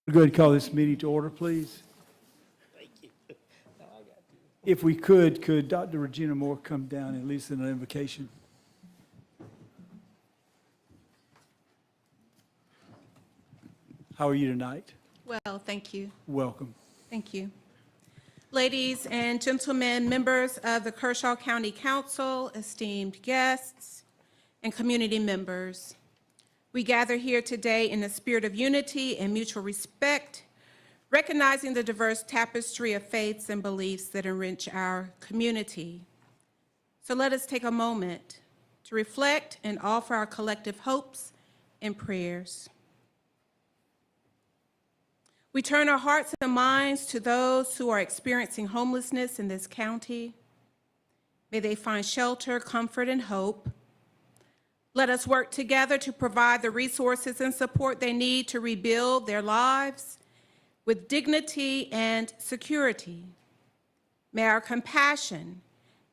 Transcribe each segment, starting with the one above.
We'll go ahead and call this meeting to order, please. Thank you. Now I got to. If we could Dr. Regina Moore come down and lead us in an invocation? How are you tonight? Well, thank you. Welcome. Thank you. Ladies and gentlemen, members of the Kershaw County Council, esteemed guests, and community members, we gather here today in a spirit of unity and mutual respect, recognizing the diverse tapestry of faiths and beliefs that enrich our community. So let us take a moment to reflect and offer our collective hopes and prayers. We turn our hearts and minds to those who are experiencing homelessness in this county. May they find shelter, comfort, and hope. Let us work together to provide the resources and support they need to rebuild their lives with dignity and security. May our compassion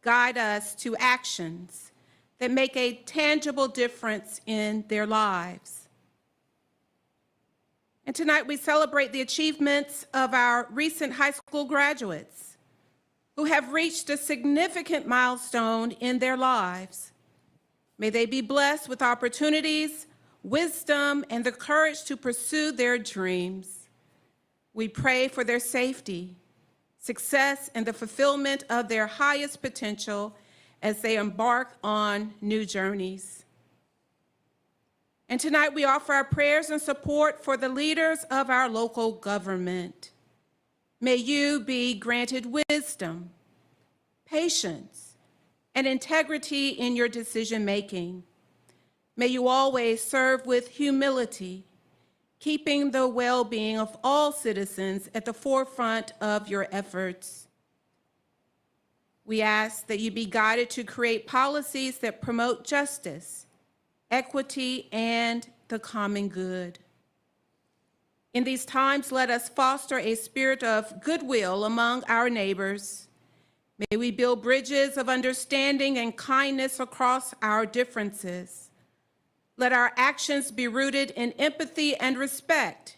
guide us to actions that make a tangible difference in their lives. And tonight we celebrate the achievements of our recent high school graduates who have reached a significant milestone in their lives. May they be blessed with opportunities, wisdom, and the courage to pursue their dreams. We pray for their safety, success, and the fulfillment of their highest potential as they embark on new journeys. And tonight we offer our prayers and support for the leaders of our local government. May you be granted wisdom, patience, and integrity in your decision-making. May you always serve with humility, keeping the well-being of all citizens at the forefront of your efforts. We ask that you be guided to create policies that promote justice, equity, and the common good. In these times, let us foster a spirit of goodwill among our neighbors. May we build bridges of understanding and kindness across our differences. Let our actions be rooted in empathy and respect,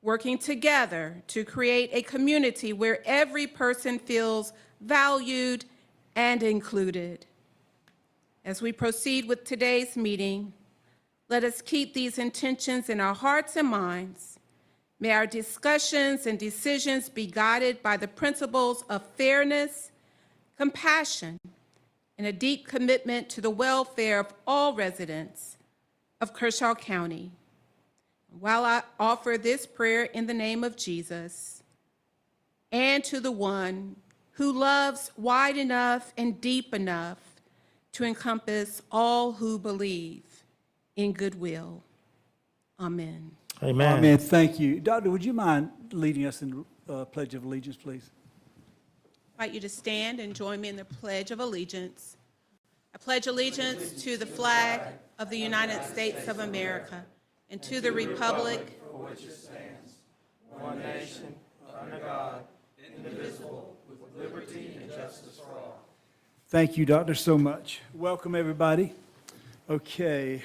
working together to create a community where every person feels valued and included. As we proceed with today's meeting, let us keep these intentions in our hearts and minds. May our discussions and decisions be guided by the principles of fairness, compassion, and a deep commitment to the welfare of all residents of Kershaw County. While I offer this prayer in the name of Jesus, and to the one who loves wide enough and deep enough to encompass all who believe in goodwill. Amen. Amen. Amen. Thank you. Doctor, would you mind leading us in the Pledge of Allegiance, please? I invite you to stand and join me in the Pledge of Allegiance. I pledge allegiance to the flag of the United States of America and to the republic For which it stands, one nation, under God, indivisible, with liberty and justice for all. Thank you, Doctor, so much. Welcome, everybody. Okay.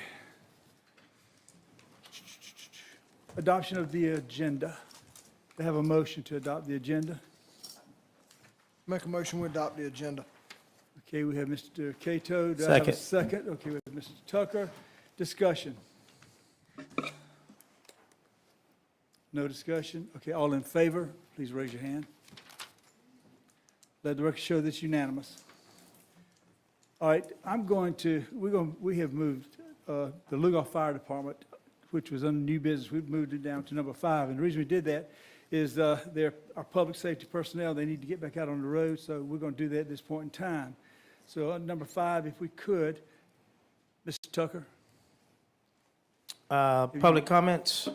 Adoption of the agenda. I have a motion to adopt the agenda. Make a motion, we adopt the agenda. Okay, we have Mr. Cato. Do I have a Second. second? Okay, we have Mr. Tucker. Discussion. No discussion? Okay, all in favor, please raise your hand. Let the record show that's unanimous. All right, we have moved the Lugoff Fire Department, which was under new business, we've moved it down to number 5. And the reason we did that is they're our public safety personnel, they need to get back out on the road, so we're going to do that at this point in time. So number 5, if we could, Mr. Tucker. Public comments?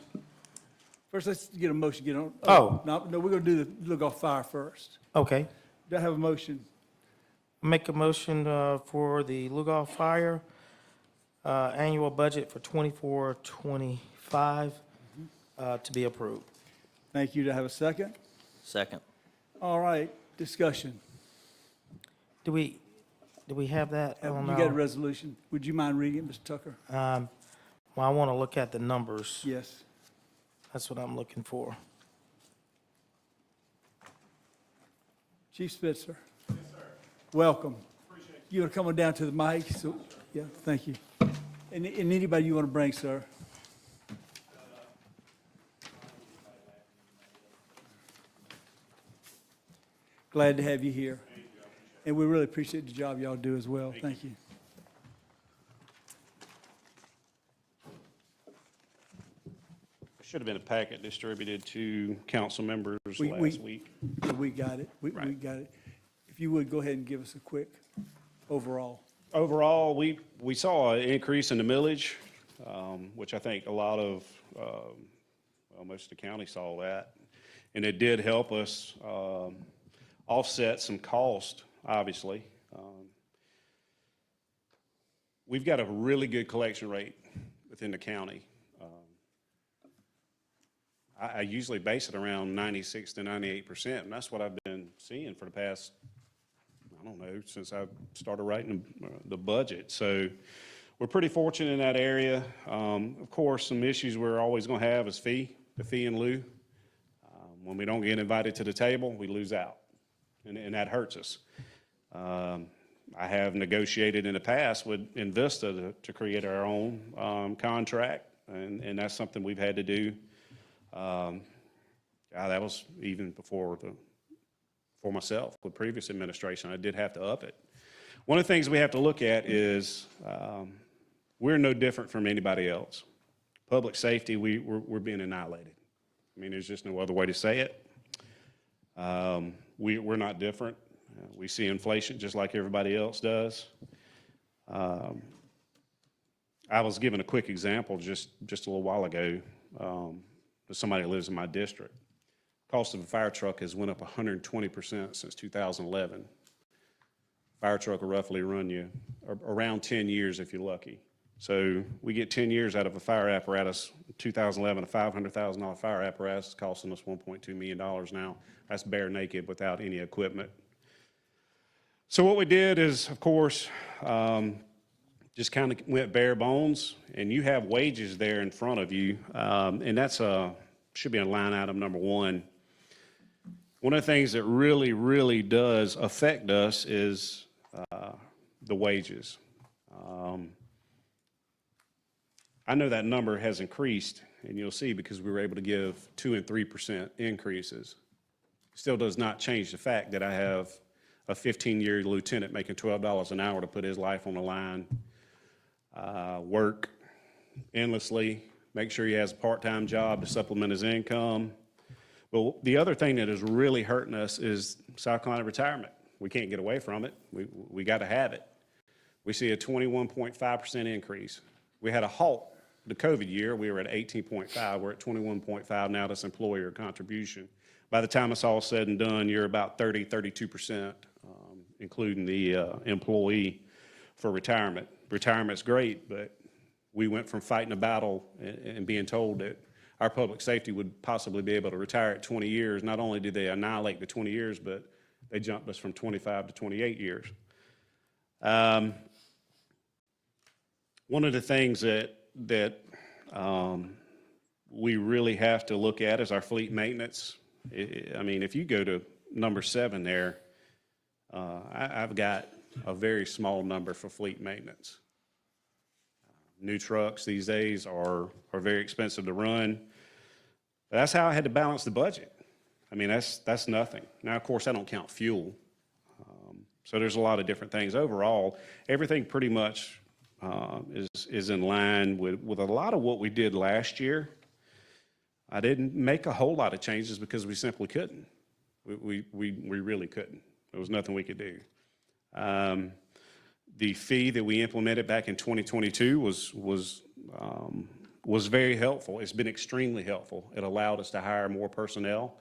First, let's get a motion, get on. Oh. No, we're going to do the Lugoff Fire first. Okay. Do I have a motion? Make a motion for the Lugoff Fire annual budget for 24-25 to be approved. Thank you. Do I have a second? Second. All right, discussion. Do we have that You on got a our? resolution. Would you mind reading it, Mr. Tucker? Well, I want to look at the numbers. Yes. That's what I'm looking for. Chief Spitzer. Yes, sir. Welcome. Appreciate it. You want to come on down to the mic? So, yeah, thank you. And anybody you want to bring, sir? Glad to have you here. And we really appreciate the job y'all do as well. Thank you. Should have been a packet distributed to council members We- last week. We got it. We Right. got it. If you would, go ahead and give us a quick overall. Overall, we saw an increase in the millage, which I think a lot of, well, most of the county saw that. And it did help us offset some cost, obviously. We've got a really good collection rate within the county. I usually base it around 96 to 98%, and that's what I've been seeing for the past, I don't know, since I started writing the budget. So we're pretty fortunate in that area. Of course, some issues we're always going to have is the fee and lieu. When we don't get invited to the table, we lose out, and that hurts us. I have negotiated in the past with Invista to create our own contract, and that's something we've had to do. That was even before for myself with previous administration. I did have to up it. One of the things we have to look at is we're no different from anybody else. Public safety, we're being annihilated. I mean, there's just no other way to say it. We're not different. We see inflation just like everybody else does. I was given a quick example just a little while ago. Somebody who lives in my district. Cost of a fire truck has went up 120% since 2011. Fire truck will roughly run you around 10 years if you're lucky. So we get 10 years out of a fire apparatus. 2011, a $500,000 fire apparatus is costing us $1.2 million now. That's bare naked without any equipment. So what we did is, of course, just kind of went bare bones, and you have wages there in front of you, and that's should be a line item number one. One of the things that really, really does affect us is the wages. I know that number has increased, and you'll see because we were able to give 2% and 3% increases. Still does not change the fact that I have a 15-year lieutenant making $12 an hour to put his life on the line, work endlessly, make sure he has a part-time job to supplement his income. But the other thing that is really hurting us is South Carolina retirement. We can't get away from it. We got to have it. We see a 21.5% increase. We had a halt the COVID year. We were at 18.5. We're at 21.5 now. That's employer contribution. By the time it's all said and done, you're about 32%, including the employee for retirement. Retirement's great, but we went from fighting a battle and being told that our public safety would possibly be able to retire at 20 years. Not only did they annihilate the 20 years, but they jumped us from 25 to 28 years. One of the things that we really have to look at is our fleet maintenance. I mean, if you go to number 7 there, I've got a very small number for fleet maintenance. New trucks these days are very expensive to run. But that's how I had to balance the budget. I mean, that's nothing. Now, of course, I don't count fuel. So there's a lot of different things. Overall, everything pretty much is in line with a lot of what we did last year. I didn't make a whole lot of changes because we simply couldn't. We really couldn't. There was nothing we could do. The fee that we implemented back in 2022 was very helpful. It's been extremely helpful. It allowed us to hire more personnel.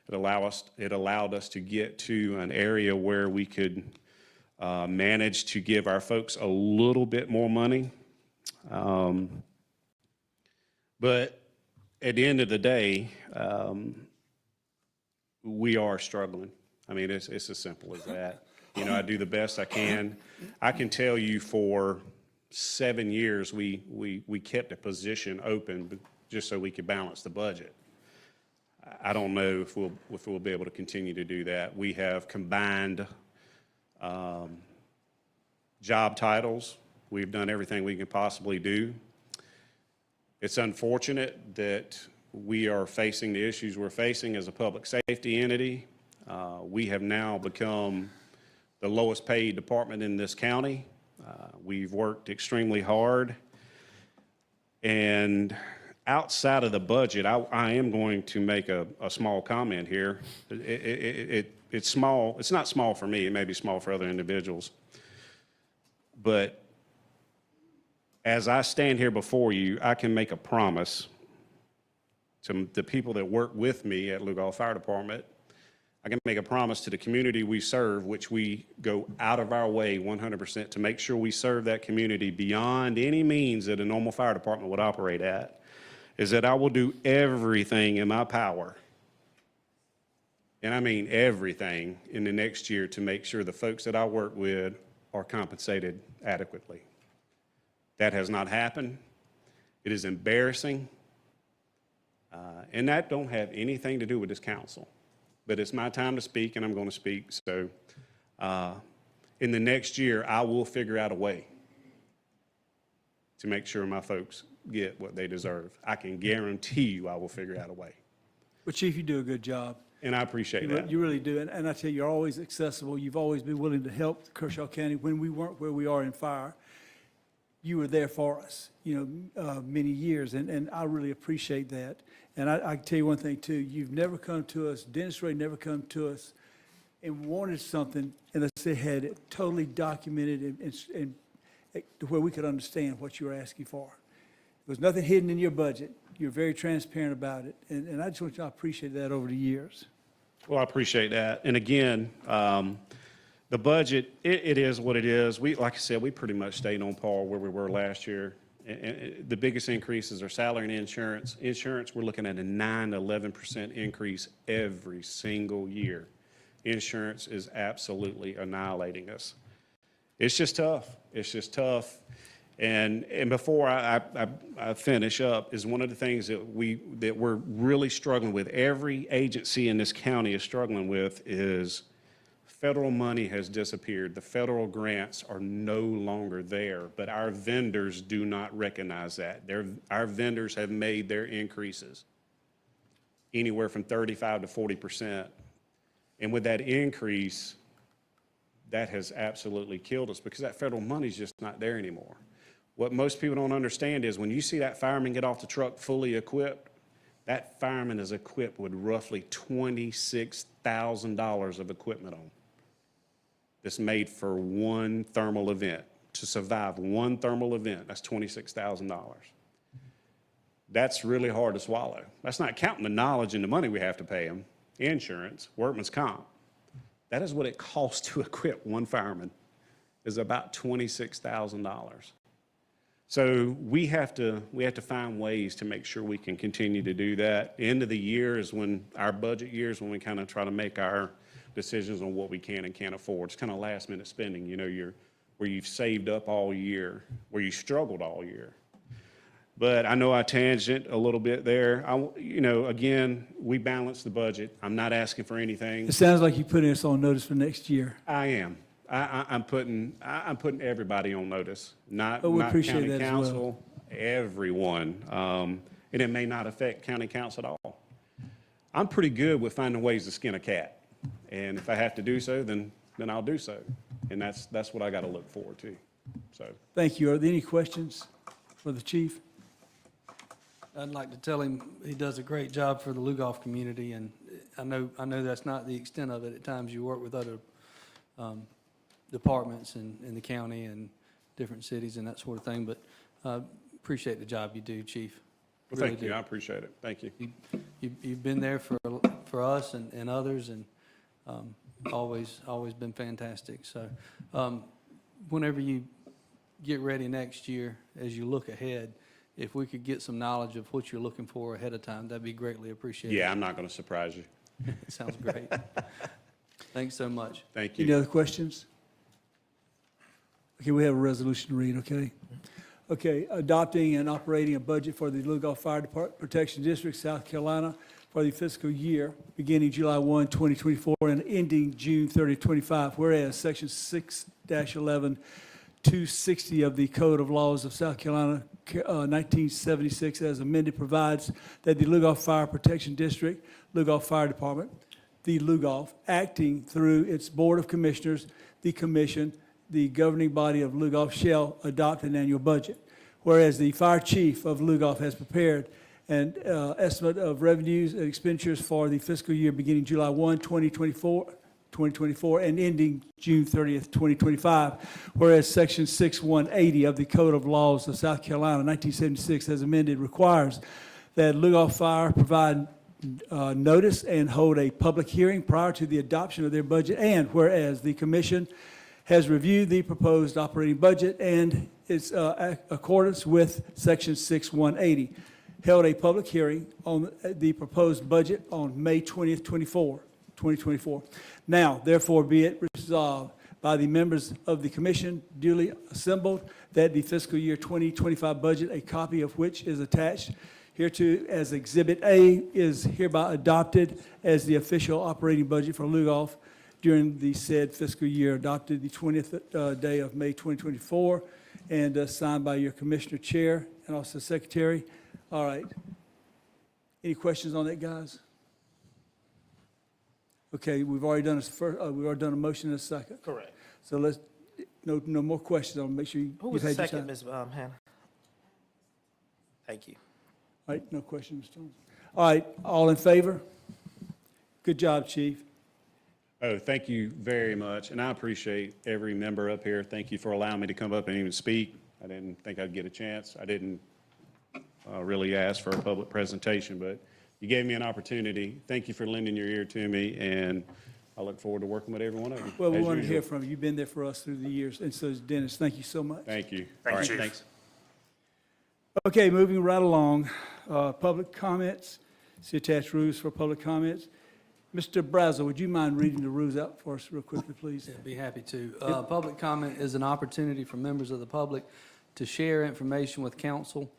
It allowed us to get to an area where we could manage to give our folks a little bit more money. But at the end of the day, we are struggling. I mean, it's as simple as that. You know, I do the best I can. I can tell you for 7 years, we kept a position open just so we could balance the budget. I don't know if we'll be able to continue to do that. We have combined job titles. We've done everything we can possibly do. It's unfortunate that we are facing the issues we're facing as a public safety entity. We have now become the lowest paid department in this county. We've worked extremely hard. And outside of the budget, I am going to make a small comment here. It's small. It's not small for me. It may be small for other individuals. But as I stand here before you, I can make a promise to the people that work with me at Lugol Fire Department. I can make a promise to the community we serve, which we go out of our way 100% to make sure we serve that community beyond any means that a normal fire department would operate at, is that I will do everything in my power, and I mean everything, in the next year to make sure the folks that I work with are compensated adequately. That has not happened. It is embarrassing, and that don't have anything to do with this council. But it's my time to speak, and I'm going to speak. So in the next year, I will figure out a way to make sure my folks get what they deserve. I can guarantee you I will figure out a way. Well, Chief, you do a good job. And I appreciate that. You really do. And I tell you, you're always accessible. You've always been willing to help Kershaw County when we weren't where we are in fire. You were there for us, many years, and I really appreciate that. And I can tell you one thing, too. You've never come to us, Dennis Ray never come to us and wanted something, and let's say had it totally documented and to where we could understand what you were asking for. There was nothing hidden in your budget. You're very transparent about it, and I just want you to appreciate that over the years. Well, I appreciate that. And again, the budget, it is what it is. Like I said, we pretty much stayed on par where we were last year. And the biggest increases are salary and insurance. Insurance, we're looking at a 9 to 11% increase every single year. Insurance is absolutely annihilating us. It's just tough. It's just tough. And before I finish up, is one of the things that we're really struggling with, every agency in this county is struggling with, is federal money has disappeared. The federal grants are no longer there, but our vendors do not recognize that. Our vendors have made their increases anywhere from 35 to 40%. And with that increase, that has absolutely killed us because that federal money is just not there anymore. What most people don't understand is when you see that fireman get off the truck fully equipped, that fireman is equipped with roughly $26,000 of equipment on. That's made for one thermal event. To survive one thermal event, that's $26,000. That's really hard to swallow. That's not counting the knowledge and the money we have to pay them, insurance, workman's comp. That is what it costs to equip one fireman, is about $26,000. So we have to find ways to make sure we can continue to do that. End of the year is when our budget year is when we kind of try to make our decisions on what we can and can't afford. It's kind of last minute spending, where you've saved up all year, where you struggled all year. But I know I tangent a little bit there. Again, we balance the budget. I'm not asking for anything. It sounds like you're putting us on notice for next year. I am. I'm putting everybody on notice, not we appreciate county that as well. council, everyone. And it may not affect county council at all. I'm pretty good with finding ways to skin a cat. And if I have to do so, then I'll do so. And that's what I got to look forward to. So. Thank you. Are there any questions for the chief? I'd like to tell him he does a great job for the Lugoff community, and I know that's not the extent of it. At times you work with other departments in the county and different cities and that sort of thing, but appreciate the job you do, Chief. Well, Really thank you. do. I appreciate it. Thank you. You've been there for us and others, and always been fantastic. So whenever you get ready next year, as you look ahead, if we could get some knowledge of what you're looking for ahead of time, that'd be greatly appreciated. Yeah, I'm not going to surprise you. Sounds great. Thanks so much. Thank you. Any other questions? Okay, we have a resolution to read, okay? Okay, adopting and operating a budget for the Lugol Fire Protection District, South Carolina for the fiscal year beginning July 1, 2024, and ending June 30, 25. Whereas Section 6-11, 260 of the Code of Laws of South Carolina, 1976, as amended, provides that the Lugoff Fire Protection District, Lugoff Fire Department, the Lugoff, acting through its Board of Commissioners, the Commission, the governing body of Lugoff, shall adopt an annual budget. Whereas the Fire Chief of Lugoff has prepared an estimate of revenues and expenditures for the fiscal year beginning July 1, 2024, and ending June 30th, 2025. Whereas Section 6180 of the Code of Laws of South Carolina, 1976, as amended, requires that Lugoff Fire provide notice and hold a public hearing prior to the adoption of their budget. And whereas the Commission has reviewed the proposed operating budget and its accordance with Section 6180, held a public hearing on the proposed budget on May 20th, 2024. Now, therefore, be it resolved by the members of the Commission duly assembled that the fiscal year 2025 budget, a copy of which is attached hereto as Exhibit A, is hereby adopted as the official operating budget for Lugoff during the said fiscal year, adopted the 20th day of May 2024, and signed by your Commissioner Chair and also Secretary. All right. Any questions on that, guys? Okay, we've already done a motion and a second. Correct. So let's, no more questions. I'll make sure Who you've was the had your second, time. Ms. Hannah? Thank you. All right, no questions, Mr. Jones. All right, all in favor? Good job, Chief. Oh, thank you very much, and I appreciate every member up here. Thank you for allowing me to come up and even speak. I didn't think I'd get a chance. I didn't really ask for a public presentation, but you gave me an opportunity. Thank you for lending your ear to me, and I look forward to working with every one of you. Well, we as wanted to usual. hear from you. You've been there for us through the years, and so is Dennis. Thank you so much. Thank you. Thank All right, you, Chief. thanks. Okay, moving right along. Public comments. See attached rules for public comments. Mr. Brazel, would you mind reading the rules out for us real quickly, please? Yeah, be happy to. Public comment is an opportunity for members of the public to share information with council.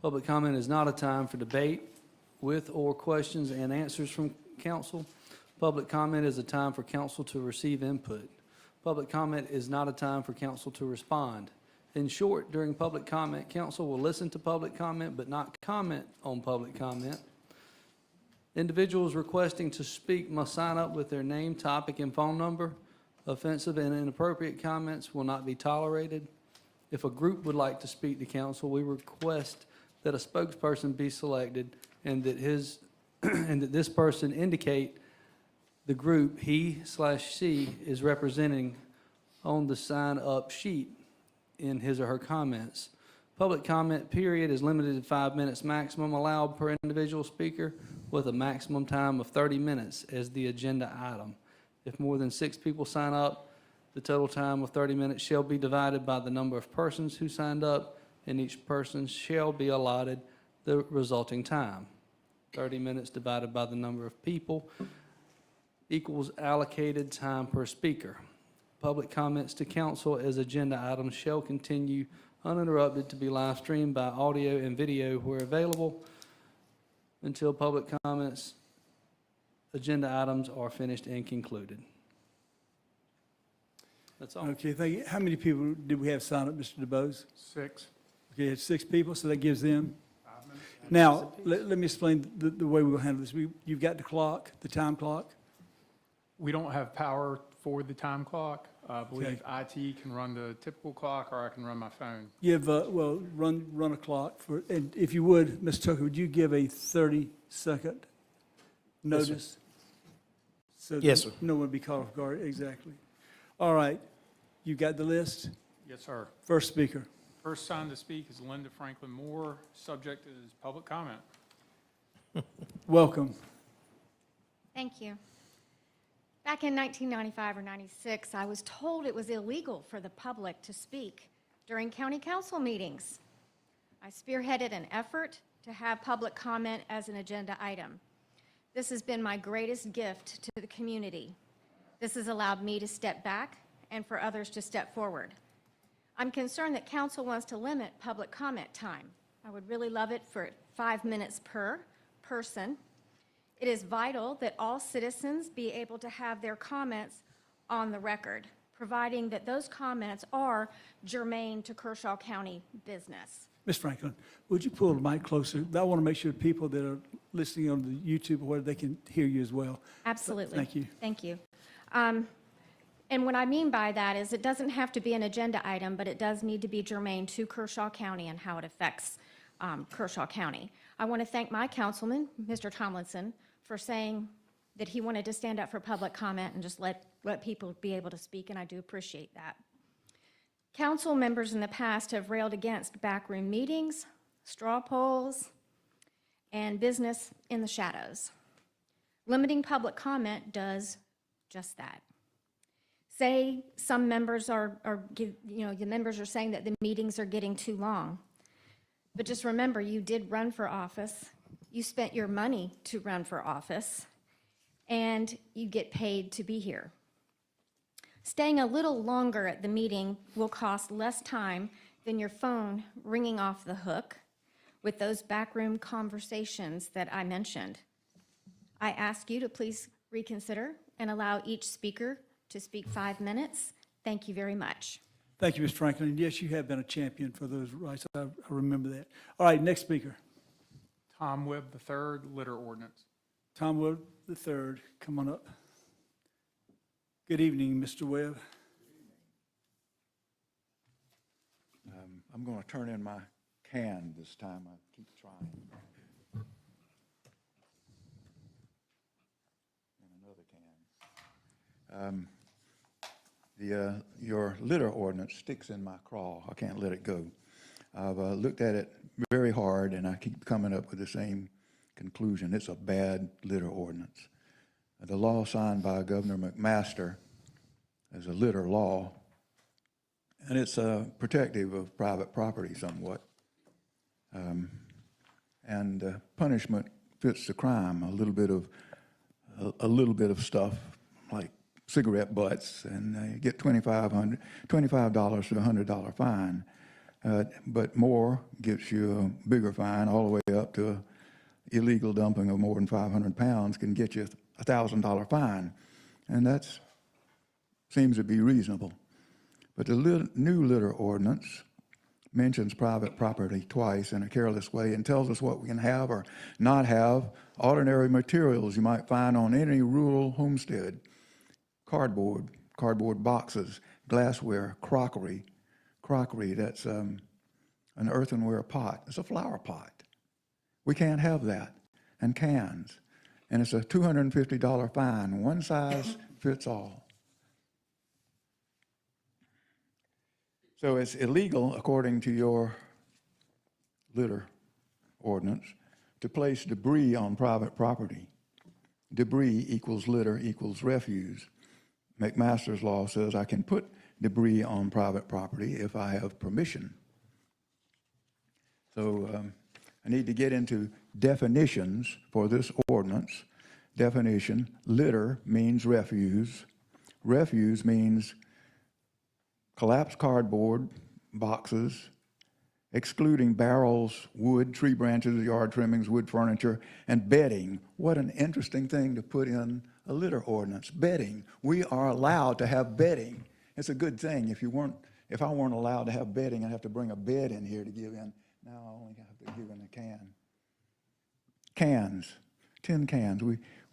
Public comment is not a time for debate with or questions and answers from council. Public comment is a time for council to receive input. Public comment is not a time for council to respond. In short, during public comment, council will listen to public comment but not comment on public comment. Individuals requesting to speak must sign up with their name, topic, and phone number. Offensive and inappropriate comments will not be tolerated. If a group would like to speak to council, we request that a spokesperson be selected and that this person indicate the group he/she is representing on the sign-up sheet in his or her comments. Public comment period is limited to 5 minutes maximum allowed per individual speaker, with a maximum time of 30 minutes as the agenda item. If more than 6 people sign up, the total time of 30 minutes shall be divided by the number of persons who signed up, and each person shall be allotted the resulting time. 30 minutes divided by the number of people equals allocated time per speaker. Public comments to council as agenda items shall continue uninterrupted to be live streamed by audio and video where available until public comments agenda items are finished and concluded. That's all. Okay, thank you. How many people did we have sign up, Mr. DeBose? 6. Okay, it's 6 people, so that gives them. Now, let me explain the way we'll handle this. You've got the clock, the time clock. We don't have power for the time clock. I believe Okay. IT can run the typical clock, or I can run my phone. You have, well, run a clock for, and if you would, Ms. Tucker, would you give a 30-second notice? So Yes, that sir. no one would be caught off guard, exactly. All right, you got the list? Yes, sir. First speaker. First signed to speak is Linda Franklin Moore. Subject is public comment. Welcome. Thank you. Back in 1995 or 96, I was told it was illegal for the public to speak during county council meetings. I spearheaded an effort to have public comment as an agenda item. This has been my greatest gift to the community. This has allowed me to step back and for others to step forward. I'm concerned that council wants to limit public comment time. I would really love it for 5 minutes per person. It is vital that all citizens be able to have their comments on the record, providing that those comments are germane to Kershaw County business. Ms. Franklin, would you pull the mic closer? I want to make sure people that are listening on the YouTube or whatever, they can hear you as well. Absolutely. Thank you. Thank you. And what I mean by that is it doesn't have to be an agenda item, but it does need to be germane to Kershaw County and how it affects Kershaw County. I want to thank my councilman, Mr. Tomlinson, for saying that he wanted to stand up for public comment and just let people be able to speak, and I do appreciate that. Council members in the past have railed against backroom meetings, straw polls, and business in the shadows. Limiting public comment does just that. Say some members the members are saying that the meetings are getting too long. But just remember, you did run for office, you spent your money to run for office, and you get paid to be here. Staying a little longer at the meeting will cost less time than your phone ringing off the hook with those backroom conversations that I mentioned. I ask you to please reconsider and allow each speaker to speak 5 minutes. Thank you very much. Thank you, Ms. Franklin. And yes, you have been a champion for those rights. I remember that. All right, next speaker. Tom Webb III, litter ordinance. Tom Webb III, come on up. Good evening, Mr. Webb. I'm going to turn in my can this time. I keep trying. And another can. Your litter ordinance sticks in my craw. I can't let it go. I've looked at it very hard, and I keep coming up with the same conclusion. It's a bad litter ordinance. The law signed by Governor McMaster is a litter law, and it's protective of private property somewhat. And punishment fits the crime. A little bit of stuff like cigarette butts, and you get $25 to $100 fine. But more gets you a bigger fine, all the way up to illegal dumping of more than 500 pounds can get you a $1,000 fine, and that seems to be reasonable. But the new litter ordinance mentions private property twice in a careless way and tells us what we can have or not have. Ordinary materials you might find on any rural homestead: cardboard boxes, glassware, crockery. That's an earthenware pot. It's a flower pot. We can't have that. And cans. And it's a $250 fine. One size fits all. So it's illegal, according to your litter ordinance, to place debris on private property. Debris equals litter equals refuse. McMaster's law says I can put debris on private property if I have permission. So I need to get into definitions for this ordinance. Definition: litter means refuse. Refuse means collapsed cardboard boxes, excluding barrels, wood, tree branches, yard trimmings, wood furniture, and bedding. What an interesting thing to put in a litter ordinance: bedding. We are allowed to have bedding. It's a good thing. If I weren't allowed to have bedding, I'd have to bring a bed in here to give in. Now I only have to give in a can. Cans, tin cans.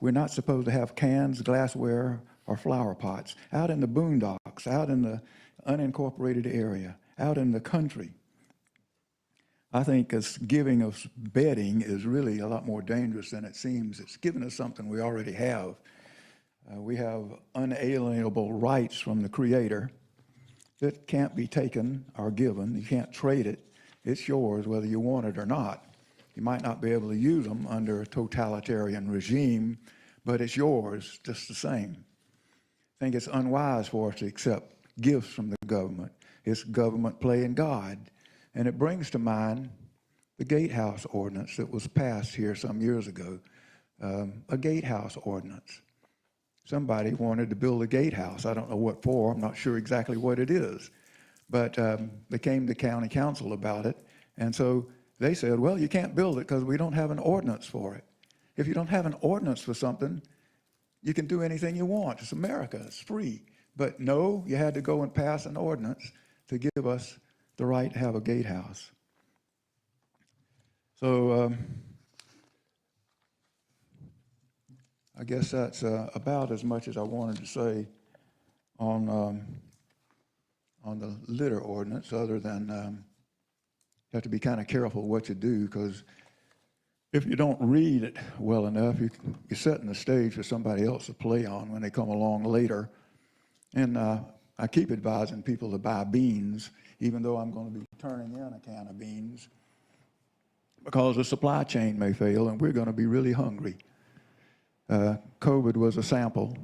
We're not supposed to have cans, glassware, or flower pots out in the boondocks, out in the unincorporated area, out in the country. I think us giving us bedding is really a lot more dangerous than it seems. It's giving us something we already have. We have unalienable rights from the Creator that can't be taken or given. You can't trade it. It's yours whether you want it or not. You might not be able to use them under a totalitarian regime, but it's yours just the same. I think it's unwise for us to accept gifts from the government. It's government playing God. And it brings to mind the gatehouse ordinance that was passed here some years ago. A gatehouse ordinance. Somebody wanted to build a gatehouse. I don't know what for. I'm not sure exactly what it is. But they came to county council about it. And so they said, well, you can't build it because we don't have an ordinance for it. If you don't have an ordinance for something, you can do anything you want. It's America, it's free. But no, you had to go and pass an ordinance to give us the right to have a gatehouse. So I guess that's about as much as I wanted to say on the litter ordinance, other than you have to be kind of careful what you do, because if you don't read it well enough, you're setting the stage for somebody else to play on when they come along later. And I keep advising people to buy beans, even though I'm going to be turning in a can of beans, because the supply chain may fail and we're going to be really hungry. COVID was a sample.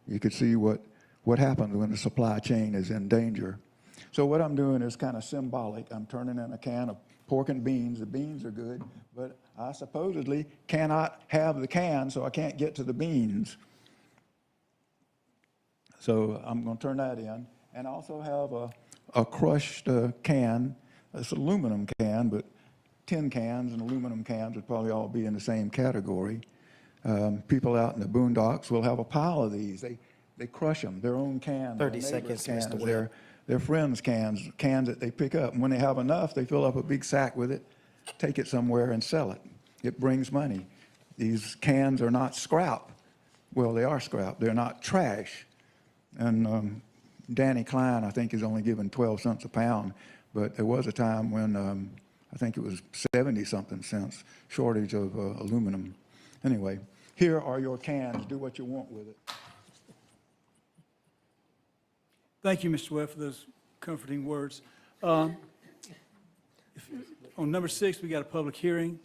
You could see what happens when the supply chain is in danger. So what I'm doing is kind of symbolic. I'm turning in a can of pork and beans. The beans are good, but I supposedly cannot have the can, so I can't get to the beans. So I'm going to turn that in. And I also have a crushed can. It's an aluminum can, but tin cans and aluminum cans would probably all be in the same category. People out in the boondocks will have a pile of these. They crush them, their own cans. 30 their neighbors' seconds, Mr. cans, Webb. their friends' cans that they pick up. And when they have enough, they fill up a big sack with it, take it somewhere and sell it. It brings money. These cans are not scrap. Well, they are scrap. They're not trash. And Danny Klein, I think, is only given 12 cents a pound. But there was a time when I think it was 70-something cents shortage of aluminum. Anyway, here are your cans. Do what you want with it. Thank you, Mr. Webb, for those comforting words. On number 6, we got a public hearing.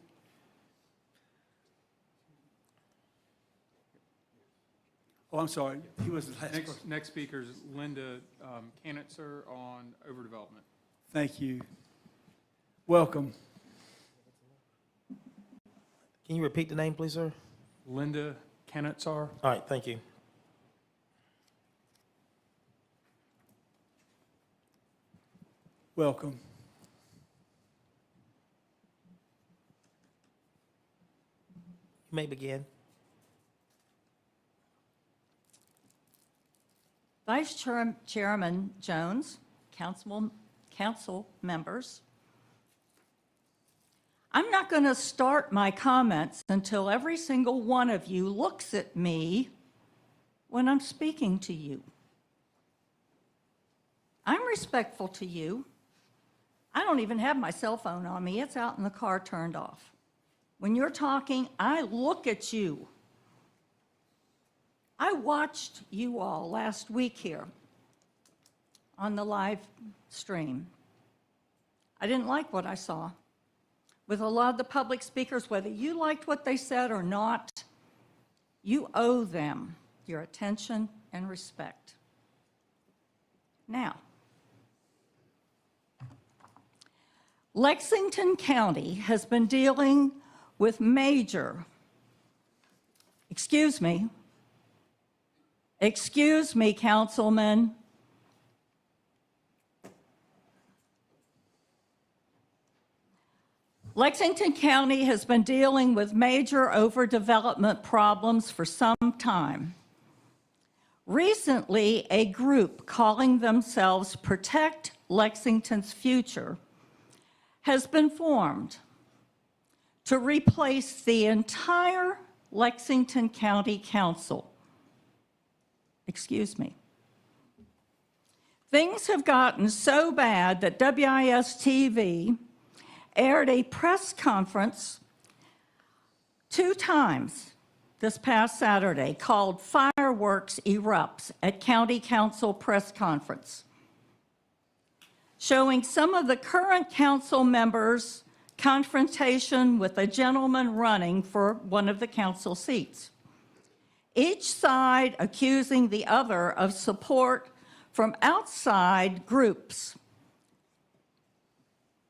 Oh, I'm sorry. He was the last person. Next speaker is Linda Canitzer on overdevelopment. Thank you. Welcome. Can you repeat the name, please, sir? Linda Canitzer. All right, thank you. Welcome. You may begin. Vice Chairman Jones, council members, I'm not going to start my comments until every single one of you looks at me when I'm speaking to you. I'm respectful to you. I don't even have my cell phone on me. It's out in the car turned off. When you're talking, I look at you. I watched you all last week here on the live stream. I didn't like what I saw. With a lot of the public speakers, whether you liked what they said or not, you owe them your attention and respect. Now, Lexington County has been dealing with major, excuse me, councilman. Lexington County has been dealing with major overdevelopment problems for some time. Recently, a group calling themselves Protect Lexington's Future has been formed to replace the entire Lexington County Council. Excuse me. Things have gotten so bad that WIS-TV aired a press conference 2 times this past Saturday called Fireworks Erupts at County Council Press Conference, showing some of the current council members' confrontation with a gentleman running for one of the council seats. Each side accusing the other of support from outside groups,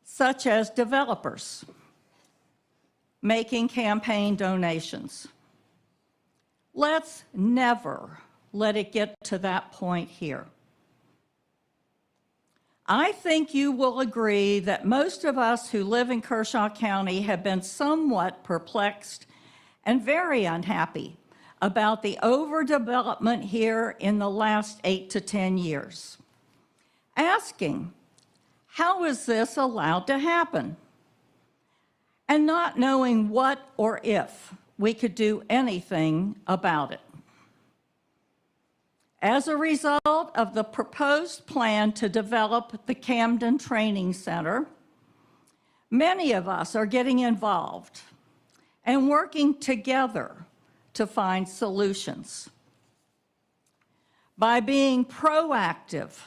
such as developers making campaign donations. Let's never let it get to that point here. I think you will agree that most of us who live in Kershaw County have been somewhat perplexed and very unhappy about the overdevelopment here in the last 8 to 10 years, asking, how is this allowed to happen? And not knowing what or if we could do anything about it. As a result of the proposed plan to develop the Camden Training Center, many of us are getting involved and working together to find solutions. By being proactive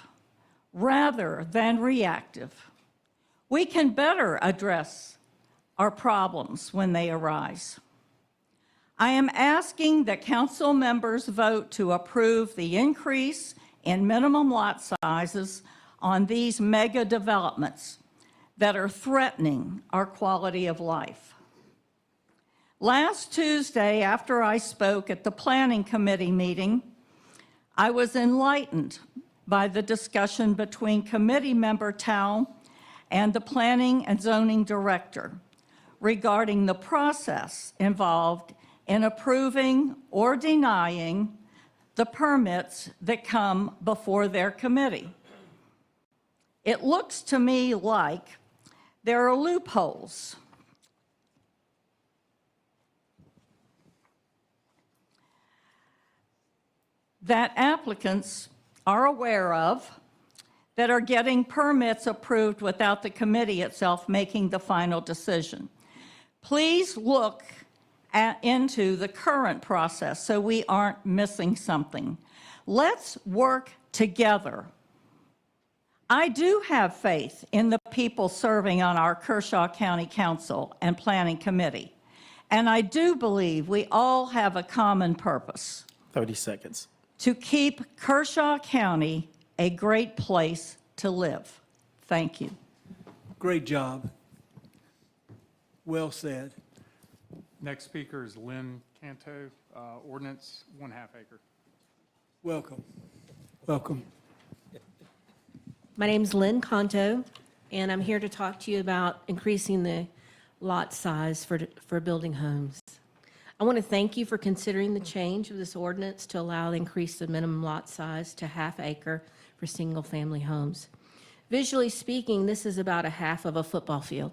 rather than reactive, we can better address our problems when they arise. I am asking that council members vote to approve the increase in minimum lot sizes on these mega developments that are threatening our quality of life. Last Tuesday, after I spoke at the Planning Committee meeting, I was enlightened by the discussion between committee member Tao and the Planning and Zoning Director regarding the process involved in approving or denying the permits that come before their committee. It looks to me like there are loopholes that applicants are aware of that are getting permits approved without the committee itself making the final decision. Please look into the current process so we aren't missing something. Let's work together. I do have faith in the people serving on our Kershaw County Council and Planning Committee, and I do believe we all have a common purpose. 30 seconds. To keep Kershaw County a great place to live. Thank you. Great job. Well said. Next speaker is Lynn Canto, ordinance 1/2 acre. Welcome. Welcome. My name's Lynn Conto, and I'm here to talk to you about increasing the lot size for building homes. I want to thank you for considering the change of this ordinance to allow the increase the minimum lot size to 1/2 acre for single-family homes. Visually speaking, this is about a half of a football field.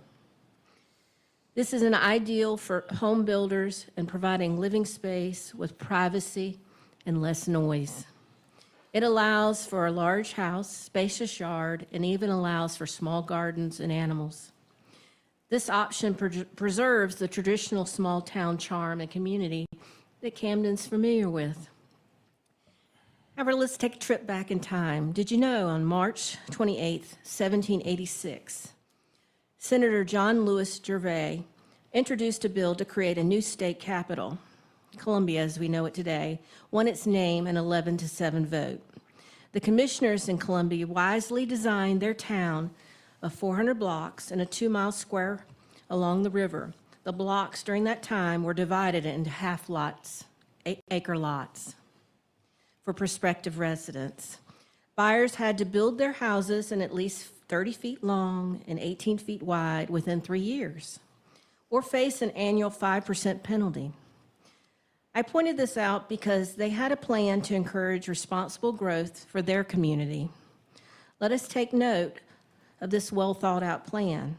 This is an ideal for home builders and providing living space with privacy and less noise. It allows for a large house, spacious yard, and even allows for small gardens and animals. This option preserves the traditional small-town charm and community that Camden's familiar with. However, let's take a trip back in time. Did you know on March 28, 1786, Senator John Lewis Gervais introduced a bill to create a new state capital? Columbia, as we know it today, won its name an 11-7 vote. The commissioners in Columbia wisely designed their town of 400 blocks and a 2-mile square along the river. The blocks during that time were divided into half lots, acre lots, for prospective residents. Buyers had to build their houses in at least 30 feet long and 18 feet wide within 3 years, or face an annual 5% penalty. I pointed this out because they had a plan to encourage responsible growth for their community. Let us take note of this well-thought-out plan.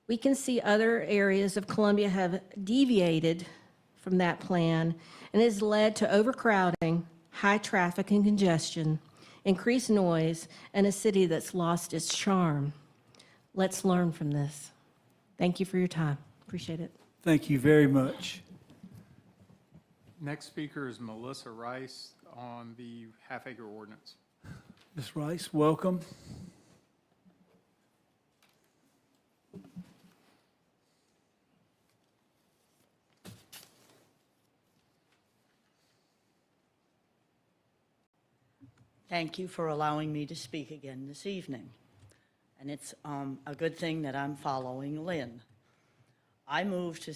We can see other areas of Columbia have deviated from that plan, and has led to overcrowding, high traffic and congestion, increased noise, and a city that's lost its charm. Let's learn from this. Thank you for your time. Appreciate it. Thank you very much. Next speaker is Melissa Rice on the 1/2 acre ordinance. Ms. Rice, welcome. Thank you for allowing me to speak again this evening. And it's a good thing that I'm following Lynn. I moved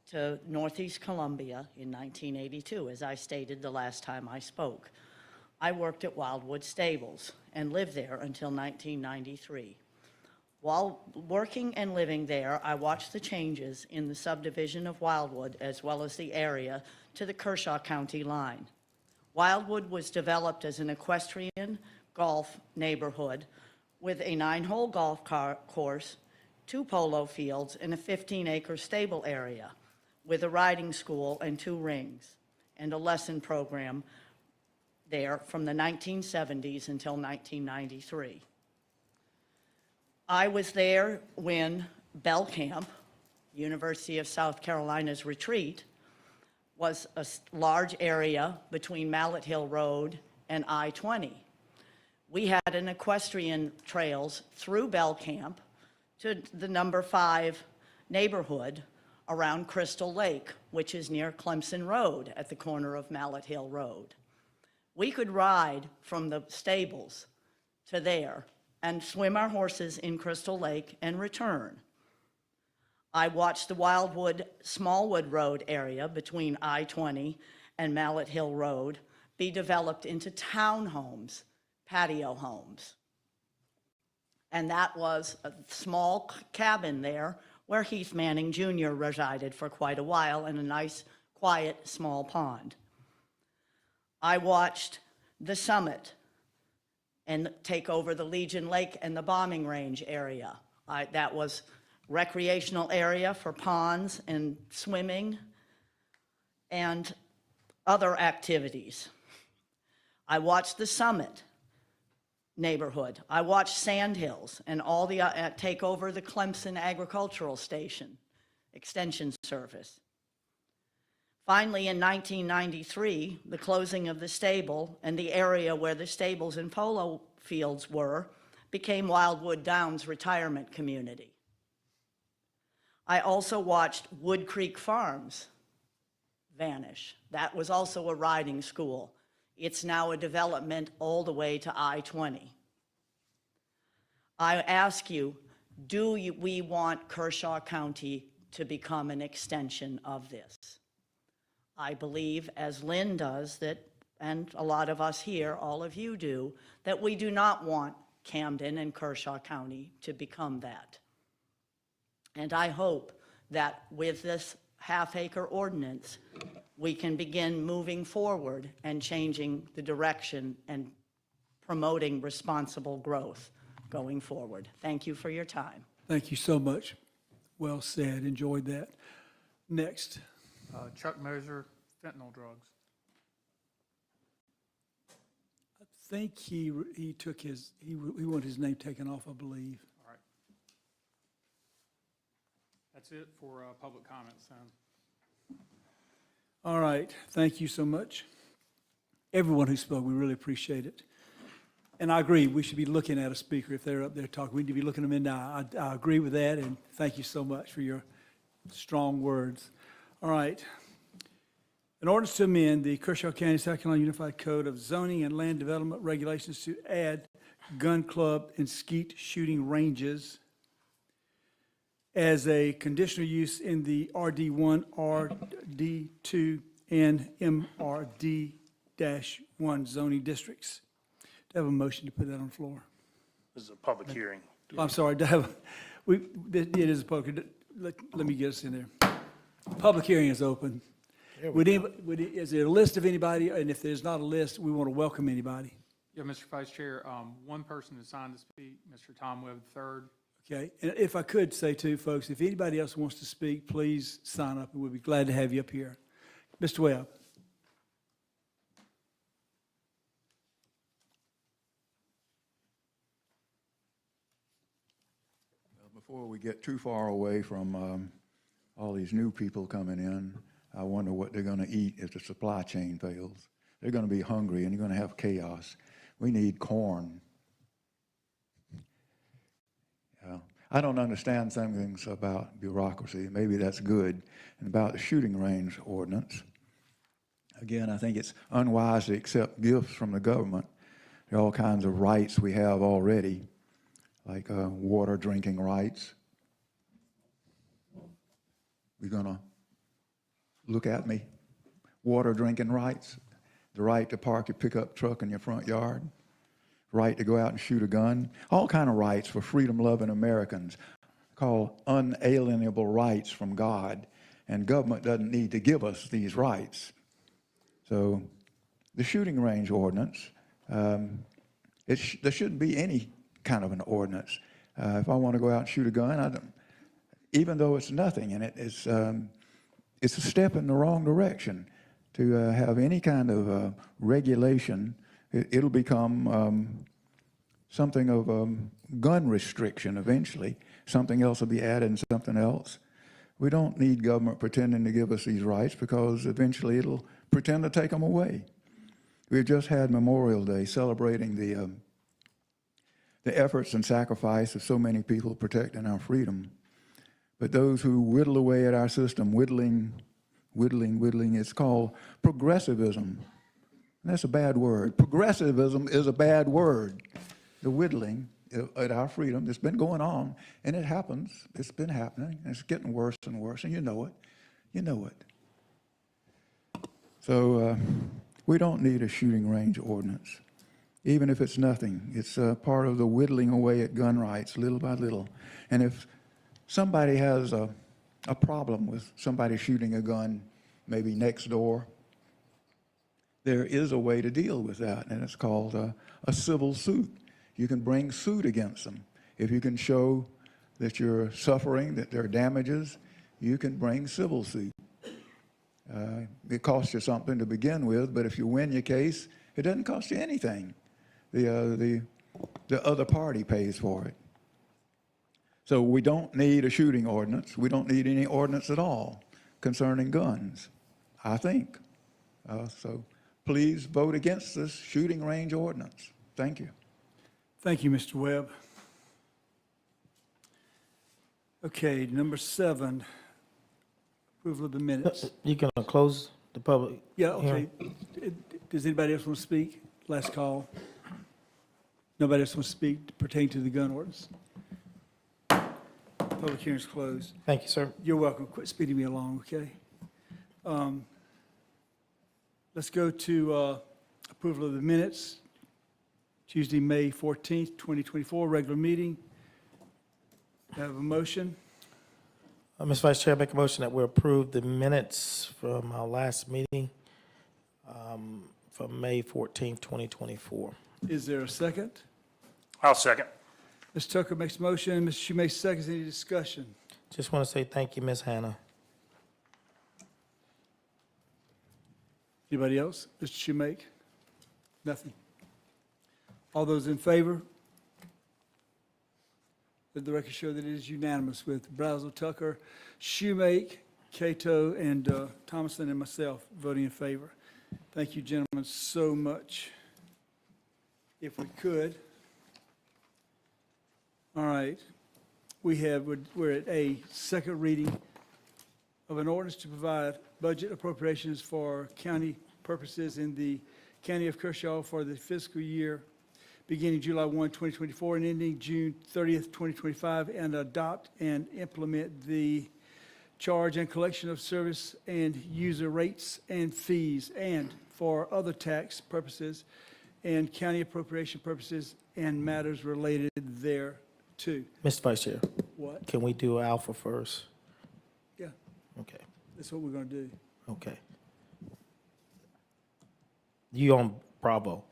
to Northeast Columbia in 1982, as I stated the last time I spoke. I worked at Wildwood Stables and lived there until 1993. While working and living there, I watched the changes in the subdivision of Wildwood as well as the area to the Kershaw County line. Wildwood was developed as an equestrian golf neighborhood with a 9-hole golf course, 2 polo fields, and a 15-acre stable area with a riding school and 2 rings and a lesson program there from the 1970s until 1993. I was there when Bell Camp, University of South Carolina's retreat, was a large area between Mallet Hill Road and I-20. We had an equestrian trails through Bell Camp to the number 5 neighborhood around Crystal Lake, which is near Clemson Road at the corner of Mallet Hill Road. We could ride from the stables to there and swim our horses in Crystal Lake and return. I watched the Wildwood Smallwood Road area between I-20 and Mallet Hill Road be developed into townhomes, patio homes. And that was a small cabin there where Heath Manning Jr. resided for quite a while, and a nice, quiet, small pond. I watched the Summit and take over the Legion Lake and the bombing range area. That was recreational area for ponds and swimming and other activities. I watched the Summit neighborhood. I watched Sand Hills and all the take over the Clemson Agricultural Station Extension Service. Finally, in 1993, the closing of the stable and the area where the stables and polo fields were became Wildwood Downs Retirement Community. I also watched Wood Creek Farms vanish. That was also a riding school. It's now a development all the way to I-20. I ask you, we want Kershaw County to become an extension of this? I believe, as Lynn does, that, and a lot of us here, all of you do, that we do not want Camden and Kershaw County to become that. And I hope that with this half-acre ordinance, we can begin moving forward and changing the direction and promoting responsible growth going forward. Thank you for your time. Thank you so much. Well said. Enjoyed that. Next. Chuck Moser, fentanyl drugs. I think he took his, he wanted his name taken off, I believe. All right. That's it for public comments. All right. Thank you so much. Everyone who spoke, we really appreciate it. And I agree, we should be looking at a speaker if they're up there talking. We need to be looking them in the eye. I agree with that, and thank you so much for your strong words. All right. An ordinance to amend the Kershaw County, South Carolina Unified Code of Zoning and Land Development Regulations to add gun club and skeet shooting ranges as a conditional use in the RD1, RD2, and MRD-1 zoning districts. Do I have a motion to put that on the floor? This is a public hearing. I'm sorry, do I have, it is a public, let me get us in there. Public hearing is open. Is there a list of anybody? And if there's not a list, we want to welcome anybody. Yeah, Mr. Vice Chair, one person is signed to speak, Mr. Tom Webb III. Okay, and if I could say too, folks, if anybody else wants to speak, please sign up, and we'll be glad to have you up here. Mr. Webb. Before we get too far away from all these new people coming in, I wonder what they're going to eat if the supply chain fails. They're going to be hungry, and you're going to have chaos. We need corn. I don't understand some things about bureaucracy. Maybe that's good. And about the shooting range ordinance, again, I think it's unwise to accept gifts from the government. There are all kinds of rights we have already, like water drinking rights. We're going to look at me. Water drinking rights, the right to park your pickup truck in your front yard, right to go out and shoot a gun, all kind of rights for freedom-loving Americans, called unalienable rights from God, and government doesn't need to give us these rights. So the shooting range ordinance, there shouldn't be any kind of an ordinance. If I want to go out and shoot a gun, even though it's nothing, and it's a step in the wrong direction to have any kind of regulation. It'll become something of a gun restriction eventually. Something else will be added and something else. We don't need government pretending to give us these rights, because eventually it'll pretend to take them away. We've just had Memorial Day celebrating the efforts and sacrifice of so many people protecting our freedom. But those who whittle away at our system, whittling, it's called progressivism. And that's a bad word. Progressivism is a bad word. The whittling at our freedom, it's been going on, and it happens. It's been happening, and it's getting worse and worse, and you know it. You know it. So we don't need a shooting range ordinance, even if it's nothing. It's part of the whittling away at gun rights, little by little. And if somebody has a problem with somebody shooting a gun, maybe next door, there is a way to deal with that, and it's called a civil suit. You can bring suit against them. If you can show that you're suffering, that there are damages, you can bring civil suit. It costs you something to begin with, but if you win your case, it doesn't cost you anything. The other party pays for it. So we don't need a shooting ordinance. We don't need any ordinance at all concerning guns, I think. So please vote against this shooting range ordinance. Thank you. Thank you, Mr. Webb. Okay, number 7, approval of the minutes. You gonna close the public? Yeah, okay. Does anybody else want to speak? Last call. Nobody else want to speak pertaining to the gun ordinance? Public hearing's closed. Thank you, sir. You're welcome. Quit speeding me along, okay? Let's go to approval of the minutes. Tuesday, May 14th, 2024, regular meeting. Have a motion? Mr. Vice Chair, I make a motion that we approve the minutes from our last meeting from May 14th, 2024. Is there a second? I'll second. Ms. Tucker makes a motion. Mr. Shoemake seconds. Any discussion? Just want to say thank you, Ms. Hannah. Anybody else? Mr. Shoemake? Nothing. All those in favor? Let the record show that it is unanimous with Brazel, Tucker, Shoemake, Cato, and Thomason, and myself voting in favor. Thank you, gentlemen, so much. If we could. All right. We're at a second reading of an ordinance to provide budget appropriations for county purposes in the County of Kershaw for the fiscal year beginning July 1, 2024 and ending June 30th, 2025, and adopt and implement the charge and collection of service and user rates and fees, and for other tax purposes and county appropriation purposes and matters related thereto. Mr. Vice Chair, What? can we do Alpha first? Yeah, Okay, that's what we're going to do. okay. You on Bravo?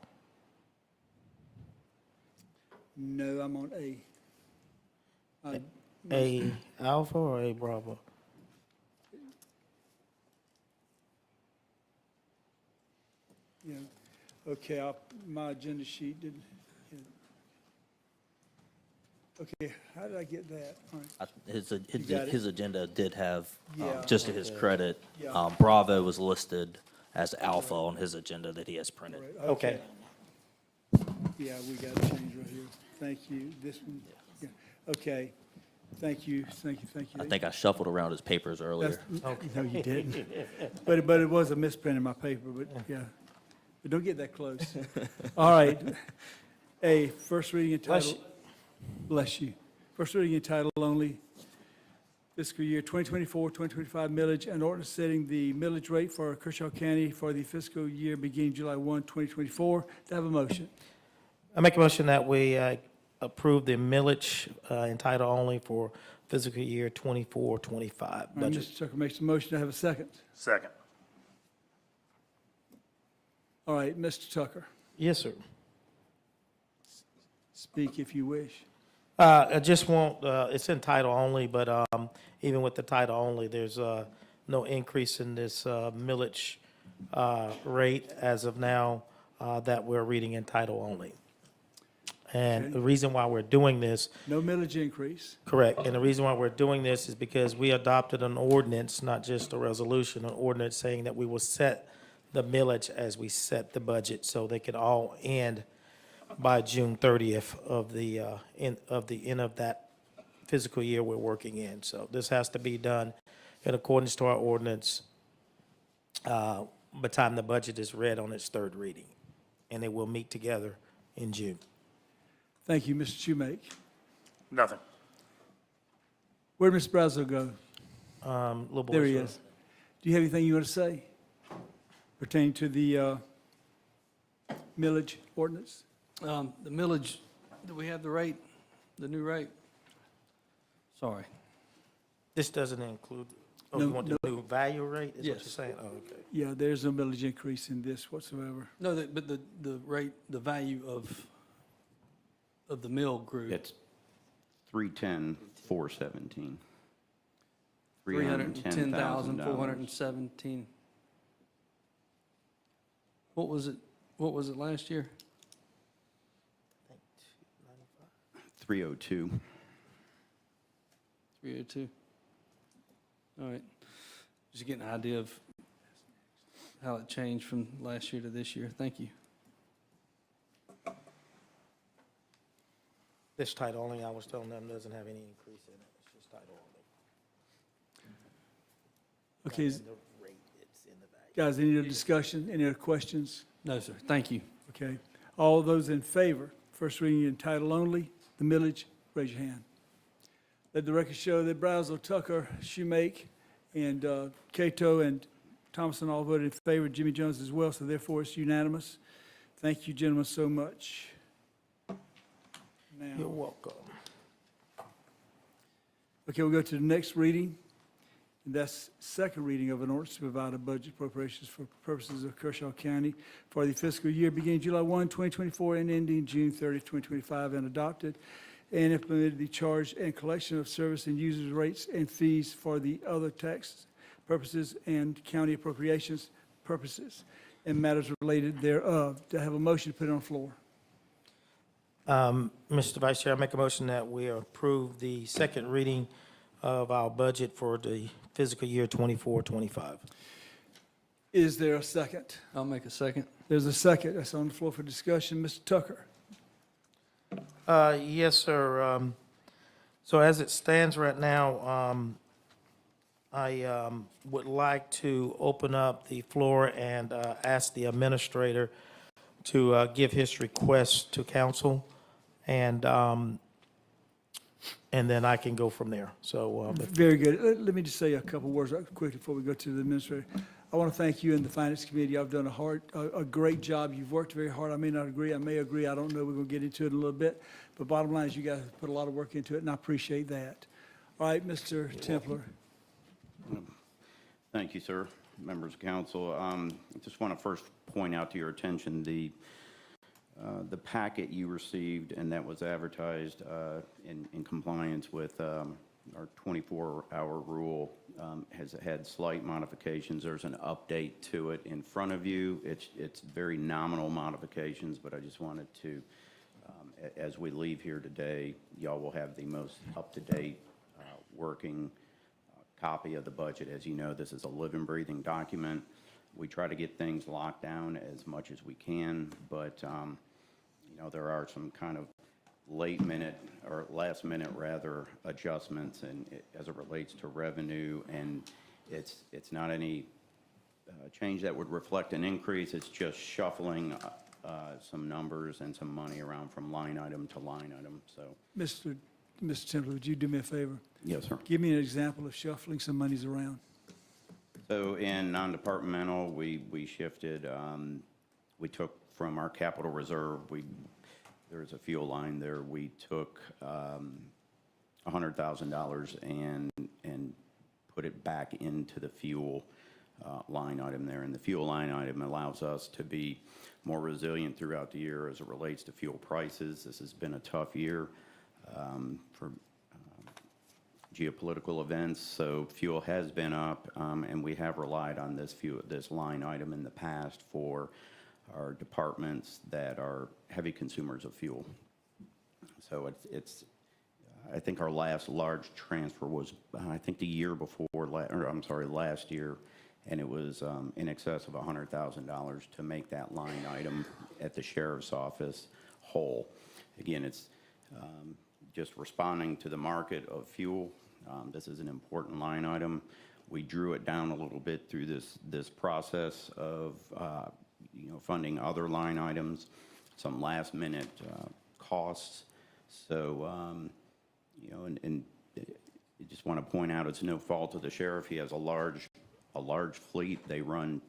No, I'm on A. A Alpha or A Bravo? Yeah, okay, my agenda sheet didn't. Okay, how did I get that? All right. His, got his agenda did have, Yeah. just to his credit, Yeah. Bravo was listed as Alpha on his agenda that he has printed. All right, Okay. Yeah, we got to change right here. Thank you. This one? Yeah. Okay. Thank you. I think I shuffled around his papers earlier. No, you didn't. But it was a misprint in my paper, but yeah. But don't get that close. All right. A, first reading and title. Bless you. First reading and title only. Fiscal year 2024, 2025 millage, and ordinance setting the millage rate for Kershaw County for the fiscal year beginning July 1, 2024. Do I have a motion? I make a motion that we approve the millage in title only for fiscal year 24-25 All right, budget. Mr. Tucker makes a motion to have a second. Second. All right, Mr. Tucker, Yes, sir. speak if you wish. I just want, it's in title only, but even with the title only, there's no increase in this millage rate as of now that we're reading in title only. And Okay. the reason why we're doing this, No millage increase. correct, and the reason why we're doing this is because we adopted an ordinance, not just a resolution, an ordinance saying that we will set the millage as we set the budget, so they could all end by June 30th of the end of that fiscal year we're working in. So this has to be done in accordance to our ordinance by the time the budget is read on its third reading, and it will meet together in June. Thank you, Mr. Shoemake. Nothing. Where'd Mr. Brazel go? Little boy, There he sir. is. Do you have anything you want to say pertaining to the millage ordinance? The millage, do we have the rate, the new rate? Sorry. This doesn't include, oh, No, you want the new value rate, is what you're Yes. saying? Oh, okay. Yeah, there's no millage increase in this whatsoever. No, but the rate, the value of the mill grew. It's 310,417. $310,417. What was it last year? 302. 302. All right. Just getting an idea of how it changed from last year to this year. Thank you. This title only, I was telling them, doesn't have any increase in it. It's just title only. Okay, And the rate, it's in the value. guys, any other discussion, any other questions? No, sir. Thank you. Okay. All those in favor, first reading in title only, the millage, raise your hand. Let the record show that Brazel, Tucker, Shoemake, and Cato and Thomason all voted in favor, Jimmy Jones as well, so therefore it's unanimous. Thank you, gentlemen, so much. You're Now, welcome. okay, we'll go to the next reading, and that's second reading of an ordinance to provide a budget appropriations for purposes of Kershaw County for the fiscal year beginning July 1, 2024, and ending June 30, 2025, and adopted, and implemented the charge and collection of service and users rates and fees for the other tax purposes and county appropriations purposes and matters related thereof. Do I have a motion to put it on the floor? Mr. Vice Chair, I make a motion that we approve the second reading of our budget for the fiscal year 24-25. Is there a second? I'll make a second. There's a second. That's on the floor for discussion. Mr. Tucker? Yes, sir. So as it stands right now, I would like to open up the floor and ask the administrator to give his request to council, and then I can go from there. So, Very good. Let me just say a couple words right quick before we go to the administrator. I want to thank you and the Finance Committee. Y'all have done a great job. You've worked very hard. I may not agree. I may agree. I don't know. We're going to get into it in a little bit. But bottom line is you guys have put a lot of work into it, and I appreciate that. All right, Mr. Templer. Thank you, sir. Members of council, I just want to first point out to your attention the packet you received and that was advertised in compliance with our 24-hour rule has had slight modifications. There's an update to it in front of you. It's very nominal modifications, but I just wanted to, as we leave here today, y'all will have the most up-to-date working copy of the budget. As you know, this is a living, breathing document. We try to get things locked down as much as we can, but you know, there are some kind of last minute rather adjustments, and as it relates to revenue, and it's not any change that would reflect an increase. It's just shuffling some numbers and some money around from line item to line item. So, Mr. Templer, would you do me a favor? yes, sir. Give me an example of shuffling some monies around. So in non-departmental, we shifted, we took from our capital reserve, we there's a fuel line there. We took $100,000 and put it back into the fuel line item there. And the fuel line item allows us to be more resilient throughout the year as it relates to fuel prices. This has been a tough year for geopolitical events, so fuel has been up, and we have relied on this line item in the past for our departments that are heavy consumers of fuel. So I think our last large transfer was, I think the year before, last year, and it was in excess of $100,000 to make that line item at the sheriff's office whole. Again, it's just responding to the market of fuel. This is an important line item. We drew it down a little bit through this process of funding other line items, some last minute costs. So and I just want to point out, it's no fault of the sheriff. He has a large fleet. They run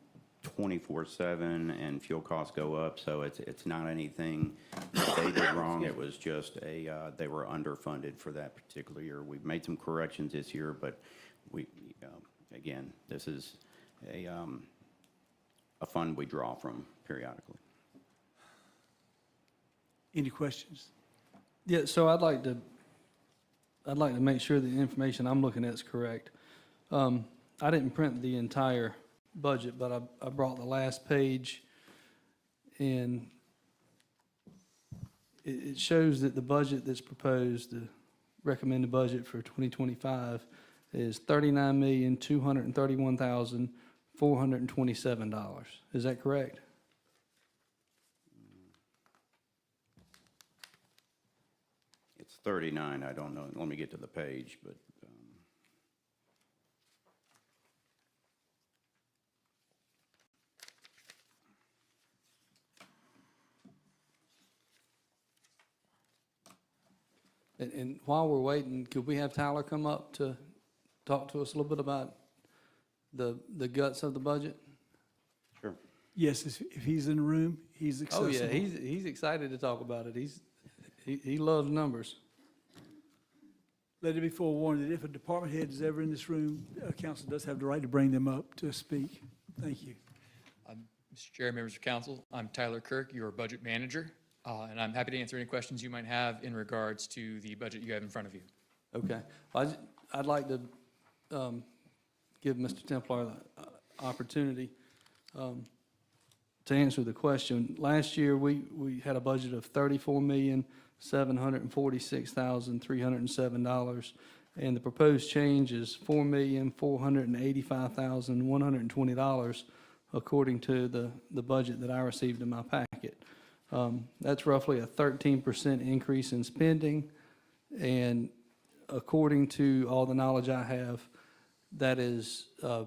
24/7, and fuel costs go up. So it's not anything that they did wrong. It was just they were underfunded for that particular year. We've made some corrections this year, but again, this is a fund we draw from periodically. Any questions? Yeah, so I'd like to make sure the information I'm looking at is correct. I didn't print the entire budget, but I brought the last page, and it shows that the budget that's proposed, the recommended budget for 2025, is $39,231,427. Is that correct? It's 39. I don't know. Let me get to the page, but. And while we're waiting, could we have Tyler come up to talk to us a little bit about the guts of the budget? Sure. Yes, if he's in the room, he's accessible. Oh, yeah, he's excited to talk about it. He loves numbers. Let it be forewarned that if a department head is ever in this room, council does have the right to bring them up to speak. Thank you. Mr. Chair, members of council, I'm Tyler Kirk, your budget manager, and I'm happy to answer any questions you might have in regards to the budget you have in front of you. Okay. I'd like to give Mr. Templar the opportunity to answer the question. Last year, we had a budget of $34,746,307, and the proposed change is $4,485,120, according to the budget that I received in my packet. That's roughly a 13% increase in spending, and according to all the knowledge I have, that is a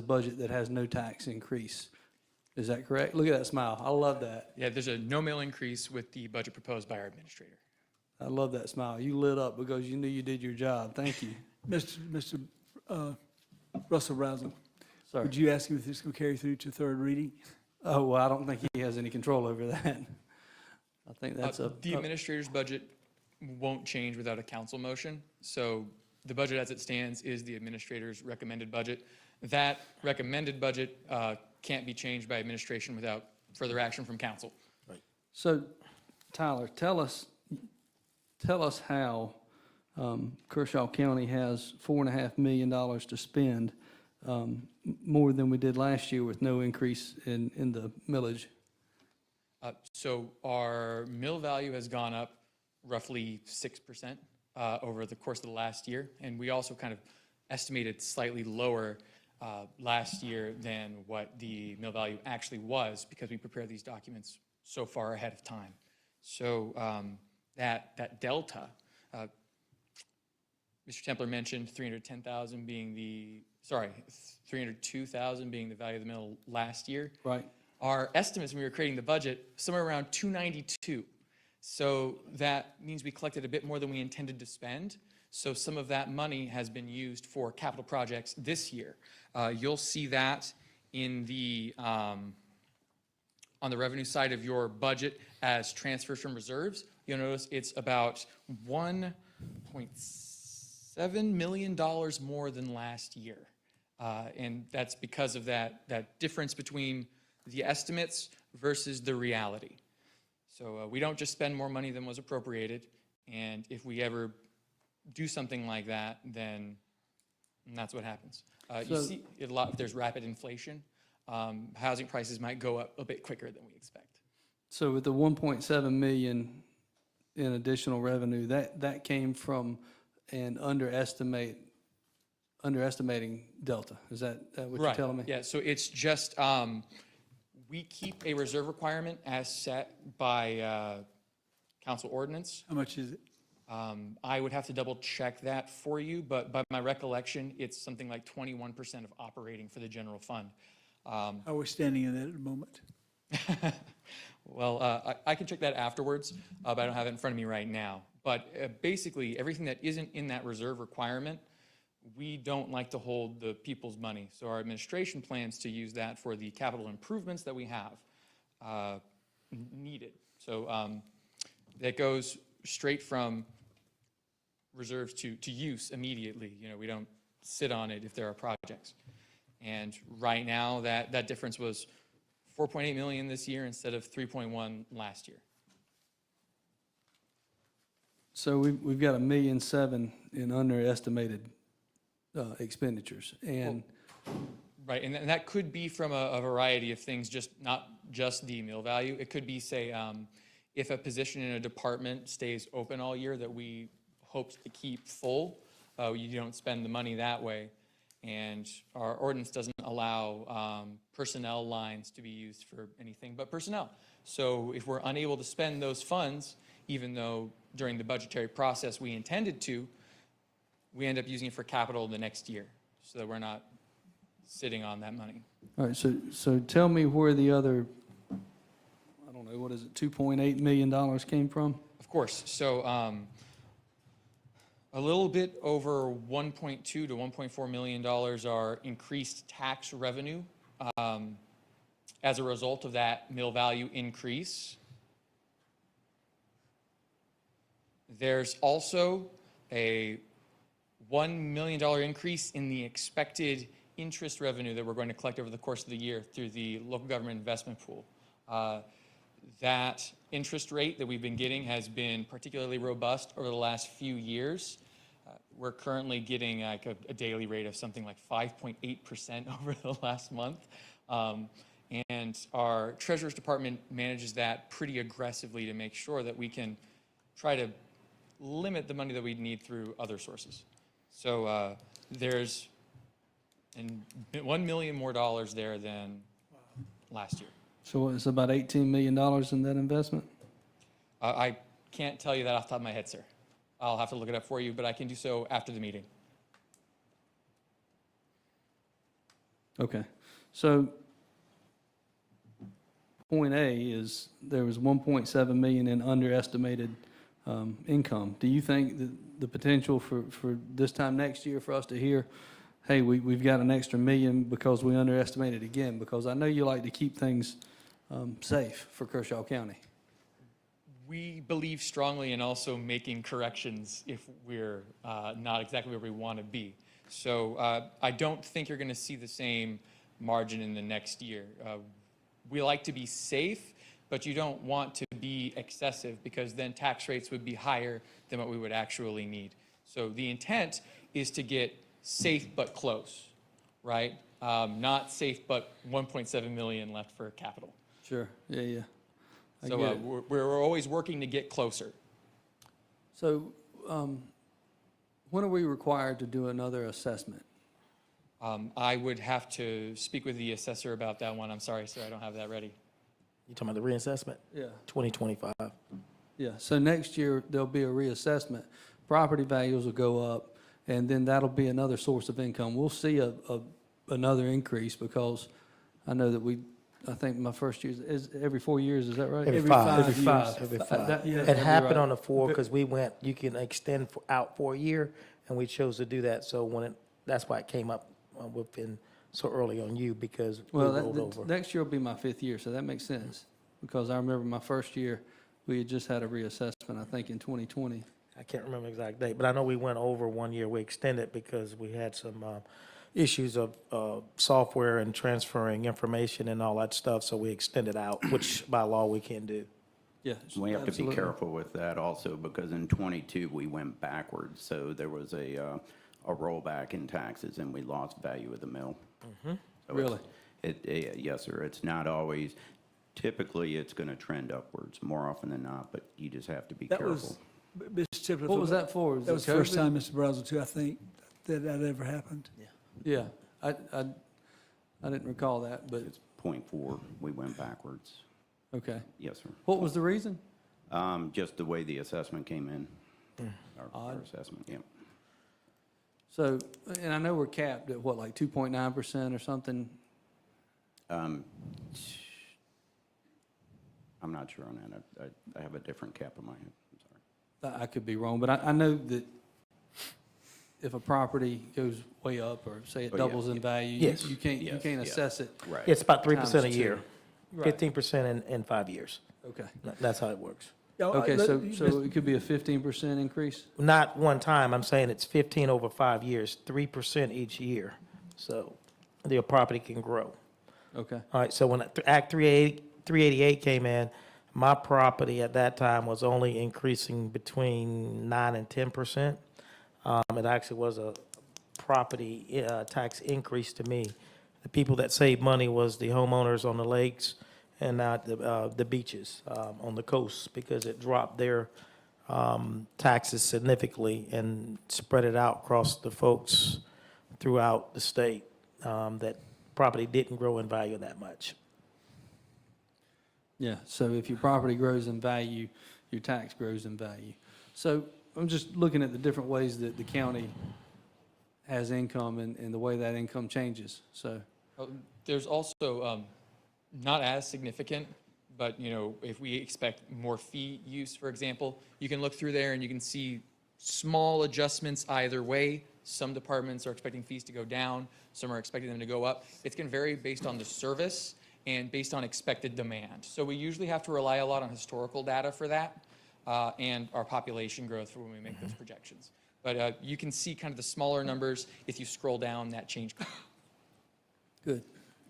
budget that has no tax increase. Is that correct? Look at that smile. I love that. Yeah, there's a no mill increase with the budget proposed by our administrator. I love that smile. You lit up because you knew you did your job. Thank you. Mr. Russell Rousel, Sorry. would you ask him if this is going to carry through to third reading? Oh, well, I don't think he has any control over that. I think that's The administrator's budget won't change without a council motion. So the budget as it stands is the administrator's recommended budget. That recommended budget can't be changed by administration without further action from council. So, Tyler, tell us how Kershaw County has $4.5 million to spend, more than we did last year with no increase in the millage. So our mill value has gone up roughly 6% over the course of the last year, and we also kind of estimated slightly lower last year than what the mill value actually was, because we prepared these documents so far ahead of time. So that delta, Mr. Templer mentioned $302,000 being the value of the mill last year. Right. Our estimates when we were creating the budget, somewhere around 292. So that means we collected a bit more than we intended to spend. So some of that money has been used for capital projects this year. You'll see that in the on the revenue side of your budget as transfers from reserves, you'll notice it's about $1.7 million more than last year. And that's because of that difference between the estimates versus the reality. So we don't just spend more money than was appropriated, and if we ever do something like that, then that's what happens. You see a lot, if there's rapid inflation, housing prices might go up a bit quicker than we expect. So with the 1.7 million in additional revenue, that came from an underestimating delta. Is that what you're telling me? Yeah, so it's just, we keep a reserve requirement as set by council ordinance. How much is it? I would have to double check that for you, but by my recollection, it's something like 21% of operating for the general fund. How are we standing in that at the moment? Well, I can check that afterwards, but I don't have it in front of me right now. But basically, everything that isn't in that reserve requirement, we don't like to hold the people's money. So our administration plans to use that for the capital improvements that we have needed. So that goes straight from reserves to use immediately. You know, we don't sit on it if there are projects. And right now, that difference was 4.8 million this year instead of 3.1 last year. So we've got $1.7 million in underestimated expenditures, and Right, and that could be from a variety of things, not just the mill value. It could be, say, if a position in a department stays open all year that we hoped to keep full, you don't spend the money that way. And our ordinance doesn't allow personnel lines to be used for anything but personnel. So if we're unable to spend those funds, even though during the budgetary process we intended to, we end up using it for capital the next year, so that we're not sitting on that money. all right, so tell me where the other, I don't know, what is it, $2.8 million came from? Of course. So a little bit over $1.2 to $1.4 million are increased tax revenue as a result of that mill value increase. There's also a $1 million increase in the expected interest revenue that we're going to collect over the course of the year through the local government investment pool. That interest rate that we've been getting has been particularly robust over the last few years. We're currently getting like a daily rate of something like 5.8% over the last month. And our Treasurer's Department manages that pretty aggressively to make sure that we can try to limit the money that we need through other sources. So there's $1 million more there than last year. So it's about $18 million in that investment? I can't tell you that off the top of my head, sir. I'll have to look it up for you, but I can do so after the meeting. Okay, so point A is there was 1.7 million in underestimated income. Do you think that the potential for this time next year for us to hear, hey, we've got an extra million because we underestimated again? Because I know you like to keep things safe for Kershaw County. We believe strongly in also making corrections if we're not exactly where we want to be. So I don't think you're going to see the same margin in the next year. We like to be safe, but you don't want to be excessive because then tax rates would be higher than what we would actually need. So the intent is to get safe but close, right? Not safe but 1.7 million left for capital. Sure, yeah. So we're always working to get closer. So when are we required to do another assessment? I would have to speak with the assessor about that one. I'm sorry, sir, I don't have that ready. You talking about the reassessment? Yeah. 2025. Yeah, so next year there'll be a reassessment. Property values will go up, and then that'll be another source of income. We'll see another increase because I know that I think my first year is every 4 years, is that right? Every five. Every five. Every five. Yeah, It that'd be happened right. on the 4 because you can extend out for a year, and we chose to do that. So that's why it came up within so early on you because we Well, rolled over. next year will be my 5th year, so that makes sense. Because I remember my first year, we had just had a reassessment, I think, in 2020. I can't remember the exact date, but I know we went over 1 year. We extended because we had some issues of software and transferring information and all that stuff, so we extended out, which by law we can't do. Yeah. We have to be absolutely. careful with that also, because in '22, we went backwards. So there was a rollback in taxes, and we lost value of the mill. So Really? Yes, sir. It's not always, typically, it's going to trend upwards more often than not, but you just have to be That careful. was, Mr. Tipler. What was that for? That was the first time, Mr. Brazel, too, I think, that ever happened. Yeah, I didn't recall that, but, It's .4, we went backwards. okay. Yes, sir. What was the reason? Just the way the assessment came in. Our Odd. assessment, yeah. So, and I know we're capped at what, like 2.9% or something? I'm not sure on that. I have a different cap in my head. I'm sorry. I could be wrong, but I know that if a property goes way up, or say it Oh, yeah. doubles in value, Yes. you can't Yes, can't yeah. assess it. Right. It's about 3% a Times year, two. Right. 15% in 5 years. Okay. That's how it works. Yeah, Okay, so Mr. it could be a 15% increase? Not one time, I'm saying it's 15 over 5 years, 3% each year. So the property can grow. Okay. All right, so when Act 388 came in, my property at that time was only increasing between 9 and 10%. It actually was a property tax increase to me. The people that saved money was the homeowners on the lakes and not the beaches on the coast, because it dropped their taxes significantly and spread it out across the folks throughout the state that property didn't grow in value that much. Yeah, so if your property grows in value, your tax grows in value. So I'm just looking at the different ways that the county has income and the way that income changes, so. There's also, not as significant, but, you know, if we expect more fee use, for example, you can look through there and you can see small adjustments either way. Some departments are expecting fees to go down, some are expecting them to go up. It's going to vary based on the service and based on expected demand. So we usually have to rely a lot on historical data for that, and our population growth for when we make those projections. But you can see kind of the smaller numbers if you scroll down that change. Good.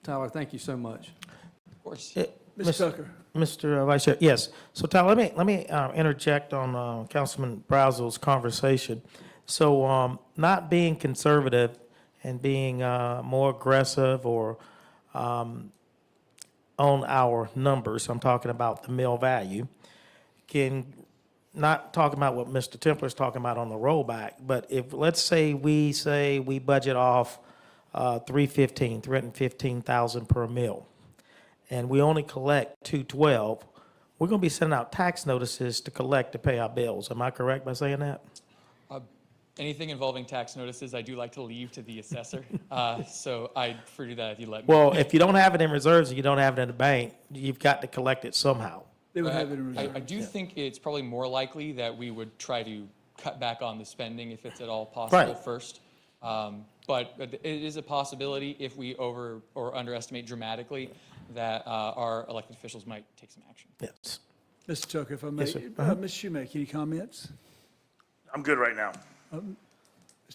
Tyler, thank you so much. Of course. Ms. Tucker. Mr. Vice Chair, yes. So Tyler, let me interject on Councilman Brazel's conversation. So not being conservative and being more aggressive or on our numbers, I'm talking about the mill value, can not talking about what Mr. Templer's talking about on the rollback, but if, let's say we budget off 315,000 per mill, and we only collect 212, we're going to be sending out tax notices to collect to pay our bills. Am I correct by saying that? Anything involving tax notices, I do like to leave to the assessor. So I'd prefer to do that if you let me. Well, if you don't have it in reserves and you don't have it in the bank, you've got to collect it somehow. They would have it in reserve. I do think it's probably more likely that we would try to cut back on the spending if it's at all possible Right. first. But it is a possibility if we over or underestimate dramatically that our elected officials might take some action. Yes. Mr. Tucker, if I may. Yes, sir. Ms. Shoemaker, any comments? I'm good right now. Mr.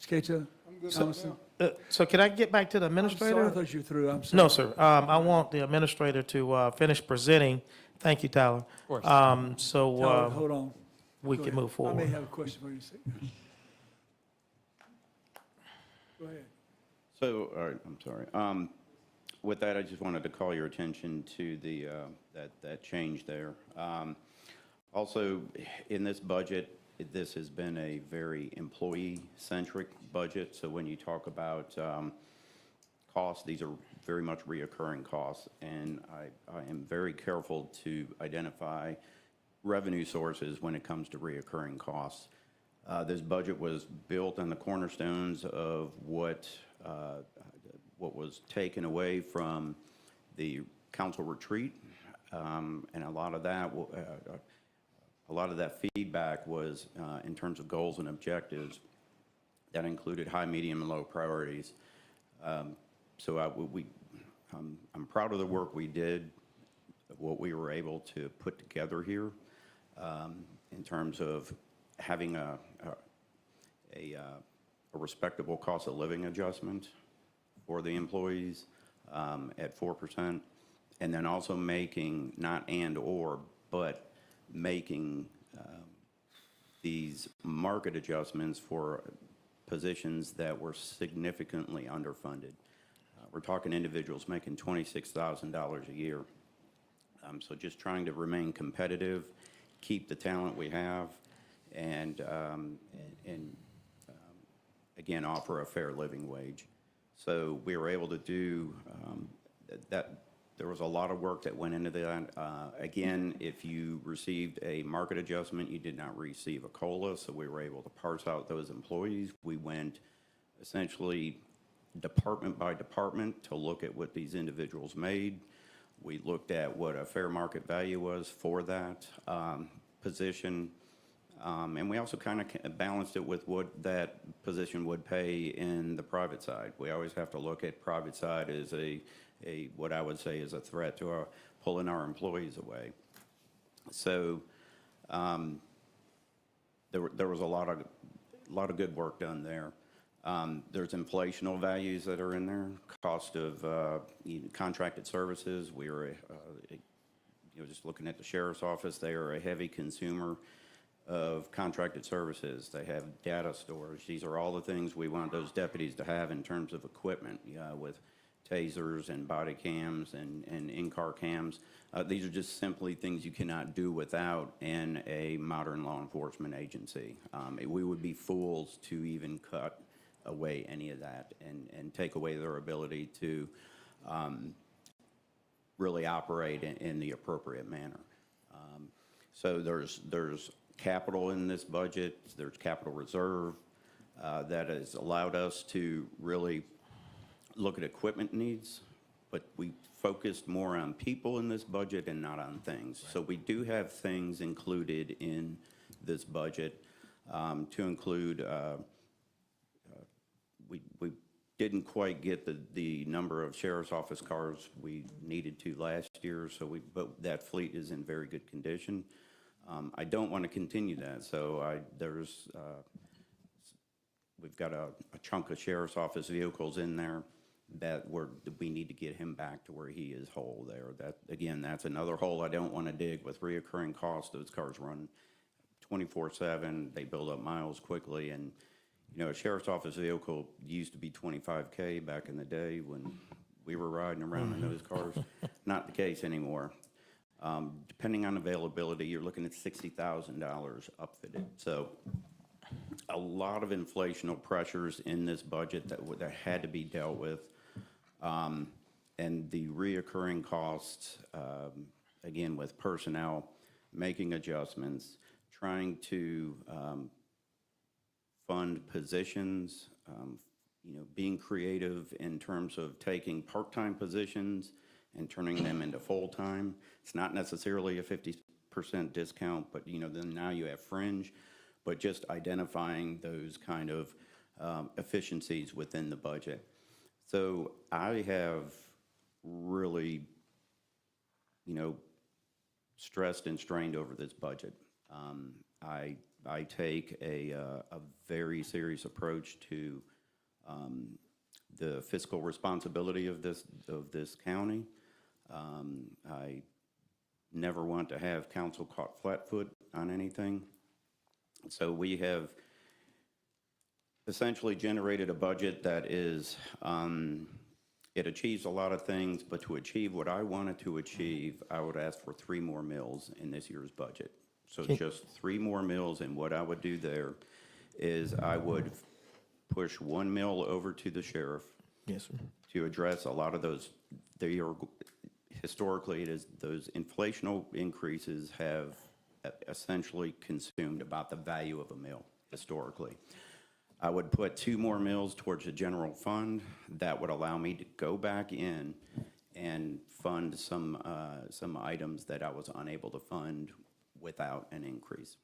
Cato? I'm good. Thomason? So can I get back to the I'm administrator? sorry, I thought you were through. I'm sorry. No, sir. I want the administrator to finish presenting. Thank you, Tyler. Of course. Tyler, So hold on. we Go can ahead. move I forward. may have a question for you in a second. Go ahead. So, all right, I'm sorry. With that, I just wanted to call your attention to the, that change there. Also, in this budget, this has been a very employee-centric budget. So when you talk about costs, these are very much reoccurring costs. And I am very careful to identify revenue sources when it comes to reoccurring costs. This budget was built on the cornerstones of what was taken away from the council retreat, and a lot of that feedback was in terms of goals and objectives that included high, medium, and low priorities. So I'm proud of the work we did, what we were able to put together here in terms of having a respectable cost of living adjustment for the employees at 4%, and then also making, not and or, but making these market adjustments for positions that were significantly underfunded. We're talking individuals making $26,000 a year. So just trying to remain competitive, keep the talent we have, and again, offer a fair living wage. So we were able to do that. There was a lot of work that went into that. Again, if you received a market adjustment, you did not receive a COLA, so we were able to parse out those employees. We went essentially department by department to look at what these individuals made. We looked at what a fair market value was for that position. And we also kind of balanced it with what that position would pay in the private side. We always have to look at private side as what I would say is a threat to pulling our employees away. So there was a lot of good work done there. There's inflational values that are in there, cost of contracted services. We were, just looking at the sheriff's office, they are a heavy consumer of contracted services. They have data storage. These are all the things we want those deputies to have in terms of equipment, with tasers and body cams and in-car cams. These are just simply things you cannot do without in a modern law enforcement agency. We would be fools to even cut away any of that and take away their ability to really operate in the appropriate manner. So there's capital in this budget. There's capital reserve that has allowed us to really look at equipment needs, but we focused more on people in this budget and not on things. Right. So we do have things included in this budget to include, we didn't quite get the number of sheriff's office cars we needed to last year, but that fleet is in very good condition. I don't want to continue that, so we've got a chunk of sheriff's office vehicles in there that we need to get him back to where he is whole there. Again, that's another hole I don't want to dig with reoccurring costs. Those cars run 24/7. They build up miles quickly, and a sheriff's office vehicle used to be $25K back in the day when we were riding around in those cars. Not the case anymore. Depending on availability, you're looking at $60,000 upfitted. So a lot of inflational pressures in this budget that had to be dealt with. And the reoccurring costs, again, with personnel, making adjustments, trying to fund positions, being creative in terms of taking part-time positions and turning them into full-time. It's not necessarily a 50% discount, but then now you have fringe, but just identifying those kind of efficiencies within the budget. So I have really, stressed and strained over this budget. I take a very serious approach to the fiscal responsibility of this county. I never want to have council caught flat-foot on anything. So we have essentially generated a budget that is, it achieves a lot of things, but to achieve what I wanted to achieve, I would ask for 3 more mills in this year's budget. So just 3 more mills, and what I would do there is I would push 1 mill over to the sheriff. Yes, sir. To address a lot of those. Historically, those inflational increases have essentially consumed about the value of a mill historically. I would put 2 more mills towards the general fund. That would allow me to go back in and fund some items that I was unable to fund without an increase.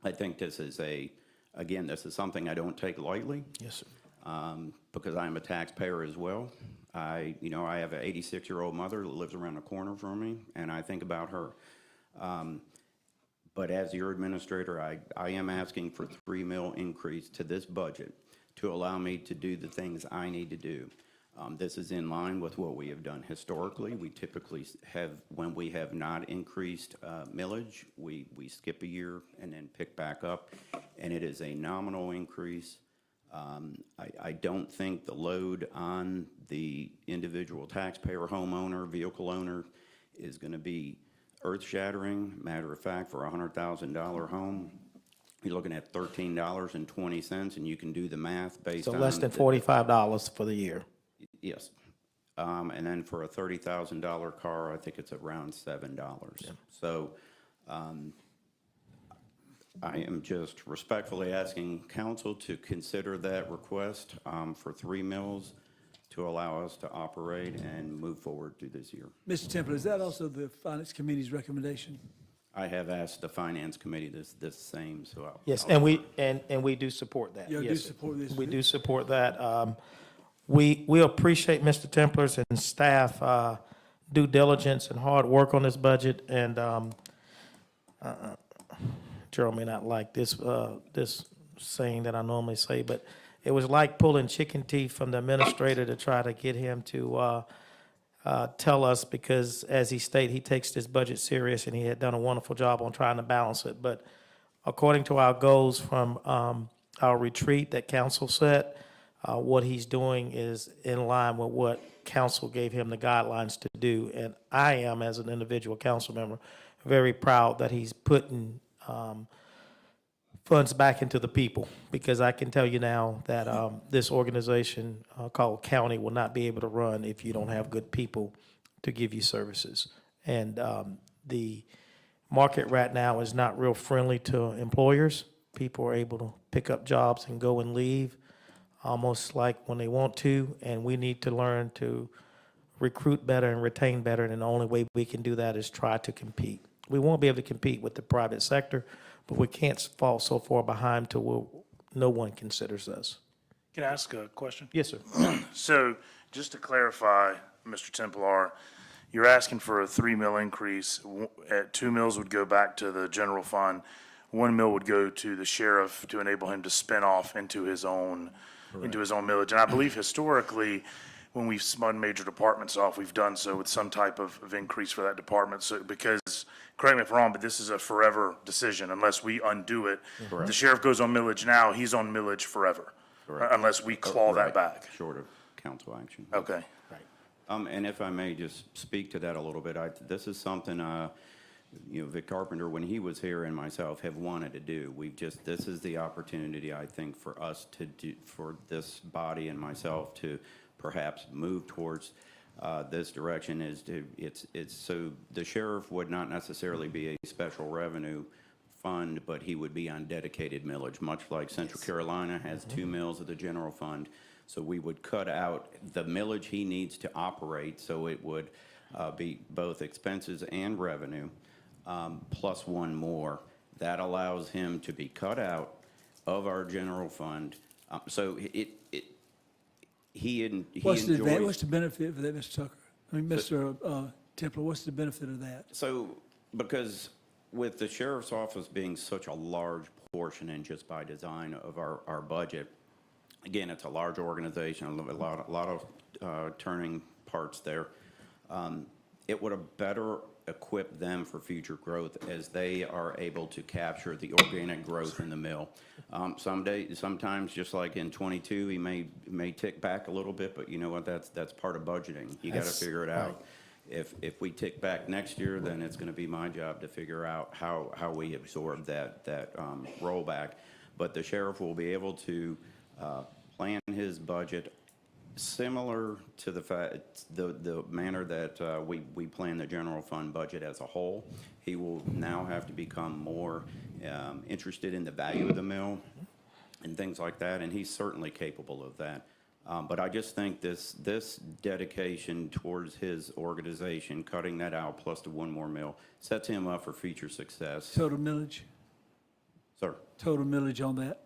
I think this is this is something I don't take lightly. Yes, sir. because I'm a taxpayer as well. I have an 86-year-old mother that lives around the corner from me, and I think about her. But as your administrator, I am asking for $3 million increase to this budget to allow me to do the things I need to do. This is in line with what we have done historically. We typically have, when we have not increased millage, we skip a year and then pick back up, and it is a nominal increase. I don't think the load on the individual taxpayer, homeowner, vehicle owner is going to be earth-shattering. Matter of fact, for a $100,000 home, you're looking at $13.20, and you can do the math based So on... less than $45 for the year. Yes. And then for a $30,000 car, I think it's around $7. Yeah. So I am just respectfully asking council to consider that request for $3 million to allow us to operate and move forward through this year. Mr. Temple, is that also the Finance Committee's recommendation? I have asked the Finance Committee this same, so I'll... Yes, I'll and we do support that. You do Yes, support this? we do support that. We appreciate Mr. Templer's and staff due diligence and hard work on this budget, and Gerald may not like this saying that I normally say, but it was like pulling chicken teeth from the administrator to try to get him to tell us, because as he stated, he takes this budget serious, and he had done a wonderful job on trying to balance it. But according to our goals from our retreat that council set, what he's doing is in line with what council gave him the guidelines to do. And I am, as an individual council member, very proud that he's putting funds back into the people, because I can tell you now that this organization called county will not be able to run if you don't have good people to give you services. And the market right now is not real friendly to employers. People are able to pick up jobs and go and leave almost like when they want to, and we need to learn to recruit better and retain better, and the only way we can do that is try to compete. We won't be able to compete with the private sector, but we can't fall so far behind to where no one considers us. Can I ask a question? Yes, sir. So, just to clarify, Mr. Templar, you're asking for a $3 million increase. At $2 million would go back to the general fund. $1 million would go to the sheriff to enable him to spin off into his own millage. And I believe historically, when we've spun major departments off, we've done so with some type of increase for that department. So, because, correct me if I'm wrong, but this is a forever decision unless we undo it. Correct. The sheriff goes on millage now, he's on millage forever. Correct. Unless we claw that Right. back. Short of council action. Okay. And if I may just speak to that a little bit, this is something, Vic Carpenter, when he was here, and myself have wanted to do. This is the opportunity, I think, for us to do, for this body and myself to perhaps move towards this direction, it's so the sheriff would not necessarily be a special revenue fund, but he would be on dedicated millage, much like Central Carolina has 2 mills of the general fund. So we would cut out the millage he needs to operate, so it would be both expenses and revenue, plus one more. That allows him to be cut out of our general fund. So he What's enjoys... the benefit of that, Mr. Tucker? I mean, Mr. Templer, what's the benefit of that? So, because with the sheriff's office being such a large portion, and just by design of our budget, again, it's a large organization, a lot of turning parts there. It would have better equipped them for future growth as they are able to capture the organic growth in the mill. Sometimes, just like in 22, he may tick back a little bit, but you know what? That's part of budgeting. You got to figure it out. If we tick back next year, then it's going to be my job to figure out how we absorb that rollback. But the sheriff will be able to plan his budget similar to the manner that we plan the general fund budget as a whole. He will now have to become more interested in the value of the mill and things like that, and he's certainly capable of that. But I just think this dedication towards his organization, cutting that out plus the one more mill, sets him up for future success. Total millage? Sir? Total millage on that?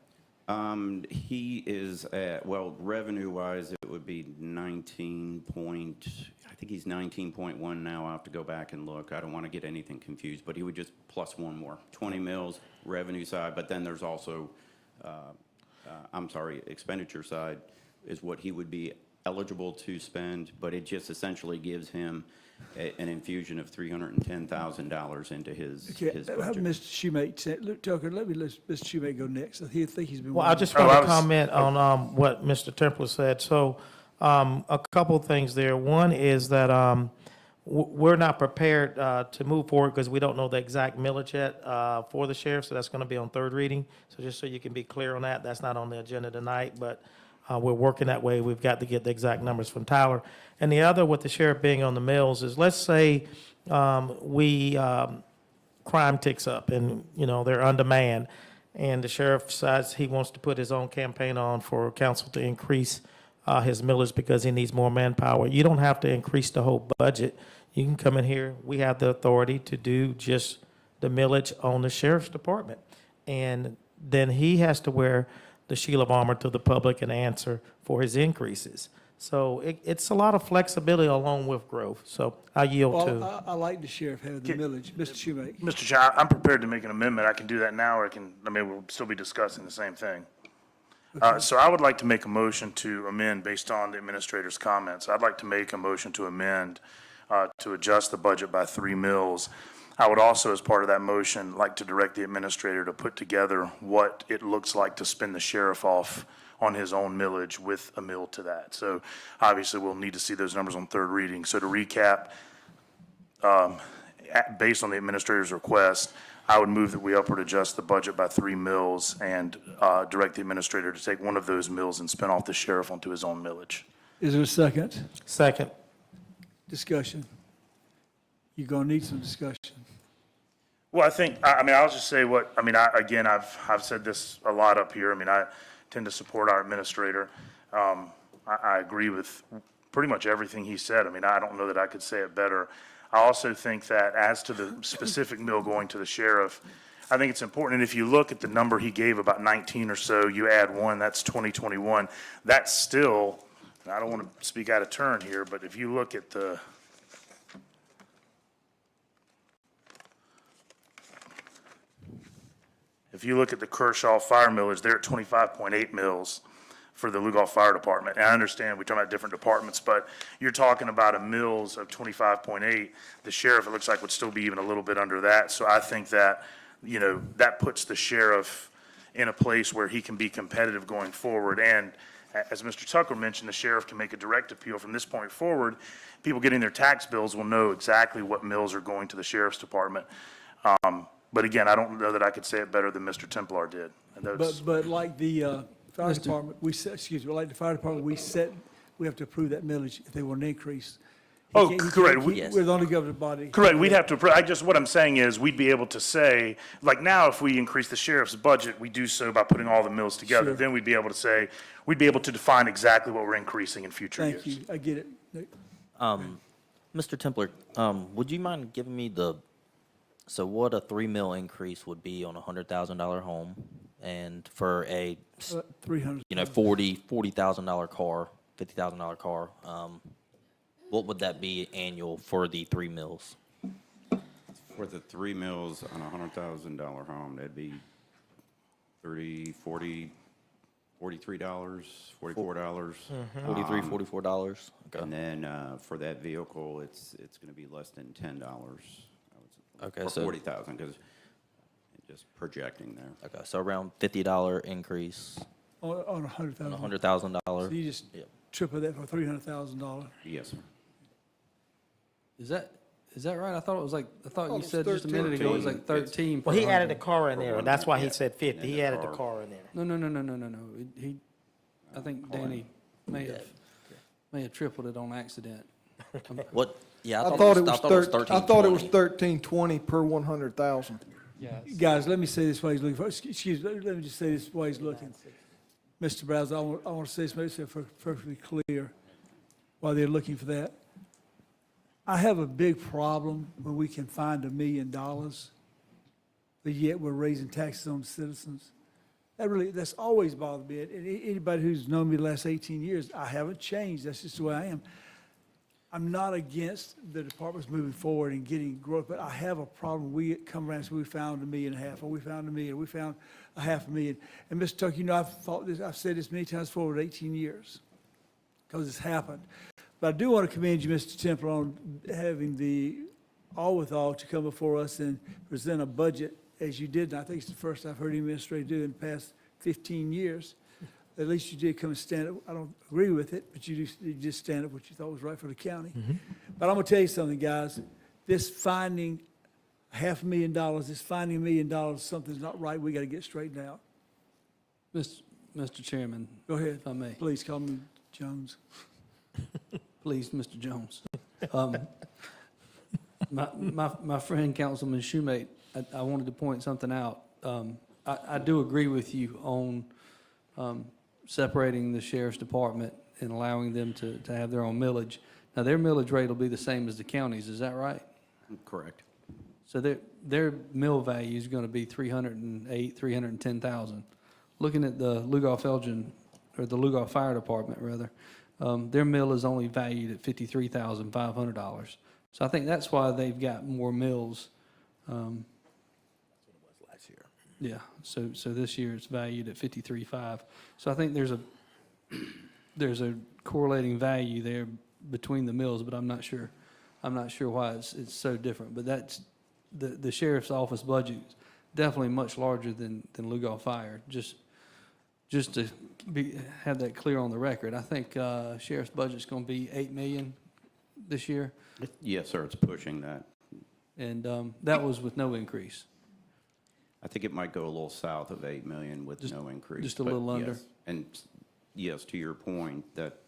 He is at, well, revenue-wise, it would be 19 point, I think he's 19.1 now. I'll have to go back and look. I don't want to get anything confused, but he would just plus one more, 20 mils revenue side, but then there's also, expenditure side is what he would be eligible to spend, but it just essentially gives him an infusion of $310,000 into his Okay, his have budget. Mr. Shoemate, look, Tucker, let Mr. Shoemate go next. I think he's been. Well, I waiting. just want to comment on what Mr. Templer said. So a couple of things there. One is that we're not prepared to move forward because we don't know the exact millage yet for the sheriff, so that's going to be on third reading. So just so you can be clear on that, that's not on the agenda tonight, but we're working that way. We've got to get the exact numbers from Tyler. And the other with the sheriff being on the mills is, let's say crime ticks up and, they're on demand, and the sheriff decides he wants to put his own campaign on for council to increase his millage because he needs more manpower. You don't have to increase the whole budget. You can come in here. We have the authority to do just the millage on the sheriff's department. And then he has to wear the shield of armor to the public and answer for his increases. So it's a lot of flexibility along with growth. So I yield to. Well, I like the sheriff having the millage. Mr. Shoemate. Mr. Chair, I'm prepared to make an amendment. I can do that now, or we'll still be discussing the same thing. So I would like to make a motion to amend based on the administrator's comments. I'd like to make a motion to amend to adjust the budget by 3 mills. I would also, as part of that motion, like to direct the administrator to put together what it looks like to spend the sheriff off on his own millage with a mill to that. So obviously, we'll need to see those numbers on third reading. So to recap, based on the administrator's request, I would move that we upward adjust the budget by 3 mills and direct the administrator to take one of those mills and spin off the sheriff onto his own millage. Is there a second? Second. Discussion. You're going to need some discussion. Well, I'll just say I've said this a lot up here. I tend to support our administrator. I agree with pretty much everything he said. I don't know that I could say it better. I also think that as to the specific mill going to the sheriff, I think it's important. And if you look at the number he gave, about 19 or so, you add one, that's 2021. That's still, I don't want to speak out of turn here, but if you look at the, Kershaw fire millage, they're at 25.8 mills for the Lugol Fire Department. And I understand we're talking about different departments, but you're talking about a mills of 25.8. The sheriff, it looks like, would still be even a little bit under that. So I think that, that puts the sheriff in a place where he can be competitive going forward. And as Mr. Tucker mentioned, the sheriff can make a direct appeal from this point forward. People getting their tax bills will know exactly what mills are going to the sheriff's department. But again, I don't know that I could say it better than Mr. Templar did. And those- But like the fire department, like the fire department, we have to approve that millage if they want an increase. Oh, He can't- correct. We're the only governing body. Correct, we'd have to, what I'm saying is, we'd be able to say, like now, if we increase the sheriff's budget, we do so by putting all the mills together. Sure. Then we'd be able to say, we'd be able to define exactly what we're increasing in future years. Thank you. I get it. Mr. Templer, would you mind giving me so what a 3 mil increase would be on a $100,000 home, and for a 300. $40,000 car, $50,000 car, what would that be annual for the 3 mills? For the 3 mills on a $100,000 home, that'd be $43, $44. $44. Okay. And then for that vehicle, it's going to be less than $10. Okay, for so 40,000, because just projecting there. Okay, so around $50 increase On $100,000. on $100,000. So you just triple that for $300,000. Yes, sir. Is that right? I thought it you was said just a minute ago it was like 13. Well, he added a a car in there. That's why he Yeah. said 50. He added the car in there. No. I think Danny may have tripled it on accident. What? Yeah, I thought it was I thought it was 1320 per 100,000. Yes. Guys, let me say this while he's looking for, excuse me, let me just say this while he's looking. Mr. Browse, I want to say this, make it perfectly clear while they're looking for that. I have a big problem when we can find $1 million, but yet we're raising taxes on citizens. That's always bothered me. And anybody who's known me the last 18 years, I haven't changed. That's just the way I am. I'm not against the departments moving forward and getting growth, but I have a problem. We come around and say, we found $1.5 million, or we found $1 million, we found $500,000. And Mr. Tuck, you know, I've said this many times before, with 18 years, because it's happened. But I do want to commend you, Mr. Temple, on having the all to come before us and present a budget as you did. And I think it's the first I've heard any administrator do in the past 15 years. At least you did come and stand up. I don't agree with it, but you just stand up what you thought was right for the county. But I'm going to tell you something, guys. This finding $500,000, this finding $1 million, something's not right. We got to get straightened out. Mr. Chairman. Go ahead. If I may. Please call me Jones. Please, Mr. Jones. My friend Councilman Shoemate, I wanted to point something out. I do agree with you on separating the sheriff's department and allowing them to have their own millage. Now, their millage rate will be the same as the county's, is that right? Correct. So their mill value is going to be $310,000. Looking at the Lugoff-Elgin, or the Lugoff Fire Department, rather, their mill is only valued at $53,500. So I think that's why they've got more mills. Yeah, so this year it's valued at 53.5. So I think there's a correlating value there between the mills, but I'm not sure why it's so different. But that's the sheriff's office budget is definitely much larger than Lugoff Fire. Just to have that clear on the record, I think sheriff's budget's going to be $8 million this year, Yes, sir, it's pushing that. and that was with no increase. I think it might go a little south of 8 million with no increase. just a but little under. yes. And yes, to your point, that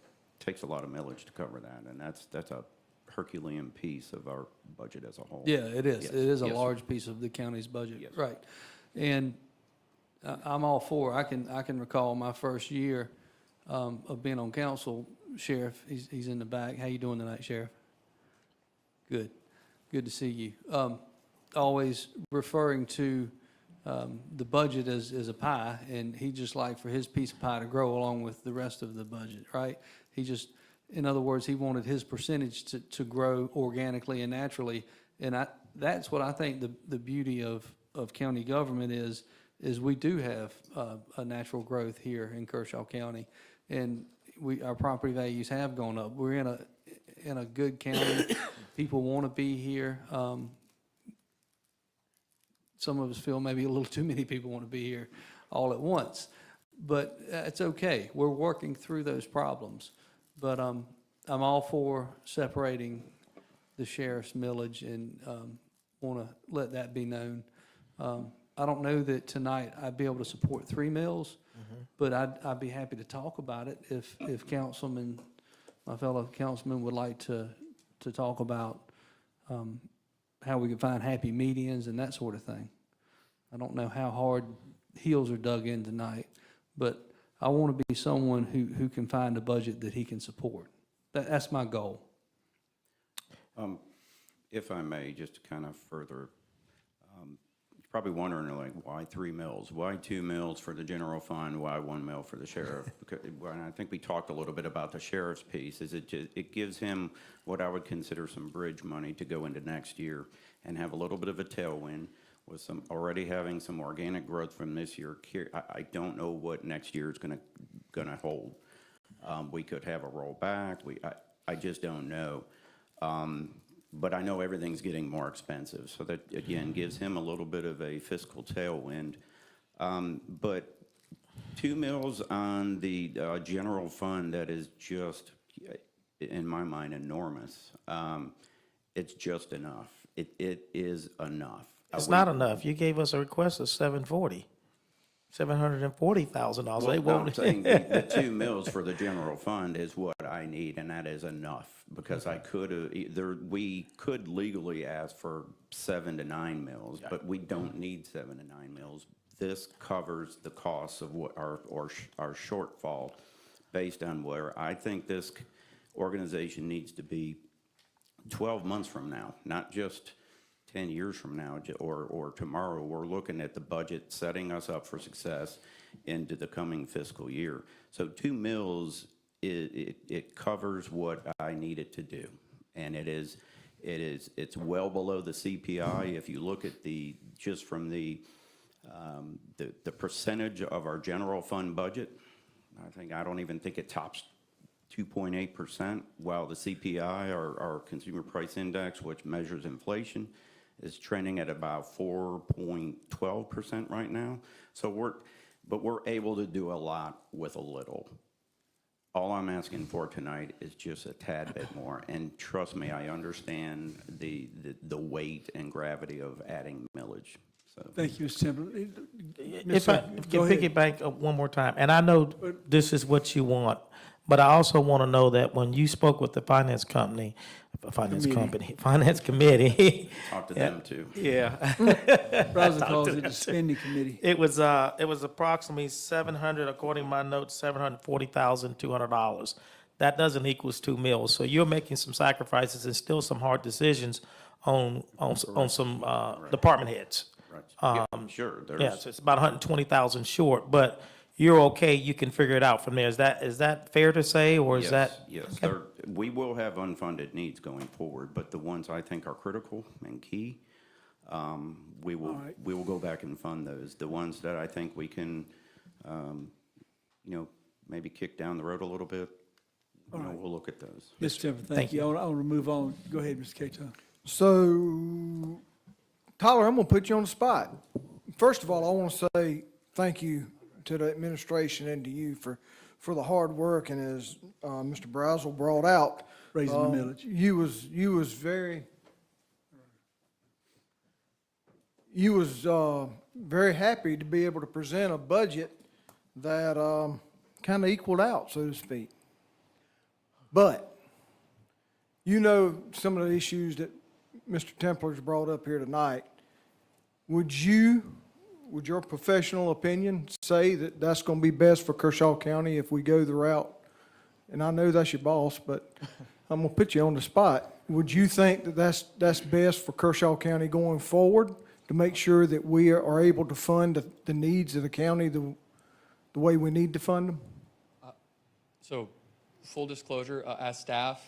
takes a lot of millage to cover that, and that's a Herculean piece of our budget as a whole. Yeah, it is. Yes. It is a Yes, sir. large piece of the county's budget. Yes. Right. And I'm all for, I can recall my first year of being on council. Sheriff, he's in the back. How you doing tonight, Sheriff? Good. Good to see you. Always referring to the budget as a pie, and he just like for his piece of pie to grow along with the rest of the budget, right? He just, in other words, he wanted his percentage to grow organically and naturally. And that's what I think the beauty of county government is we do have a natural growth here in Kershaw County. And our property values have gone up. We're in a good county. People want to be here. Some of us feel maybe a little too many people want to be here all at once. But it's okay. We're working through those problems. But I'm all for separating the sheriff's millage and want to let that be known. I don't know that tonight I'd be able to support 3 mills, but I'd be happy to talk about it if my fellow councilmen would like to talk about how we can find happy medians and that sort of thing. I don't know how hard heels are dug in tonight, but I want to be someone who can find a budget that he can support. That's my goal. If I may, just to kind of further, you're probably wondering, like, why 3 mills? Why 2 mills for the general fund? Why 1 mill for the sheriff? Because, and I think we talked a little bit about the sheriff's piece. It gives him what I would consider some bridge money to go into next year and have a little bit of a tailwind with already having some organic growth from this year. I don't know what next year is gonna hold. We could have a rollback. I just don't know. But I know everything's getting more expensive, so that, again, gives him a little bit of a fiscal tailwind. But 2 mills on the general fund, that is just, in my mind, enormous. It's just enough. It is enough. It's not enough. You gave us a request of $740,000. They Well, I'm won't. saying the 2 mills for the general fund is what I need, and that is enough, because we could legally ask for 7 to 9 mills, but we don't need 7 to 9 mills. This covers the costs of what our shortfall based on where I think this organization needs to be 12 months from now, not just 10 years from now or tomorrow. We're looking at the budget setting us up for success into the coming fiscal year. So 2 mills, it covers what I need it to do. And it's well below the CPI. If you look at just from the percentage of our general fund budget, I don't even think it tops 2.8%, while the CPI, our Consumer Price Index, which measures inflation, is trending at about 4.12% right now. So we're able to do a lot with a little. All I'm asking for tonight is just a tad bit more, and trust me, I understand the weight and gravity of adding millage. So. Thank you, Mr. Temple. If I can piggyback one more time, and I know this is what you want, but I also want to know that when you spoke with the finance committee, Talk to them too. Yeah. Rosa calls it the spending committee. It was approximately $700, according to my notes, $740,200. That doesn't equal 2 mills. So you're making some sacrifices and still some hard decisions on some department heads. Right. Sure. Yeah, so it's about 120,000 short, but you're okay, you can figure it out from there. Is that fair to say, or is that? Yes, we will have unfunded needs going forward, but the ones I think are critical and key, we will go back and fund those. The ones that I think we can, maybe kick down the road a little bit, we'll look at those. Mr. Temple, thank you. I want to move on. Go ahead, Mr. Cato. So, Tyler, I'm going to put you on the spot. First of all, I want to say thank you to the administration and to you for the hard work, and as Mr. Brazel brought out, Raising the millage. You was very happy to be able to present a budget that kind of equaled out, so to speak. But some of the issues that Mr. Templer's brought up here tonight. Would your professional opinion say that that's going to be best for Kershaw County if we go the route? And I know that's your boss, but I'm going to put you on the spot. Would you think that that's best for Kershaw County going forward to make sure that we are able to fund the needs of the county the way we need to fund them? So, full disclosure, as staff,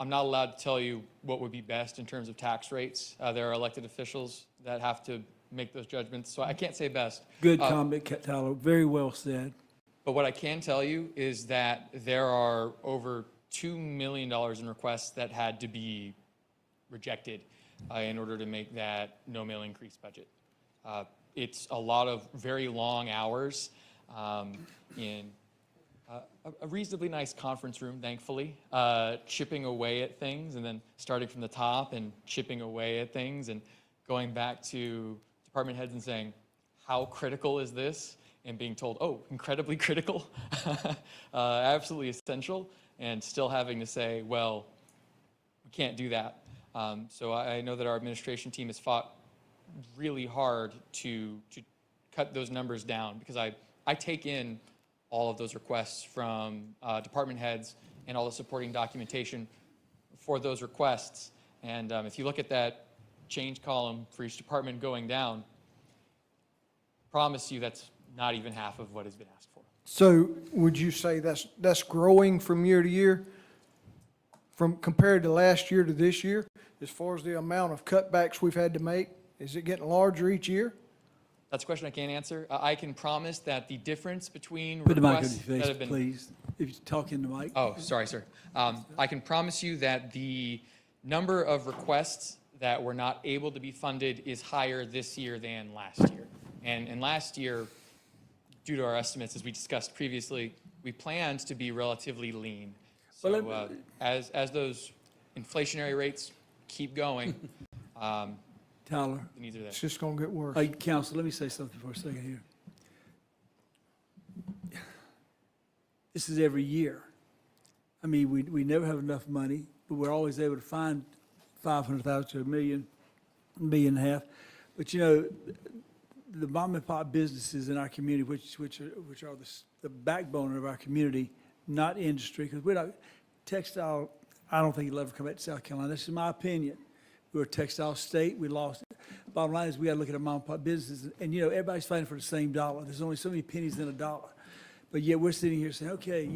I'm not allowed to tell you what would be best in terms of tax rates. There are elected officials that have to make those judgments, so I can't say best. Good comment, Tyler. Very well said. But what I can tell you is that there are over $2 million in requests that had to be rejected in order to make that no mill increase budget. It's a lot of very long hours in a reasonably nice conference room, thankfully, chipping away at things and then starting from the top and chipping away at things and going back to department heads and saying, how critical is this? And being told, oh, incredibly critical, absolutely essential, and still having to say, well, we can't do that. So I know that our administration team has fought really hard to cut those numbers down, because I take in all of those requests from department heads and all the supporting documentation for those requests. And if you look at that change column for each department going down, promise you that's not even half of what has been asked for. So would you say that's growing from year to year, from compared to last year to this year, as far as the amount of cutbacks we've had to make? Is it getting larger each year? That's a question I can't answer. I can promise that the difference between Put the mic on requests your that face, have been... please. If you talk in the mic. Oh, sorry, sir. I can promise you that the number of requests that were not able to be funded is higher this year than last year. And last year, due to our estimates, as we discussed previously, we planned to be relatively lean. So as those inflationary rates keep going, Tyler, the needs are there. It's just going to get worse. hey, counsel, let me say something for a second here. This is every year. I mean, we never have enough money, but we're always able to find 500,000 to $1 million, $1.5 million. But the mom and pop businesses in our community, which are the backbone of our community, not industry, because we're not textile. I don't think it'll ever come back to South Carolina. This is my opinion. We're a textile state. We lost bottom line is we gotta look at our mom and pop businesses, and, everybody's fighting for the same dollar. There's only so many pennies in a dollar. But yet we're sitting here saying, okay,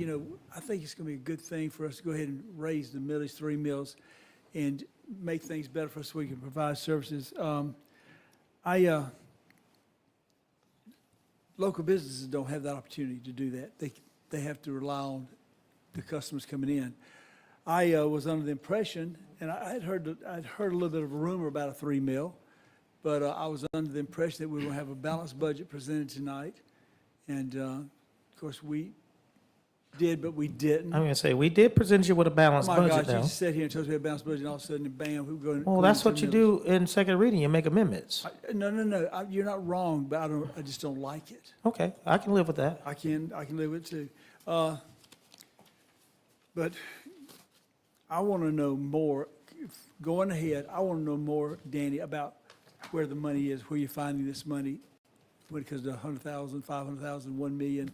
I think it's gonna be a good thing for us to go ahead and raise the millage, 3 mills, and make things better for us so we can provide services. Local businesses don't have that opportunity to do that. They have to rely on the customers coming in. I was under the impression, and I'd heard a little bit of a rumor about a 3 mil, but I was under the impression that we were going to have a balanced budget presented tonight. And of course, we did, but we didn't. I'm going to say, we did present you with a balanced Oh my budget gosh, you now. just sat here and told us we had a balanced budget, and all of a sudden, bam, we're going. Well, that's what you do in second reading, you make amendments. No, you're not wrong, but I just don't like it. Okay, I can live with that. I can live with it too. But I want to know more, going ahead, I want to know more, Danny, about where the money is, where you're finding this money, when it comes to 100,000, 500,000, 1 million.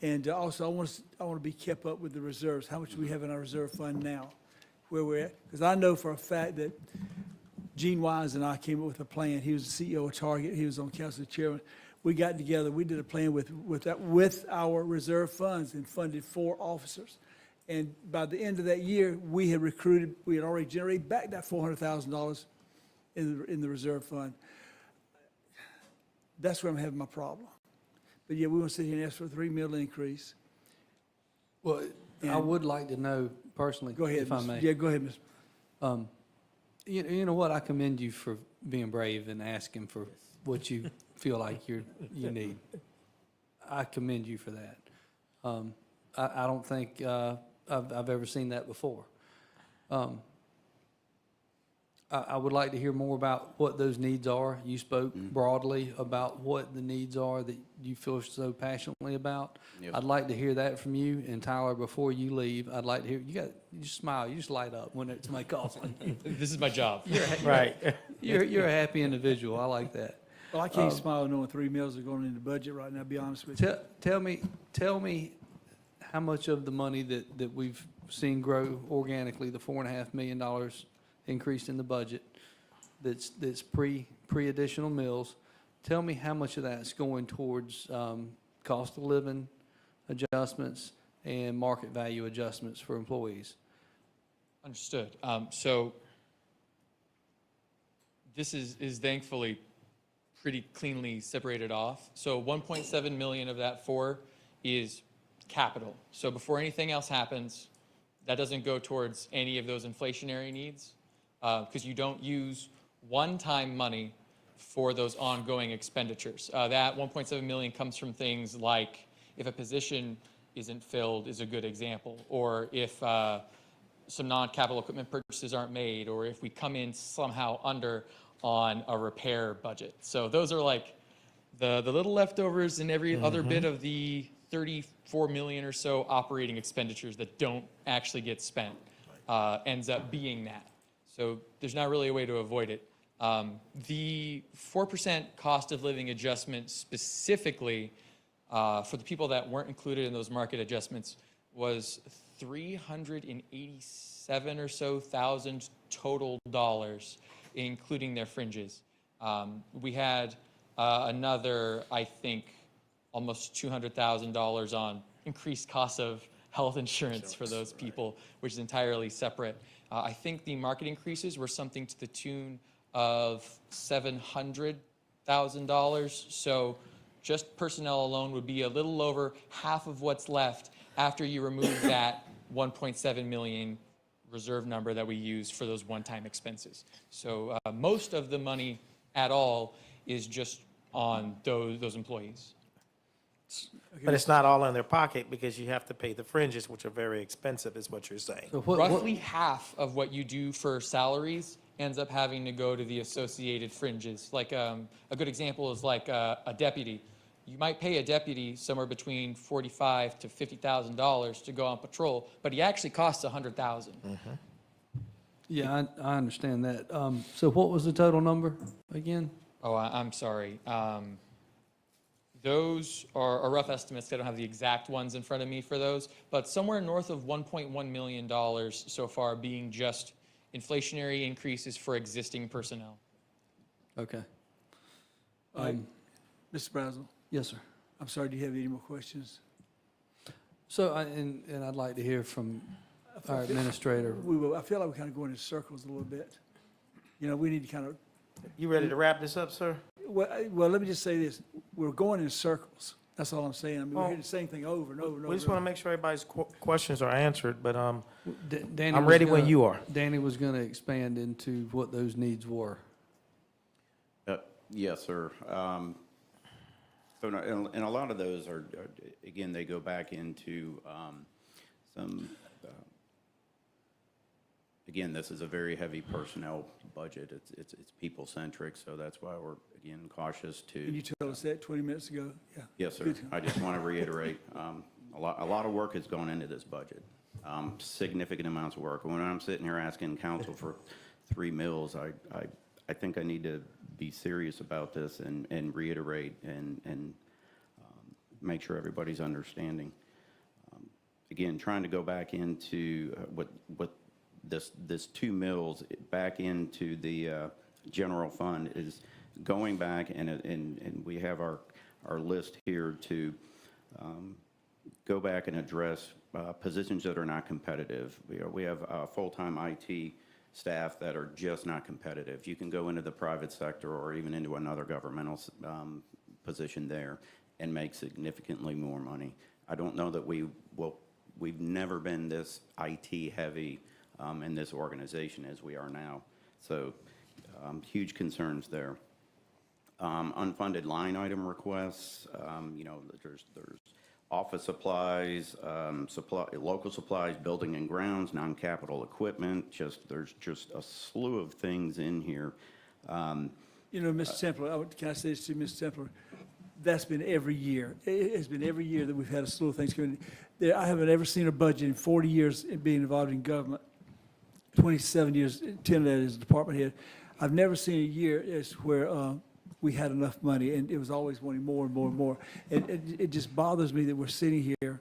And also, I want to be kept up with the reserves. How much do we have in our reserve fund now? Where we're at? Because I know for a fact that Gene Wise and I came up with a plan. He was the CEO of Target. He was on council chairman. We got together. We did a plan with our reserve funds and funded 4 officers. And by the end of that year, we had already generated back that $400,000 in the reserve fund. That's where I'm having my problem. But yeah, we want to sit here and ask for a 3 mil increase. Well, I would like to know personally, Go ahead, if I may. Yeah, go ahead, Mr. You know what? I commend you for being brave and asking for what you feel like you need. I commend you for that. I don't think I've ever seen that before. I would like to hear more about what those needs are. You spoke broadly about what the needs are that you feel so passionately about. Yes. I'd like to hear that from you. And Tyler, before you leave, I'd like to hear, you just smile, you just light up when somebody calls on you. This is my job. Right. You're a happy individual. I like that. Well, I can't smile knowing 3 mills are going into the budget right now, to be honest with you. Tell me how much of the money that we've seen grow organically, the $4.5 million increase in the budget, that's pre-additional mills. Tell me how much of that's going towards cost of living adjustments and market value adjustments for employees. Understood. So this is thankfully pretty cleanly separated off. So 1.7 million of that 4 is capital. So before anything else happens, that doesn't go towards any of those inflationary needs, because you don't use one-time money for those ongoing expenditures. That 1.7 million comes from things like if a position isn't filled is a good example, or if some non-capital equipment purchases aren't made, or if we come in somehow under on a repair budget. So those are like the little leftovers and every other bit of the 34 million or so operating expenditures that don't actually get spent ends up being that. So there's not really a way to avoid it. The 4% cost of living adjustment specifically for the people that weren't included in those market adjustments was $387 or so thousand total dollars, including their fringes. We had another, I think, almost $200,000 on increased costs of health insurance for those people, which is entirely separate. I think the market increases were something to the tune of $700,000. So just personnel alone would be a little over half of what's left after you remove that 1.7 million reserve number that we use for those one-time expenses. So most of the money at all is just on those employees. But it's not all in their pocket because you have to pay the fringes, which are very expensive, is what you're saying. So Roughly half of what you do for salaries ends up having to go to the associated fringes. Like a good example is like a deputy. You might pay a deputy somewhere between $45,000 to $50,000 to go on patrol, but he actually costs $100,000. Yeah, I understand that. So what was the total number again? Oh, I'm sorry. Those are rough estimates. I don't have the exact ones in front of me for those, but somewhere north of $1.1 million so far being just inflationary increases for existing personnel. Okay. All right. Mr. Brazel, Yes, sir. I'm sorry, do you have any more questions? So, and I'd like to hear from our administrator. We will, I feel like we're kind of going in circles a little bit. You know, we need to kind of, You ready to wrap this up, sir? well, let me just say this. We're going in circles. That's all I'm saying. I mean, we're Well, hearing the same thing over and over and over. We just want to make sure everybody's questions are answered, but Danny I'm was ready when gonna- you are. Danny was going to expand into what those needs were. Yes, sir. So, and a lot of those are, again, they go back into some, again, this is a very heavy personnel budget. It's people-centric, so that's why we're, again, cautious to. And you told us that 20 minutes ago. Yeah. Yes, sir. Good. I just want to reiterate, a lot of work has gone into this budget, significant amounts of work. When I'm sitting here asking council for 3 mills, I think I need to be serious about this and reiterate and make sure everybody's understanding. Again, trying to go back into what this 2 mills back into the general fund is going back and we have our list here to go back and address positions that are not competitive. We have full-time IT staff that are just not competitive. You can go into the private sector or even into another governmental position there and make significantly more money. I don't know that we've never been this IT heavy in this organization as we are now. So huge concerns there. Unfunded line item requests, there's office supplies, local supplies, building and grounds, non-capital equipment, there's just a slew of things in here. You know, Mr. Templer, can I say this to you, Mr. Templer? That's been every year. It has been every year that we've had a slew of things coming. I haven't ever seen a budget in 40 years being involved in government, 27 years, 10 of that as a department head. I've never seen a year where we had enough money, and it was always wanting more and more and more. It just bothers me that we're sitting here,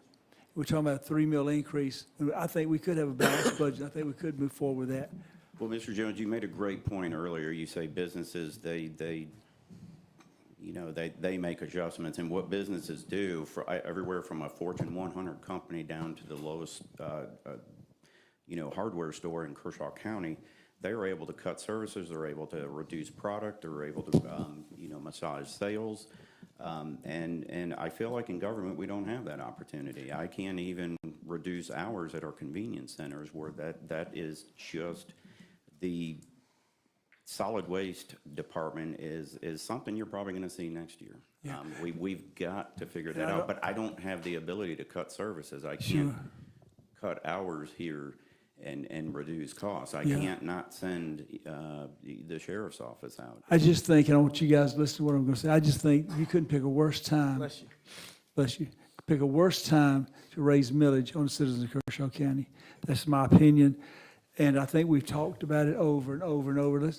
we're talking about a 3 mil increase. I think we could have a balanced budget. I think we could move forward with that. Well, Mr. Jones, you made a great point earlier. You say businesses, they make adjustments, and what businesses do for everywhere from a Fortune 100 company down to the lowest, hardware store in Kershaw County, they are able to cut services, they're able to reduce product, they're able to, massage sales. And I feel like in government, we don't have that opportunity. I can't even reduce hours at our convenience centers where that is just the solid waste department is something you're probably going to see next year. Yeah. We've got to figure that out, but I don't have the ability to cut services. I can't cut hours here and reduce costs. I can't not send the sheriff's office out. I just think, and I want you guys to listen to what I'm going to say, I just think you couldn't pick a worse time. Bless you. Bless you. Pick a worse time to raise millage on the citizens of Kershaw County. That's my opinion. And I think we've talked about it over and over and over.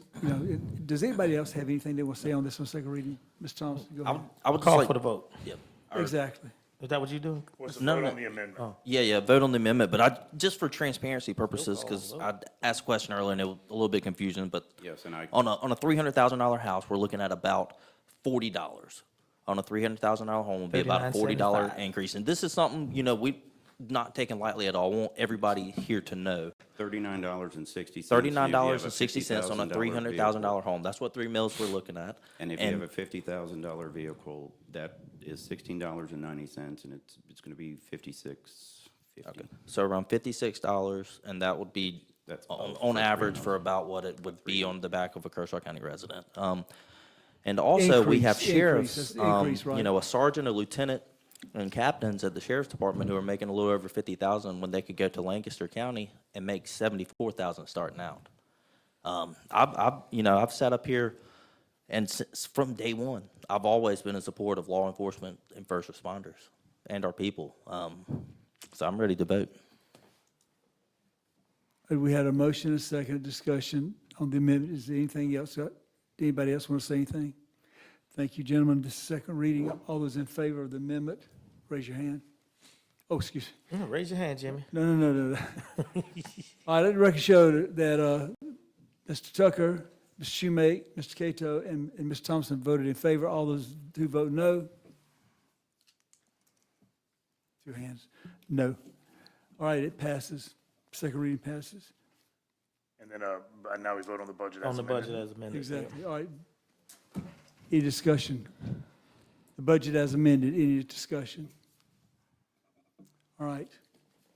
Does anybody else have anything they want to say on this on second reading? Ms. Thompson, go ahead. I would Call just for the vote. Yep. Exactly. Is that what you're doing? What's the No, vote no. on the amendment? Oh. Yeah, vote on the amendment, but just for transparency purposes, because I asked a question earlier and it was a little bit confusing, but Yes, and on a $300,000 house, we're looking at about $40. On a $300,000 home, will be about a $40 $39.75. increase. And this is something, we not taken lightly at all. I want everybody here to know. $39.60. $39.60 on a $300,000 home. That's what 3 mills we're looking at. And if you have a $50,000 vehicle, that is $16.90, and it's going to be $56.50. So around $56, and that would be That's on average for about what it would be on the back of a Kershaw County resident. And also, we have Increase, sheriffs, that's increase, right. a sergeant, a lieutenant, and captains at the sheriff's department who are making a little over $50,000 when they could go to Lancaster County and make $74,000 starting out. I've sat up here, and from day one, I've always been in support of law enforcement and first responders and our people. So I'm ready to vote. We had a motion, a second discussion on the amendment. Is there anything else? Anybody else want to say anything? Thank you, gentlemen. This is second reading. All those in favor of the amendment, raise your hand. Oh, excuse me. Raise your hand, Jimmy. No. All right, let the record show that Mr. Tucker, Mr. Schumake, Mr. Cato, and Ms. Thompson voted in favor. All those who vote no? Two hands. No. All right, it passes. Second reading passes. And then, now we vote on the budget as On the amended. budget as amended. Exactly. All right. Any discussion? The budget as amended, any discussion? All right.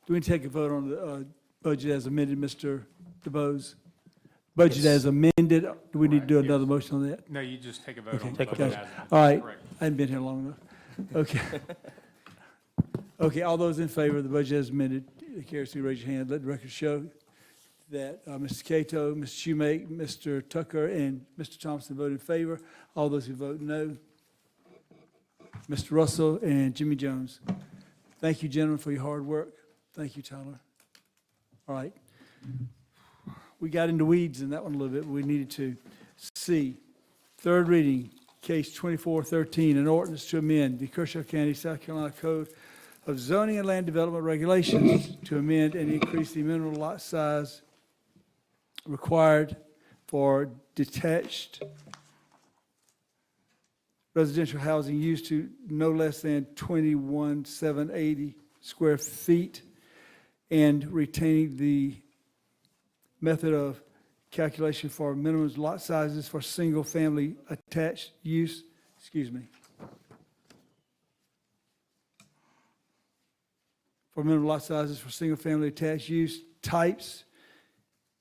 Do we take a vote on the budget as amended, Mr. DeBose? Budget as amended, do we need to do another motion on that? No, you just take a vote Okay, on the take a budget gotcha. as amended. All right, Correct. I hadn't been here long enough. Okay. Okay, all those in favor of the budget as amended, carries, raise your hand. Let the record show that Mr. Cato, Mr. Schumake, Mr. Tucker, and Mr. Thompson voted in favor. All those who vote no, Mr. Russell and Jimmy Jones. Thank you, gentlemen, for your hard work. Thank you, Tyler. All right. We got into weeds in that one a little bit, but we needed to. C, third reading, case 2413, an ordinance to amend the Kershaw County, South Carolina Code of Zoning and Land Development Regulations to amend and increase the minimum lot size required for detached residential housing use to no less than 21,780 square feet, and retaining the method of calculation for minimum lot sizes for single-family attached use, for minimum lot sizes for single-family attached use types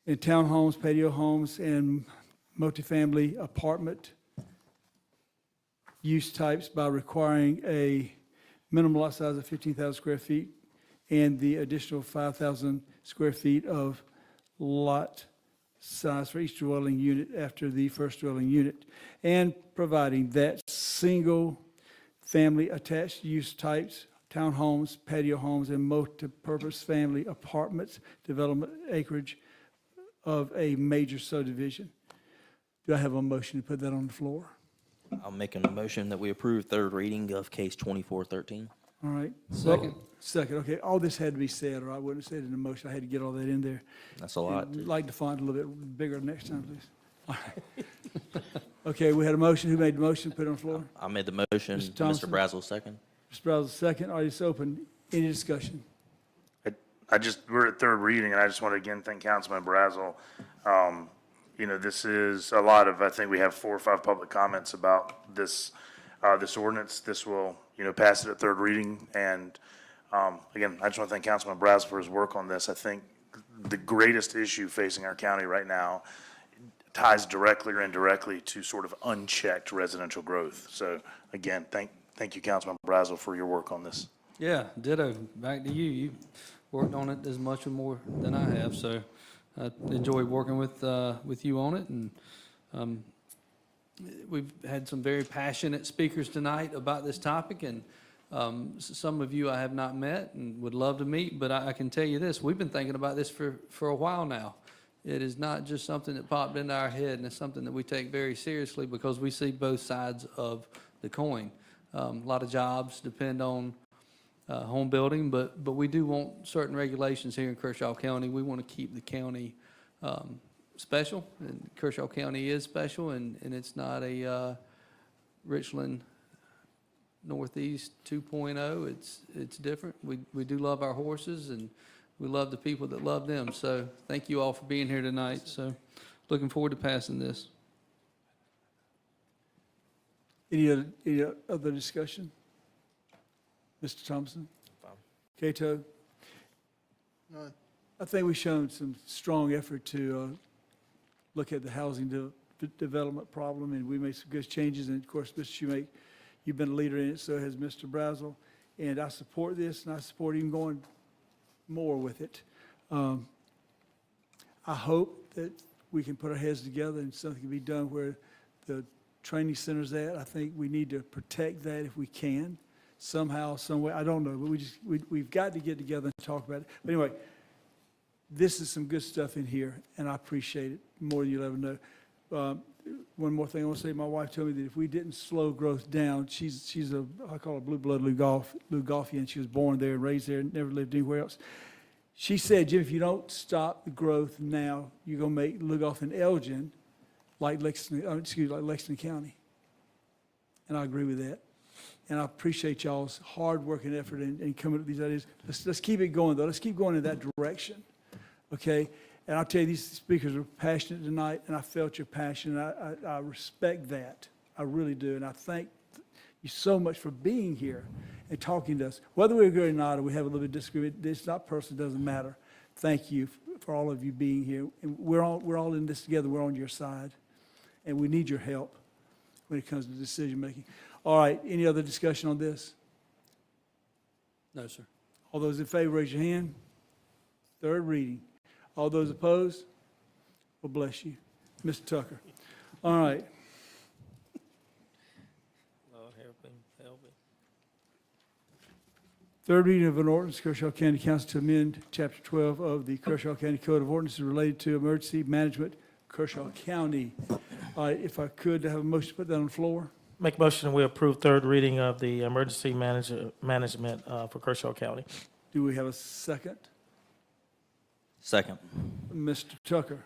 in townhomes, patio homes, and multifamily apartment use types by requiring a minimum lot size of 15,000 square feet and the additional 5,000 square feet of lot size for each dwelling unit after the first dwelling unit, and providing that single-family attached use types, townhomes, patio homes, and multi-purpose family apartments development acreage of a major subdivision. Do I have a motion to put that on the floor? I'll make a motion that we approve third reading of case 2413. All right. Second. Second, okay. All this had to be said, or I wouldn't have said it in the motion. I had to get all that in there. That's a lot. I'd like the font a little bit bigger next time, please. All right. Okay, we had a motion. Who made the motion? Put it on the floor? I made the motion. Mr. Mr. Thompson? Brazel, second. Mr. Brazel, second. All right, it's open. Any discussion? We're at third reading, and I just want to again thank Councilman Brazel. This is a lot of, I think we have 4 or 5 public comments about this ordinance. This will, pass it at third reading. And again, I just want to thank Councilman Brazel for his work on this. I think the greatest issue facing our county right now ties directly or indirectly to sort of unchecked residential growth. So again, thank you, Councilman Brazel, for your work on this. Yeah, ditto. Back to you. You worked on it as much or more than I have, so I enjoyed working with you on it. And we've had some very passionate speakers tonight about this topic, and some of you I have not met and would love to meet, but I can tell you this, we've been thinking about this for a while now. It is not just something that popped into our head, and it's something that we take very seriously because we see both sides of the coin. A lot of jobs depend on home building, but we do want certain regulations here in Kershaw County. We want to keep the county special, and Kershaw County is special, and it's not a Richland Northeast 2.0. It's different. We do love our horses, and we love the people that love them. So thank you all for being here tonight. So looking forward to passing this. Any other discussion? Mr. Thompson? Cato? None. I think we've shown some strong effort to look at the housing development problem, and we made some good changes. And of course, Mr. Schumake, you've been a leader in it, so has Mr. Brazel. And I support this, and I support even going more with it. I hope that we can put our heads together and something can be done where the training center's at. I think we need to protect that if we can, somehow, some way. I don't know, but we've got to get together and talk about it. But anyway, this is some good stuff in here, and I appreciate it more than you'll ever know. One more thing I want to say, my wife told me that if we didn't slow growth down, she's I call her blue blood Lugolfian. She was born there and raised there and never lived anywhere else. She said, Jim, if you don't stop the growth now, you're going to make Lugolf and Elgin like Lexington County. And I agree with that. And I appreciate y'all's hard work and effort in coming up with these ideas. Let's keep it going, though. Let's keep going in that direction, okay? And I'll tell you, these speakers are passionate tonight, and I felt your passion. I respect that. I really do. And I thank you so much for being here and talking to us. Whether we agree or not, or we have a little bit of disagreement, it's not personal, it doesn't matter. Thank you for all of you being here. And we're all in this together. We're on your side. And we need your help when it comes to decision-making. All right, any other discussion on this? No, sir. All those in favor, raise your hand. Third reading. All those opposed? Well, bless you. Mr. Tucker. All right. Lord help me, help me. Third reading of an ordinance, Kershaw County Council to amend Chapter 12 of the Kershaw County Code of Ordinances related to emergency management, Kershaw County. All right, if I could have a motion to put that on the floor. Make a motion, we approve third reading of the emergency management for Kershaw County. Do we have a second? Second. Mr. Tucker.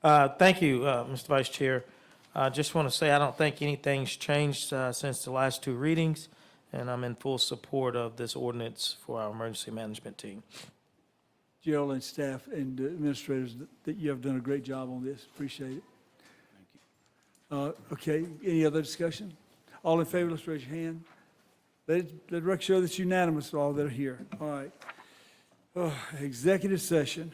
Thank you, Mr. Vice Chair. I just want to say I don't think anything's changed since the last two readings, and I'm in full support of this ordinance for our emergency management team. Gerald and staff and administrators, that you have done a great job on this. Appreciate it. Thank you. Okay, any other discussion? All in favor, let's raise your hand. Let the record show that's unanimous, all that are here. All right. Executive session.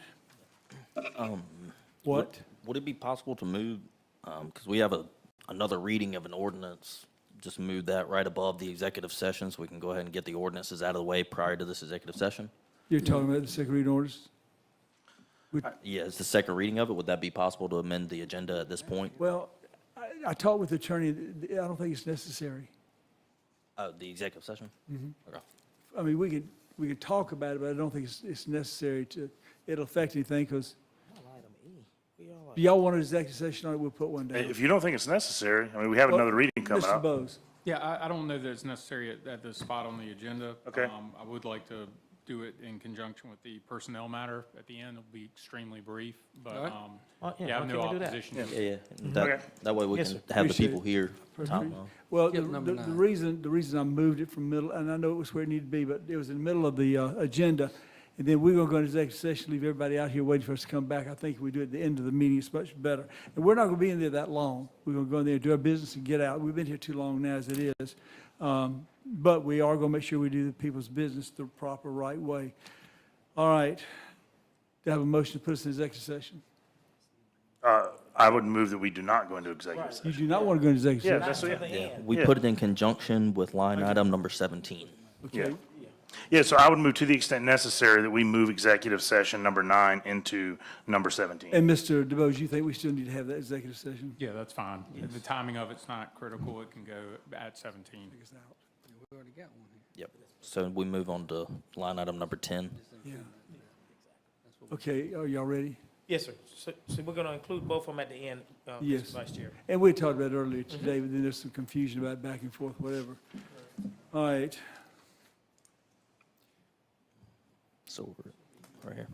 What? Would it be possible to move, because we have another reading of an ordinance, just move that right above the executive session so we can go ahead and get the ordinances out of the way prior to this executive session? You're talking about the second reading orders? Yeah, it's the second reading of it. Would that be possible to amend the agenda at this point? Well, I talked with the attorney. I don't think it's necessary. The executive session? Okay. I mean, we could talk about it, but I don't think it's necessary to, it'll affect anything, because do y'all want an executive session on it? We'll put one down. If you don't think it's necessary, I mean, we have another reading coming Mr. up. Bose. Yeah, I don't know that it's necessary at this spot on the agenda. Okay. I would like to do it in conjunction with the personnel matter at the end. It'll be extremely brief, but, yeah, yeah, I have why no can't we do that? opposition. Yeah. Okay. That way we Yes, can sir. have the Appreciate people it. here. Tom, Well, Skip number the 9. reason I moved it from middle, and I know it was where it needed to be, but it was in the middle of the agenda. And then we're going to go into executive session, leave everybody out here waiting for us to come back. I think if we do it at the end of the meeting, it's much better. And we're not going to be in there that long. We're going to go in there, do our business, and get out. We've been here too long now as it is. But we are going to make sure we do the people's business the proper, right way. All right. Do I have a motion to put us in executive session? I would move that we do not go into executive You session. do not want to go into executive Yeah, session? that's, Yeah, we Yeah. put it in conjunction with line item number 17. Okay. Yeah, so I would move to the extent necessary that we move executive session number 9 into number 17. And Mr. DeBose, you think we still need to have that executive session? Yeah, that's fine. The timing of it's not critical. It can go at 17. We already got one here. Yep. So we move on to line item number 10. Yeah. Okay, are y'all ready? Yes, sir. So we're going to include both of them at the end, Yes. Mr. Vice Chair. And we talked about it earlier today, but then there's some confusion about back and forth, whatever. All right. So we're right here.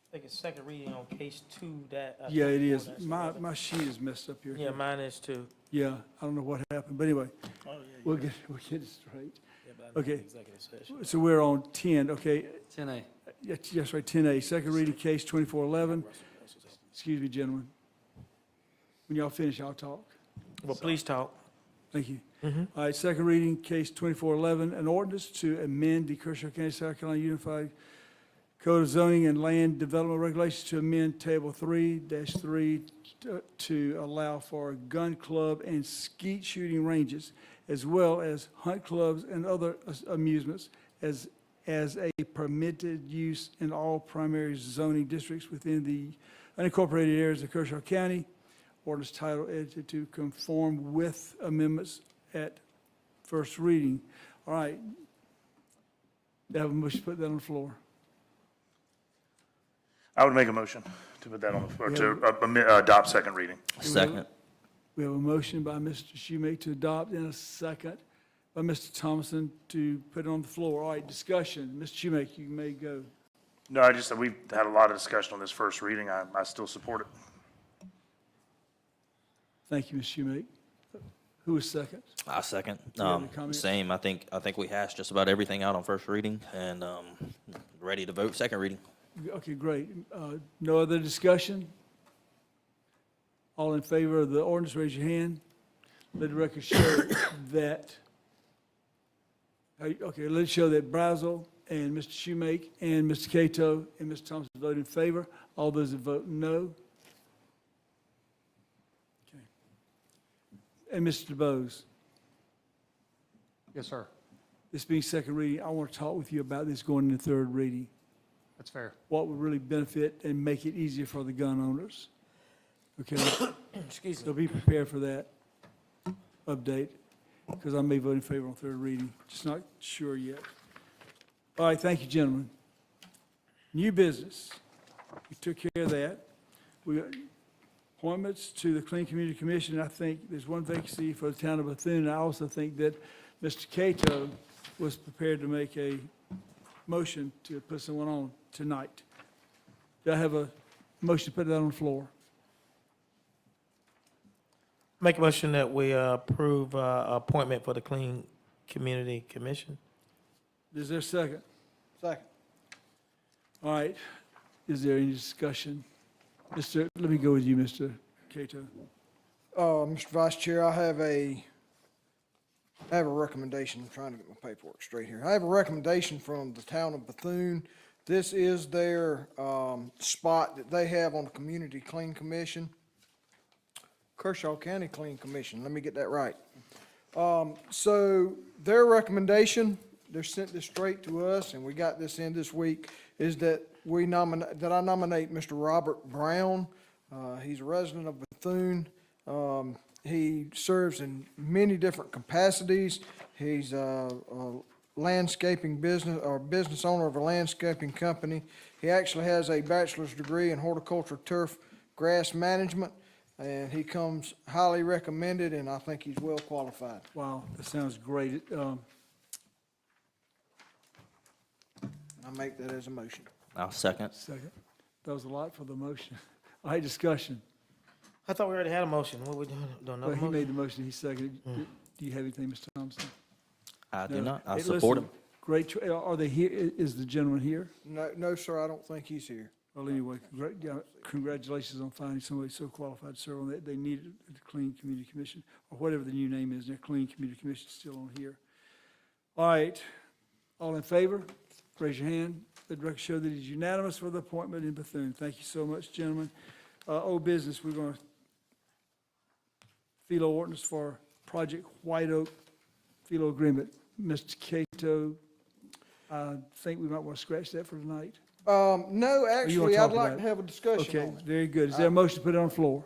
I think it's second reading on case 2 that. Yeah, it is. My sheet is messed up here. Yeah, mine is too. Yeah, I don't know what happened, but anyway, we'll get it straight. Okay. Executive session. So we're on 10, okay. 10A. Yes, right, 10A, second reading case 2411. Excuse me, gentlemen. When y'all finish, I'll talk. Well, please talk. Thank you. All right, second reading, case 2411, an ordinance to amend the Kershaw County, South Carolina Unified Code of Zoning and Land Development Regulations to amend Table 3-3 to allow for gun club and skeet shooting ranges, as well as hunt clubs and other amusements as a permitted use in all primary zoning districts within the unincorporated areas of Kershaw County. Ordinance title edited to conform with amendments at first reading. All right. Do I have a motion to put that on the floor? I would make a motion to put that on the floor, to adopt second reading. Second. We have a motion by Mr. Schumake to adopt and a second by Mr. Thomason to put it on the floor. All right, discussion. Mr. Schumake, you may go. No, I just said we've had a lot of discussion on this first reading. I still support it. Thank you, Ms. Schumake. Who was second? I second. you have any comments? Same. I think we hashed just about everything out on first reading and ready to vote second reading. Okay, great. No other discussion? All in favor of the ordinance, raise your hand. Let the record show that, okay, let's show that Brazel and Mr. Schumake and Mr. Cato and Mr. Thompson vote in favor. All those that vote no. Okay. And Mr. Bose, Yes, sir. this being second reading, I want to talk with you about this going into third reading. That's fair. What would really benefit and make it easier for the gun owners. Okay? Excuse me. So be prepared for that update, because I may vote in favor on third reading, just not sure yet. All right, thank you, gentlemen. New business, we took care of that. We got appointments to the Clean Community Commission. I think there's one vacancy for the town of Bethune. I also think that Mr. Cato was prepared to make a motion to put someone on tonight. Do I have a motion to put that on the floor? Make a motion that we approve appointment for the Clean Community Commission. Is there a second? Second. All right, is there any discussion? Let me go with you, Mr. Cato. Mr. Vice Chair, I have a recommendation. I'm trying to get my paperwork straight here. I have a recommendation from the town of Bethune. This is their spot that they have on the Community Clean Commission. Kershaw County Clean Commission, let me get that right. So their recommendation, they sent this straight to us, and we got this in this week, is that I nominate Mr. Robert Brown. He's a resident of Bethune. He serves in many different capacities. He's a landscaping business, or business owner of a landscaping company. He actually has a bachelor's degree in horticulture, turf, grass management, and he comes highly recommended, and I think he's well qualified. Wow, that sounds great. I make that as a motion. I'll second. Second. That was a lot for the motion. All right, discussion. I thought we already had a motion. What are we doing? Doing Well, another he motion? made the motion, he seconded. Do you have anything, Mr. Thompson? I do No. not. I Hey, support listen, him. Great, are they here? Is the gentleman here? No, sir, I don't think he's here. Well, anyway, congratulations on finding somebody so qualified to serve on that. They need it at the Clean Community Commission, or whatever the new name is, their Clean Community Commission is still on here. All right, all in favor, raise your hand. Let the record show that it is unanimous for the appointment in Bethune. Thank you so much, gentlemen. Old business, we're going to FELO ordinance for Project White Oak FELO agreement. Mr. Cato, I think we might want to scratch that for tonight. No, actually, I'd talk like about to it? have a discussion Okay, on it. very good. Is there a motion to put it on the floor?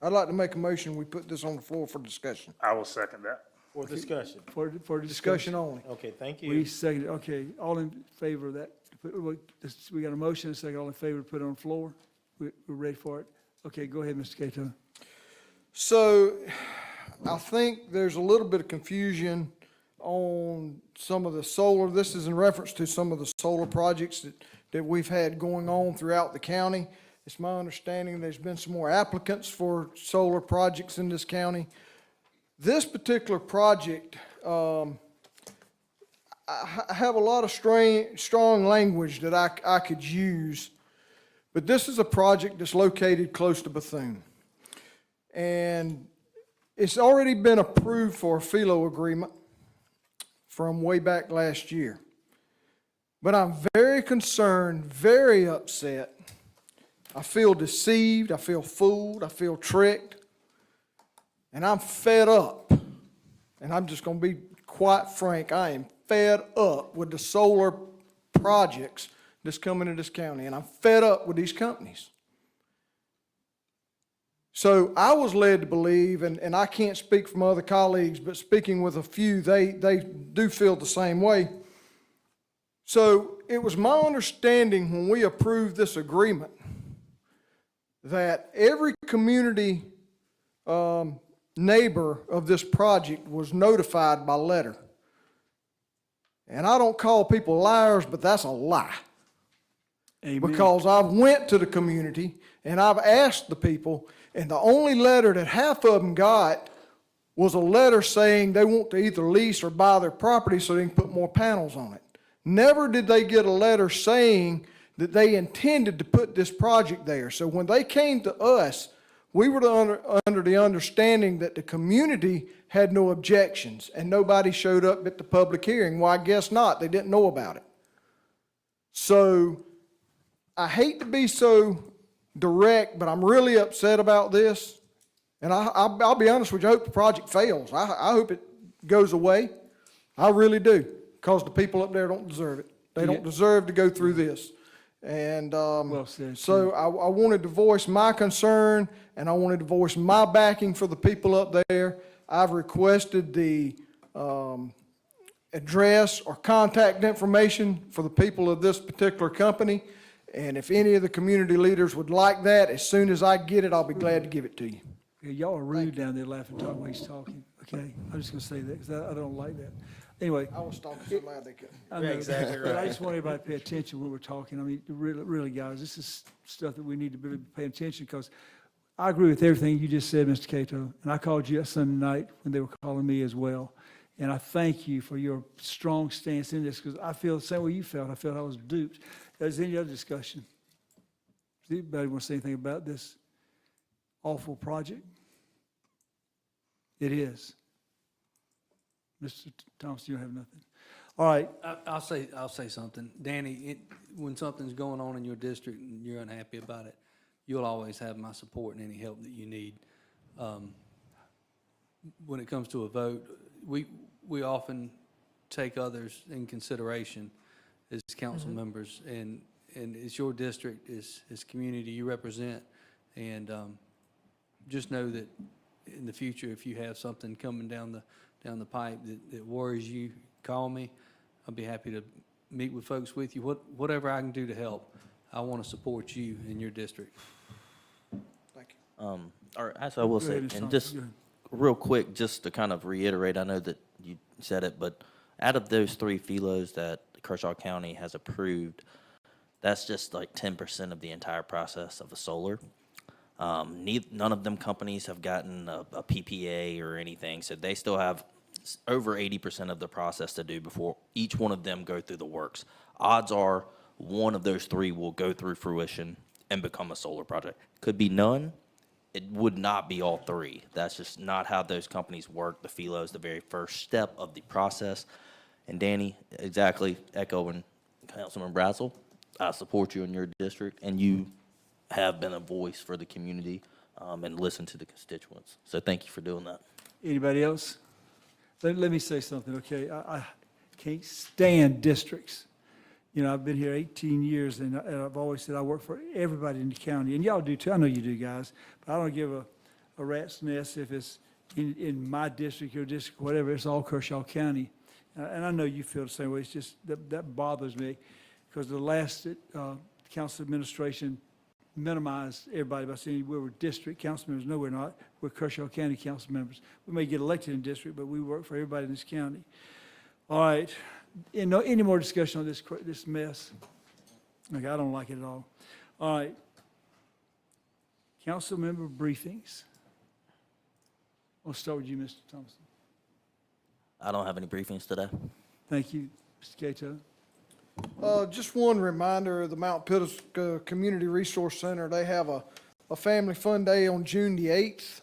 I'd like to make a motion, we put this on the floor for discussion. I will second that. For discussion. For Discussion discussion. only. Okay, thank We you. seconded, okay, all in favor of that? We got a motion, and a second, all in favor to put it on the floor? We're ready for it? Okay, go ahead, Mr. Cato. So I think there's a little bit of confusion on some of the solar. This is in reference to some of the solar projects that we've had going on throughout the county. It's my understanding there's been some more applicants for solar projects in this county. This particular project, I have a lot of strong language that I could use, but this is a project that's located close to Bethune. And it's already been approved for a FELO agreement from way back last year. But I'm very concerned, very upset. I feel deceived, I feel fooled, I feel tricked, and I'm fed up. And I'm just going to be quite frank, I am fed up with the solar projects that's coming to this county, and I'm fed up with these companies. So I was led to believe, and I can't speak from other colleagues, but speaking with a few, they do feel the same way. So it was my understanding when we approved this agreement that every community neighbor of this project was notified by letter. And I don't call people liars, but that's a lie. Amen. Because I've went to the community and I've asked the people, and the only letter that half of them got was a letter saying they want to either lease or buy their property so they can put more panels on it. Never did they get a letter saying that they intended to put this project there. So when they came to us, we were under the understanding that the community had no objections, and nobody showed up at the public hearing. Well, I guess not. They didn't know about it. So I hate to be so direct, but I'm really upset about this. And I'll be honest with you, I hope the project fails. I hope it goes away. I really do, because the people up there don't deserve it. They don't deserve to go through this. And Well said, so I wanted to voice my concern, and I wanted to voice my backing for the people up there. I've requested the address or contact information for the people of this particular company. And if any of the community leaders would like that, as soon as I get it, I'll be glad to give it to you. Yeah, y'all are rude down there laughing, talking while he's talking, okay? I'm just gonna say that, because I don't like that. Anyway. I was talking so loud they couldn't. I know, exactly right. But I just want everybody to pay attention when we're talking. I mean, really, guys, this is stuff that we need to really pay attention, because I agree with everything you just said, Mr. Cato, and I called you that Sunday night when they were calling me as well. And I thank you for your strong stance in this, because I feel the same way you felt. I felt I was duped. Is there any other discussion? Does anybody want to say anything about this awful project? It is. Mr. Thompson, you don't have nothing. All right. I'll say something. Danny, when something's going on in your district and you're unhappy about it, you'll always have my support and any help that you need. When it comes to a vote, we often take others in consideration as council members, and it's your district, it's community you represent, and just know that in the future, if you have something coming down the pipe that worries you, call me. I'll be happy to meet with folks with you. Whatever I can do to help, I want to support you in your district. Thank you. All right, as I will Go say, ahead, Ms. and Thompson. just Go ahead. real quick, just to kind of reiterate, I know that you said it, but out of those 3 FILOs that Kershaw County has approved, that's just like 10% of the entire process of the solar. None of them companies have gotten a PPA or anything, so they still have over 80% of the process to do before each one of them go through the works. Odds are one of those 3 will go through fruition and become a solar project. Could be none. It would not be all 3. That's just not how those companies work. The FILO is the very first step of the process. And Danny, exactly echoing Councilman Brazel, I support you in your district, and you have been a voice for the community and listen to the constituents. So thank you for doing that. Anybody else? Let me say something, okay? I can't stand districts. You know, I've been here 18 years, and I've always said I work for everybody in the county, and y'all do too. I know you do, guys. But I don't give a rat's nest if it's in my district, your district, whatever. It's all Kershaw County. And I know you feel the same way. It's just that bothers me, because the last council administration minimized everybody by saying we were district council members. No, we're not. We're Kershaw County council members. We may get elected in district, but we work for everybody in this county. All right. Any more discussion on this mess? Okay, I don't like it at all. All right. Council member briefings. I'll start with you, Mr. Thompson. I don't have any briefings today. Thank you, Mr. Cato. Just one reminder, the Mount Pittsburgh Community Resource Center, they have a family fun day on June the 8th.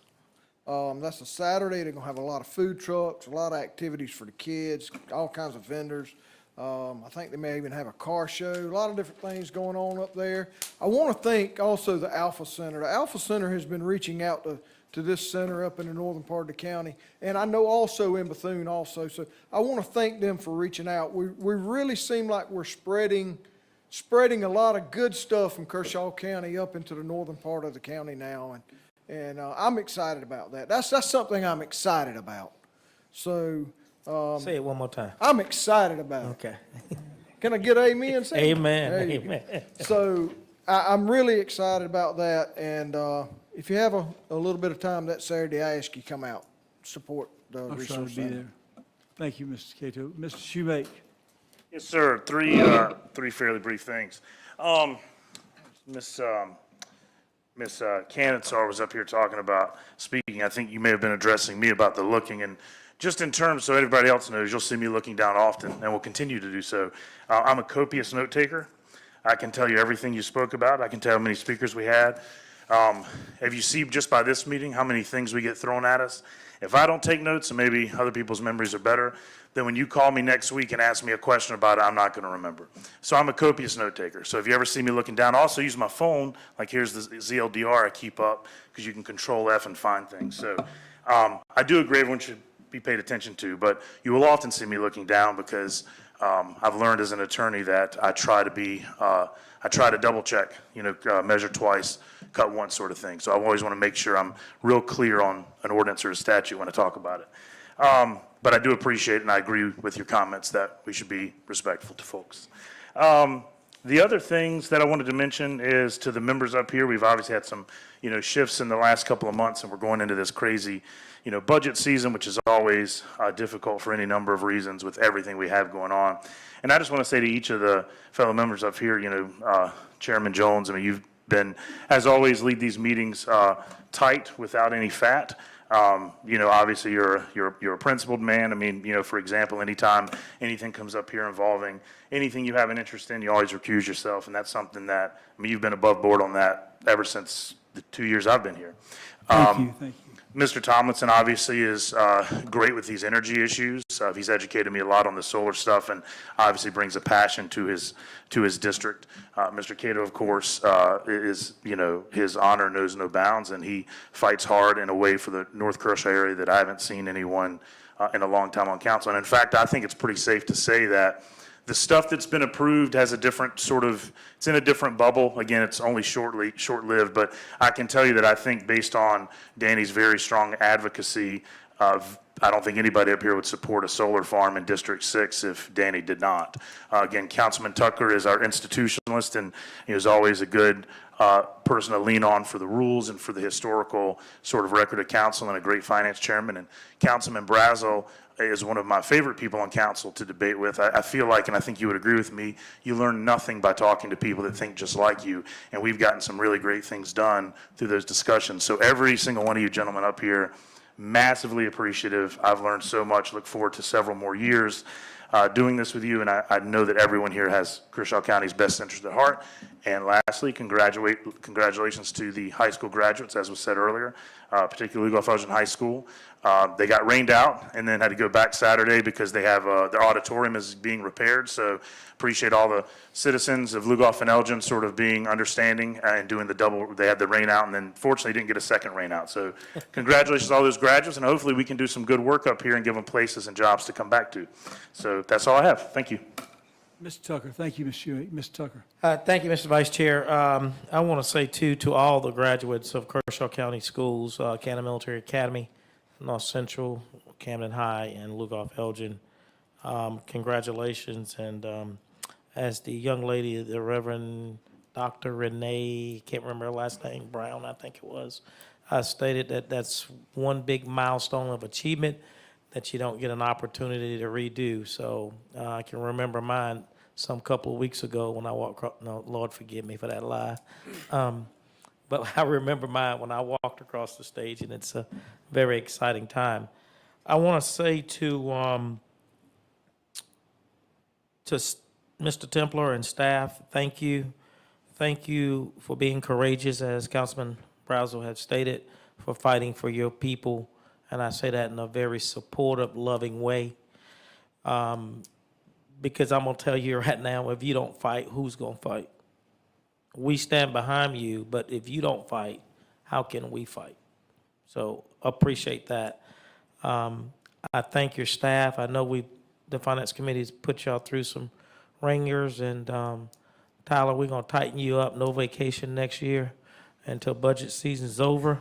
That's a Saturday. They're gonna have a lot of food trucks, a lot of activities for the kids, all kinds of vendors. I think they may even have a car show, a lot of different things going on up there. I want to thank also the Alpha Center. The Alpha Center has been reaching out to this center up in the northern part of the county, and I know also in Bethune also. So I want to thank them for reaching out. We really seem like we're spreading a lot of good stuff from Kershaw County up into the northern part of the county now, and I'm excited about that. That's something I'm excited about. So Say it one more time. I'm excited about it. Okay. Can I get amen? Sam? Amen. There you Amen. go. So I'm really excited about that, and if you have a little bit of time that Saturday, I ask you to come out, support the I'll try to resource be center. there. Thank you, Mr. Cato. Mr. Shoemake. Yes, sir. Three fairly brief things. Miss Cannonsar was up here talking about speaking. I think you may have been addressing me about the looking, and just in terms, so everybody else knows, you'll see me looking down often, and will continue to do so. I'm a copious note taker. I can tell you everything you spoke about. I can tell how many speakers we had. Have you seen just by this meeting how many things we get thrown at us? If I don't take notes, and maybe other people's memories are better, then when you call me next week and ask me a question about it, I'm not going to remember. So I'm a copious note taker. So if you ever see me looking down, I also use my phone. Like here's the ZLDR I keep up because you can control F and find things. So I do agree everyone should be paid attention to, but you will often see me looking down because I've learned as an attorney that I try to double check, measure twice, cut once sort of thing. So I always want to make sure I'm real clear on an ordinance or a statute when I talk about it. But I do appreciate and I agree with your comments that we should be respectful to folks. The other things that I wanted to mention is to the members up here, we've obviously had some, shifts in the last couple of months, and we're going into this crazy, budget season, which is always difficult for any number of reasons with everything we have going on. And I just want to say to each of the fellow members up here, Chairman Jones, I mean, you've been, as always, lead these meetings tight without any fat. Obviously you're a principled man. I mean, for example, anytime anything comes up here involving anything you have an interest in, you always recuse yourself. And that's something that, you've been above board on that ever since the 2 years I've been here. Thank you. Mr. Tomlinson obviously is great with these energy issues. He's educated me a lot on the solar stuff and obviously brings a passion to his district. Mr. Cato, of course, is, his honor knows no bounds, and he fights hard in a way for the North Kershaw area that I haven't seen anyone in a long time on council. And in fact, I think it's pretty safe to say that the stuff that's been approved has a different it's in a different bubble. Again, it's only short-lived, but I can tell you that I think based on Danny's very strong advocacy of, I don't think anybody up here would support a solar farm in District 6 if Danny did not. Again, Councilman Tucker is our institutionalist, and he was always a good person to lean on for the rules and for the historical sort of record of council, and a great finance chairman. And Councilman Brazel is one of my favorite people on council to debate with. I feel like, and I think you would agree with me, you learn nothing by talking to people that think just like you, and we've gotten some really great things done through those discussions. So every single one of you gentlemen up here, massively appreciative. I've learned so much. Look forward to several more years doing this with you, and I know that everyone here has Kershaw County's best interest at heart. And lastly, congratulations to the high school graduates, as was said earlier, particularly Lugoff Elgin High School. They got rained out and then had to go back Saturday because they have their auditorium is being repaired. So appreciate all the citizens of Lugoff and Elgin sort of being understanding and doing the double. They had the rain out and then fortunately didn't get a second rain out. So congratulations to all those graduates, and hopefully we can do some good work up here and give them places and jobs to come back to. So that's all I have. Thank you. Mr. Tucker, thank you, Ms. Shuey. Mr. Tucker. Thank you, Mr. Vice Chair. I want to say, too, to all the graduates of Kershaw County Schools, Cannon Military Academy, North Central, Camden High, and Lugoff Elgin, congratulations. And as the young lady, the Reverend Dr. Renee, can't remember her last name, Brown, I think it was, stated that that's one big milestone of achievement that you don't get an opportunity to redo. So I can remember mine some couple of weeks ago when I walked across, no, Lord forgive me for that lie. But I remember mine when I walked across the stage, and it's a very exciting time. I want to say to Mr. Templar and staff, thank you. Thank you for being courageous, as Councilman Brazel had stated, for fighting for your people. And I say that in a very supportive, loving way. Because I'm going to tell you right now, if you don't fight, who's going to fight? We stand behind you, but if you don't fight, how can we fight? So appreciate that. I thank your staff. I know the Finance Committee has put y'all through some ringers, and Tyler, we're going to tighten you up. No vacation next year until budget season's over.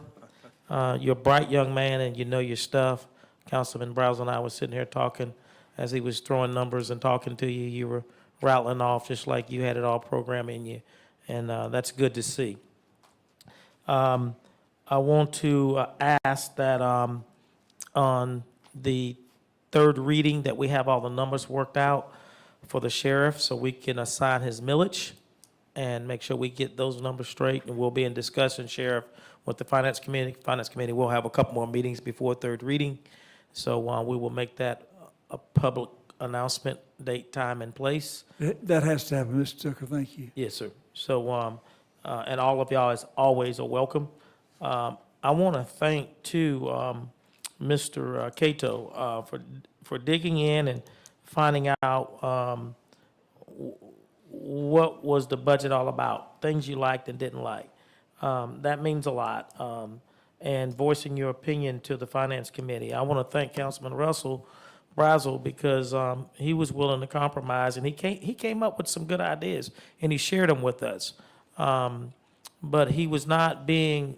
You're a bright young man, and you know your stuff. Councilman Browse and I was sitting here talking as he was throwing numbers and talking to you. You were rattling off just like you had it all programmed in you, and that's good to see. I want to ask that on the third reading that we have all the numbers worked out for the sheriff so we can assign his millage and make sure we get those numbers straight. And we'll be in discussion, Sheriff, with the Finance Committee. Finance Committee will have a couple more meetings before third reading. So we will make that a public announcement, date, time, and place. That has to happen, Mr. Tucker, thank you. Yes, sir. So, and all of y'all, as always, are welcome. I want to thank, too, Mr. Cato, for digging in and finding out what was the budget all about, things you liked and didn't like. That means a lot. And voicing your opinion to the Finance Committee. I want to thank Councilman Russell Brazel because he was willing to compromise, and he came up with some good ideas, and he shared them with us. But he was not being,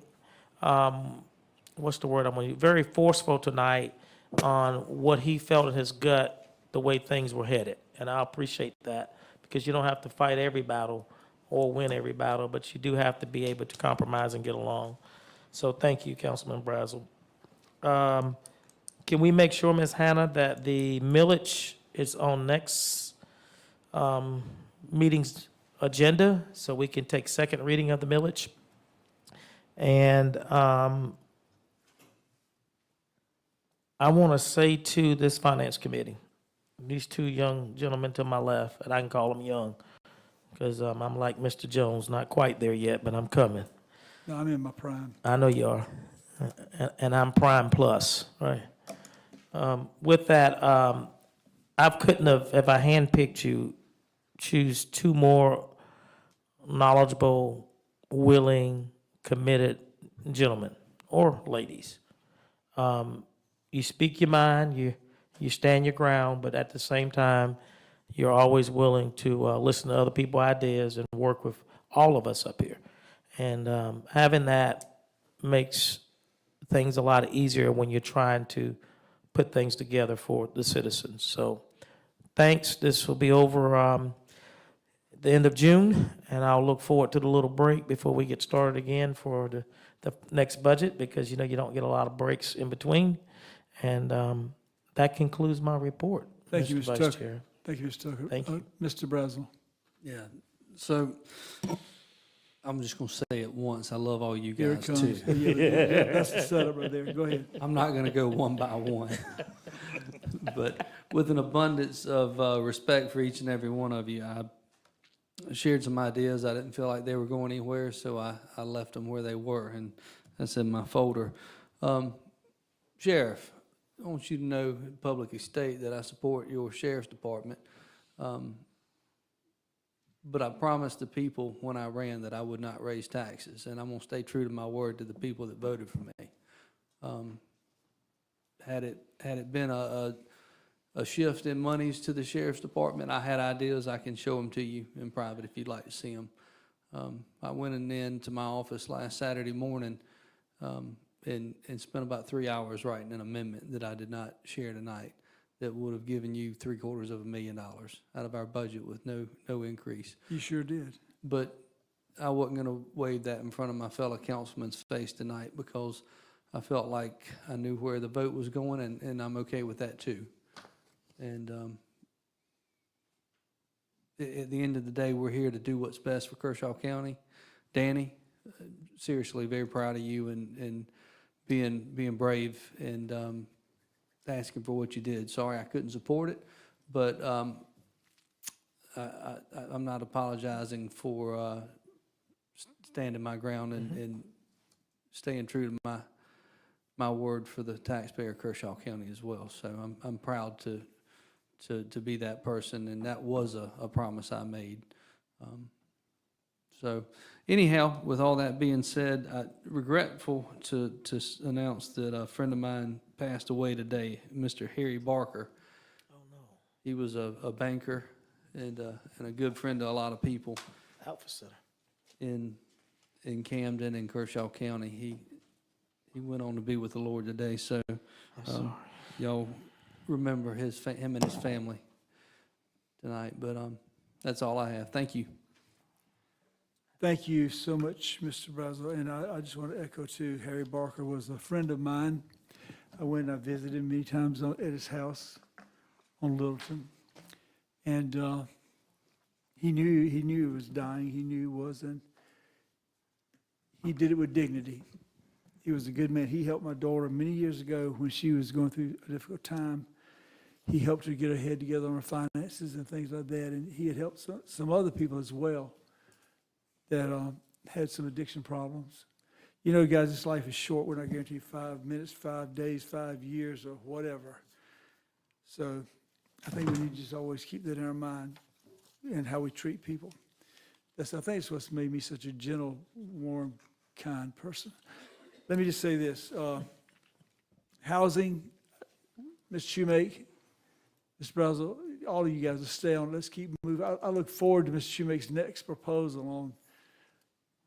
what's the word I'm going to use, very forceful tonight on what he felt in his gut, the way things were headed. And I appreciate that, because you don't have to fight every battle or win every battle, but you do have to be able to compromise and get along. So thank you, Councilman Brazel. Can we make sure, Ms. Hannah, that the millage is on next meeting's agenda so we can take second reading of the millage? And I want to say to this Finance Committee, these two young gentlemen to my left, and I can call them young, because I'm like Mr. Jones, not quite there yet, but I'm coming. No, I'm in my prime. I know you are, and I'm prime plus, right? With that, I couldn't have, if I handpicked you, choose two more knowledgeable, willing, committed gentlemen or ladies. You speak your mind, you stand your ground, but at the same time, you're always willing to listen to other people's ideas and work with all of us up here. And having that makes things a lot easier when you're trying to put things together for the citizens. So thanks. This will be over the end of June, and I'll look forward to the little break before we get started again for the next budget, because you know you don't get a lot of breaks in between. And that concludes my report. Thank you, Mr. Vice Tucker. Chair. Thank you, Mr. Tucker. Thank you. Mr. Brazel. Yeah, so I'm just going to say it once. I love all you Here it guys, comes. too. Yeah, that's the setup right there. Go ahead. I'm not going to go one by one. But with an abundance of respect for each and every one of you, I shared some ideas. I didn't feel like they were going anywhere, so I left them where they were, and that's in my folder. Sheriff, I want you to know, publicly state that I support your sheriff's department. But I promised the people when I ran that I would not raise taxes, and I'm going to stay true to my word to the people that voted for me. Had it been a shift in monies to the sheriff's department, I had ideas. I can show them to you in private if you'd like to see them. I went into my office last Saturday morning and spent about 3 hours writing an amendment that I did not share tonight that would have given you $750,000 out of our budget with no increase. You sure did. But I wasn't going to wave that in front of my fellow councilman's face tonight, because I felt like I knew where the vote was going, and I'm okay with that too. And at the end of the day, we're here to do what's best for Kershaw County. Danny, seriously, very proud of you and being brave and asking for what you did. Sorry I couldn't support it, but I'm not apologizing for standing my ground and staying true to my word for the taxpayer of Kershaw County as well. So I'm proud to be that person, and that was a promise I made. So anyhow, with all that being said, regretful to announce that a friend of mine passed away today, Mr. Harry Barker. Oh, no. He was a banker and a good friend to a lot of people Alpha Center. in Camden and Kershaw County. He went on to be with the Lord today, so y'all remember him and his family tonight. But that's all I have. Thank you. Thank you so much, Mr. Brazel. And I just want to echo too, Harry Barker was a friend of mine. I went and I visited him many times at his house on Littleton. And he knew it was dying. He knew it wasn't. He did it with dignity. He was a good man. He helped my daughter many years ago when she was going through a difficult time. He helped her get her head together on her finances and things like that. And he had helped some other people as well that had some addiction problems. You know, guys, this life is short. We're not guaranteed 5 minutes, 5 days, 5 years, or whatever. So I think we need to just always keep that in our mind and how we treat people. I think it's what's made me such a gentle, warm, kind person. Let me just say this. Housing, Ms. Shoemake, Ms. Brazel, all of you guys will stay on. Let's keep moving. I look forward to Mr. Shoemake's next proposal on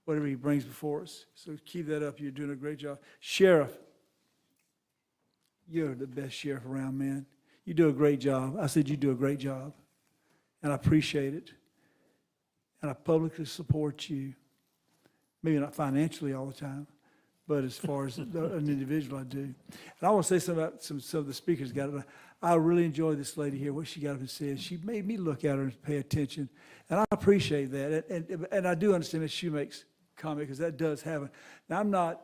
whatever he brings before us. So keep that up. You're doing a great job. Sheriff, you're the best sheriff around, man. You do a great job. I said you do a great job, and I appreciate it. And I publicly support you. Maybe not financially all the time, but as far as an individual, I do. And I want to say something about some of the speakers got it. I really enjoyed this lady here, what she got up and said. She made me look at her and pay attention, and I appreciate that. And I do understand that Shoemake's comment, because that does happen. Now, I'm not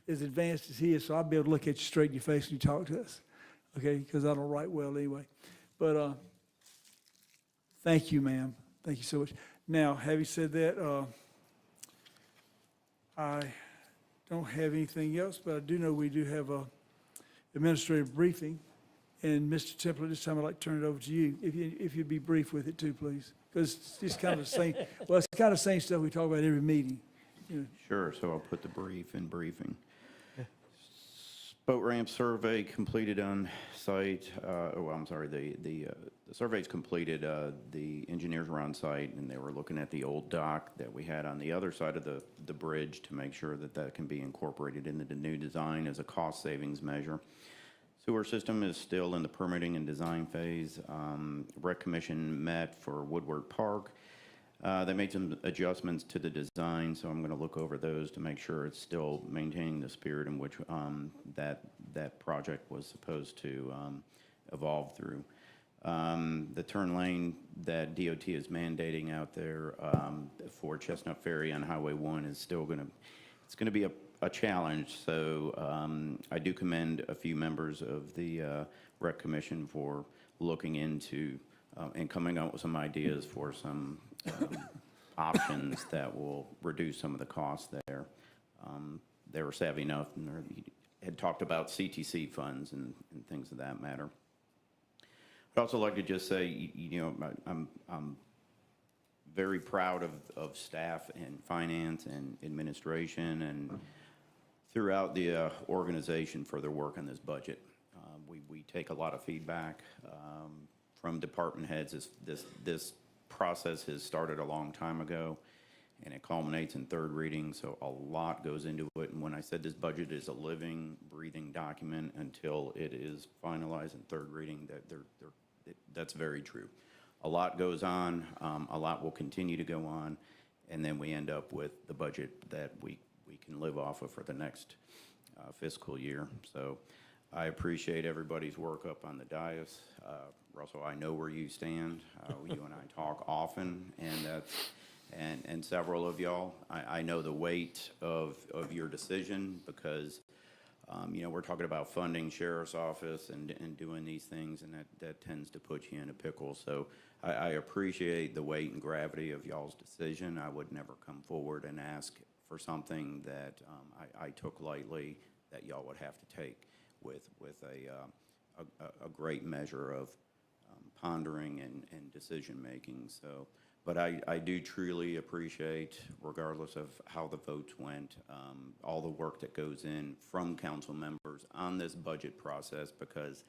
as advanced as he is, so I'll be able to look at you straight in your face when you talk to us, okay, because I don't write well anyway. But thank you, ma'am. Thank you so much. Now, having said that, I don't have anything else, but I do know we do have a administrative briefing. And Mr. Templer, this time I'd like to turn it over to you, if you'd be brief with it too, please. Because it's kind of the same, well, it's kind of the same stuff we talk about every meeting. You know. Sure, so I'll put the brief in briefing. Boat ramp survey completed on site. The survey's completed. The engineers were on site, and they were looking at the old dock that we had on the other side of the bridge to make sure that that can be incorporated into the new design as a cost savings measure. Sewer system is still in the permitting and design phase. Rec Commission met for Woodward Park. They made some adjustments to the design, so I'm going to look over those to make sure it's still maintaining the spirit in which that project was supposed to evolve through. The turn lane that DOT is mandating out there for Chestnut Ferry on Highway 1 is still going to be a challenge. So I do commend a few members of the Rec Commission for looking into and coming up with some ideas for some options that will reduce some of the costs there. They were savvy enough and had talked about CTC funds and things of that matter. I'd also like to just say, I'm very proud of staff and finance and administration and throughout the organization for their work on this budget. We take a lot of feedback from department heads. This process has started a long time ago, and it culminates in third reading, so a lot goes into it. And when I said this budget is a living, breathing document until it is finalized in third reading, that's very true. A lot goes on, a lot will continue to go on, and then we end up with the budget that we can live off of for the next fiscal year. So I appreciate everybody's work up on the dais. Russell, I know where you stand. You and I talk often, and several of y'all. I know the weight of your decision because, we're talking about funding sheriff's office and doing these things, and that tends to put you in a pickle. So I appreciate the weight and gravity of y'all's decision. I would never come forward and ask for something that I took lightly that y'all would have to take with a great measure of pondering and decision-making. So, but I do truly appreciate, regardless of how the votes went, all the work that goes in from council members on this budget process, because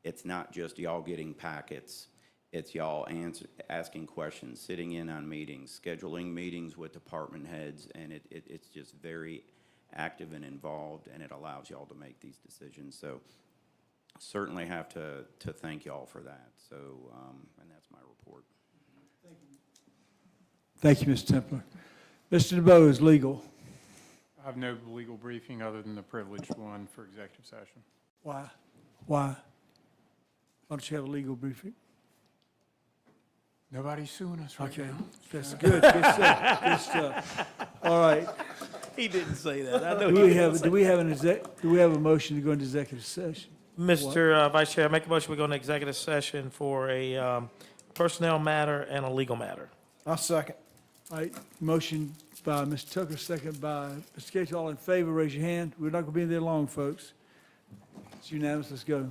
it's not just y'all getting packets, it's y'all asking questions, sitting in on meetings, scheduling meetings with department heads, and it's just very active and involved, and it allows y'all to make these decisions. So certainly have to thank y'all for that. So, and that's my report. Thank you, Mr. Templer. Mr. DeBoe is legal. I have no legal briefing other than the privileged one for executive session. Why? Why? Why don't you have a legal briefing? Nobody's suing us right Okay, now. that's good, good stuff, good stuff. All right, He didn't say that. I know do he we didn't have, say do we have an do we have a motion to go into executive session? Mr. Vice Chair, I make a motion, we go into executive session for a personnel matter and a legal matter. I'll second. All right, motion by Mr. Tucker, second by Mr. Kershaw. All in favor, raise your hand. We're not gonna be in there long, folks. It's unanimous, let's go.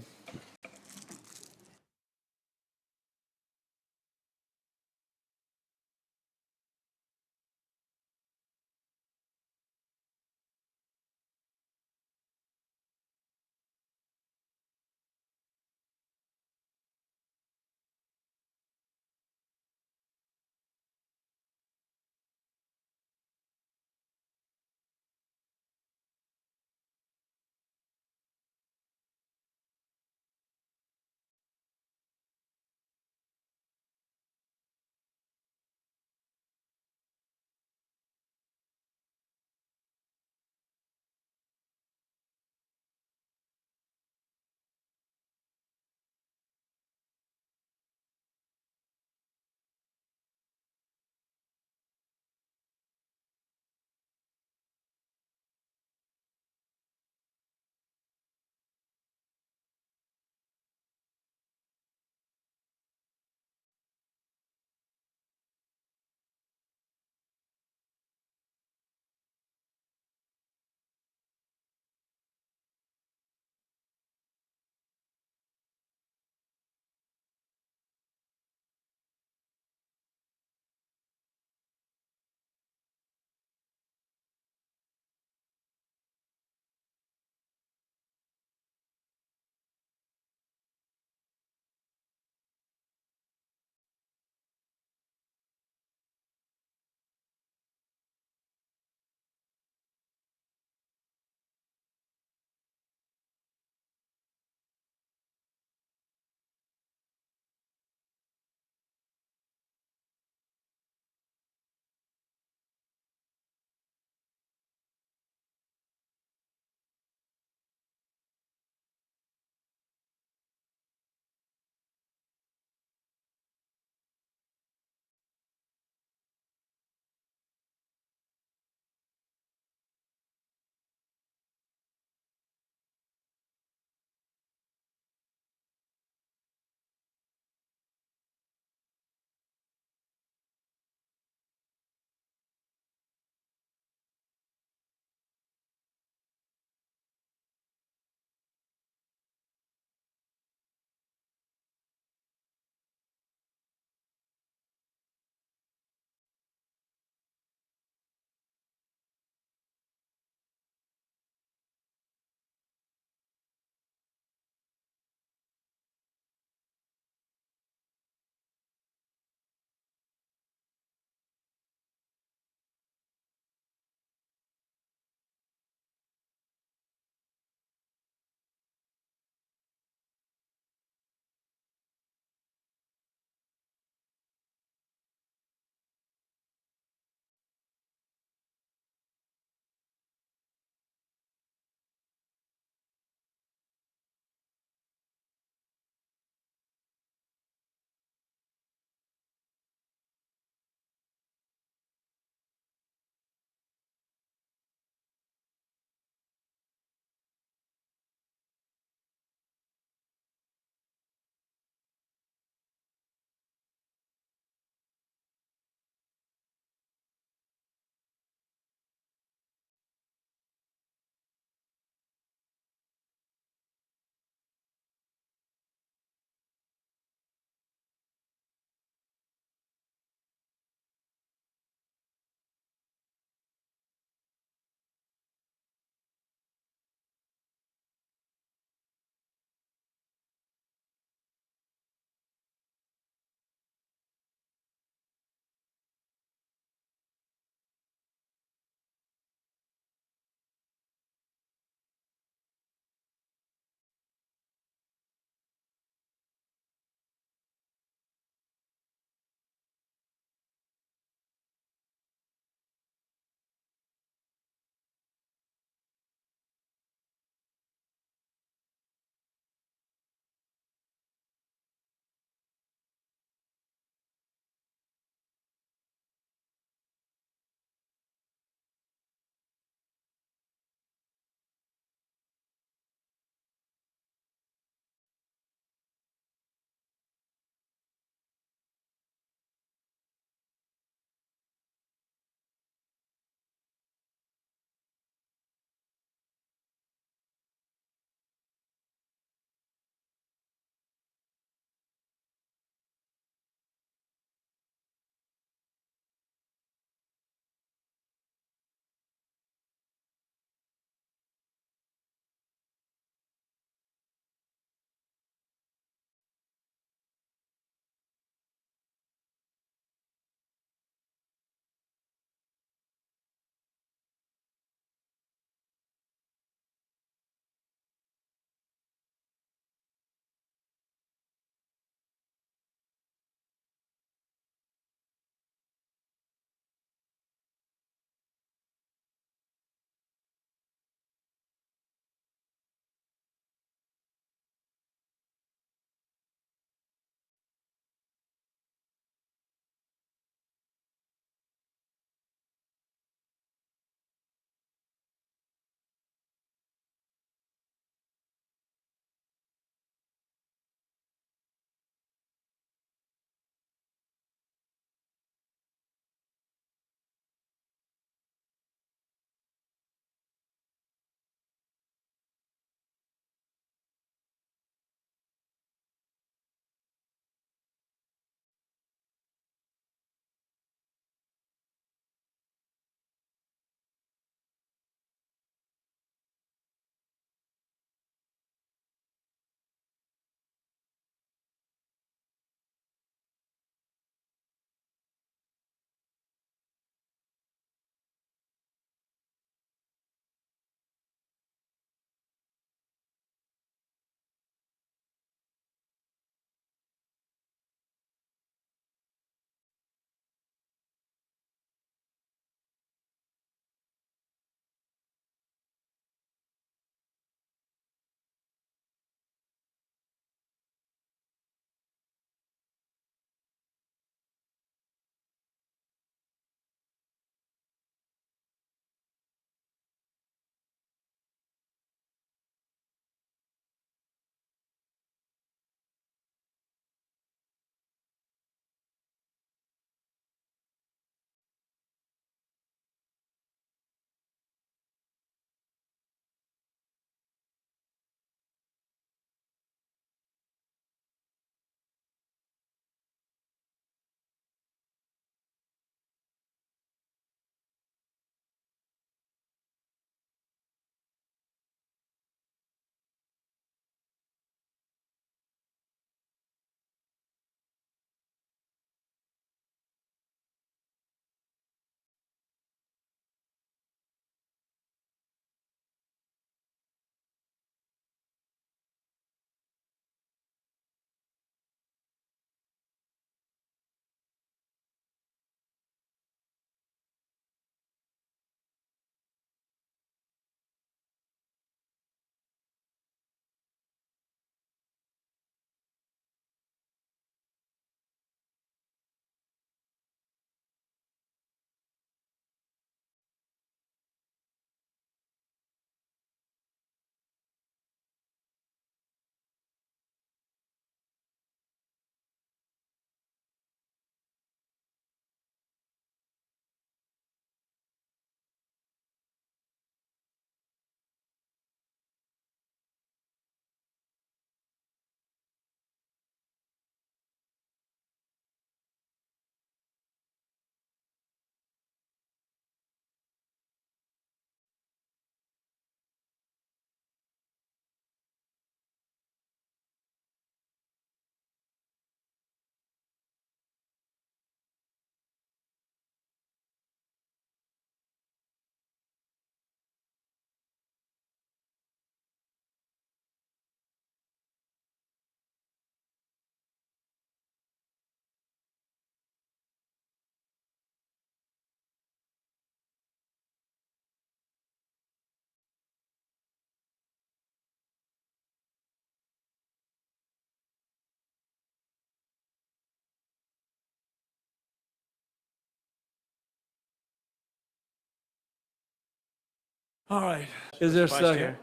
All right, is there a Vice second? Chair.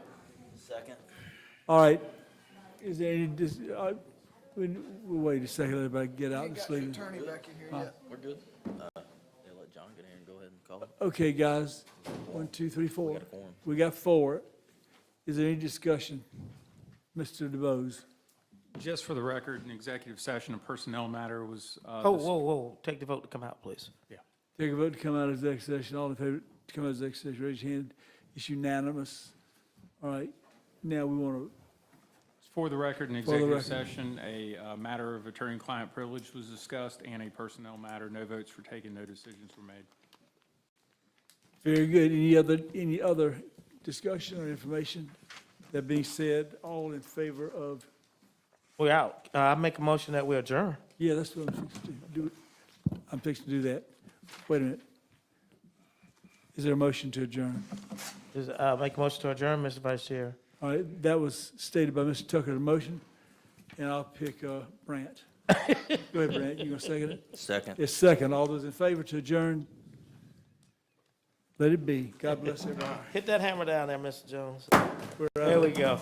Second. All right, is there any, we'll wait a second, let everybody get out and sleep. Attorney back in here yet? We're good. They let John get in here and go ahead and call it. Okay, guys, 1, 2, 3, 4. got a quorum. We got 4. Is there any discussion? Mr. DeBose? Just for the record, an executive session, a personnel matter was. Oh, whoa, take the vote to come out, please. Take a vote to come out of executive session. All in favor to come out of executive session, raise your hand. It's unanimous. All right, now we want to, For the record, in For the executive record. session, a matter of attorney-client privilege was discussed and a personnel matter. No votes were taken, no decisions were made. very good. Any other discussion or information? That being said, all in favor of, We're out. I make a motion that we adjourn. yeah, that's what I'm fixing to do. I'm fixing to do that. Wait a minute. Is there a motion to adjourn? Make a motion to adjourn, Mr. Vice Chair. All right, that was stated by Mr. Tucker, the motion, and I'll pick Brant. Go ahead, Brant, you gonna second it? Second. It's second. All those in favor to adjourn? Let it be. God bless everybody. Hit that hammer down there, Mr. Jones. We're out. There we go.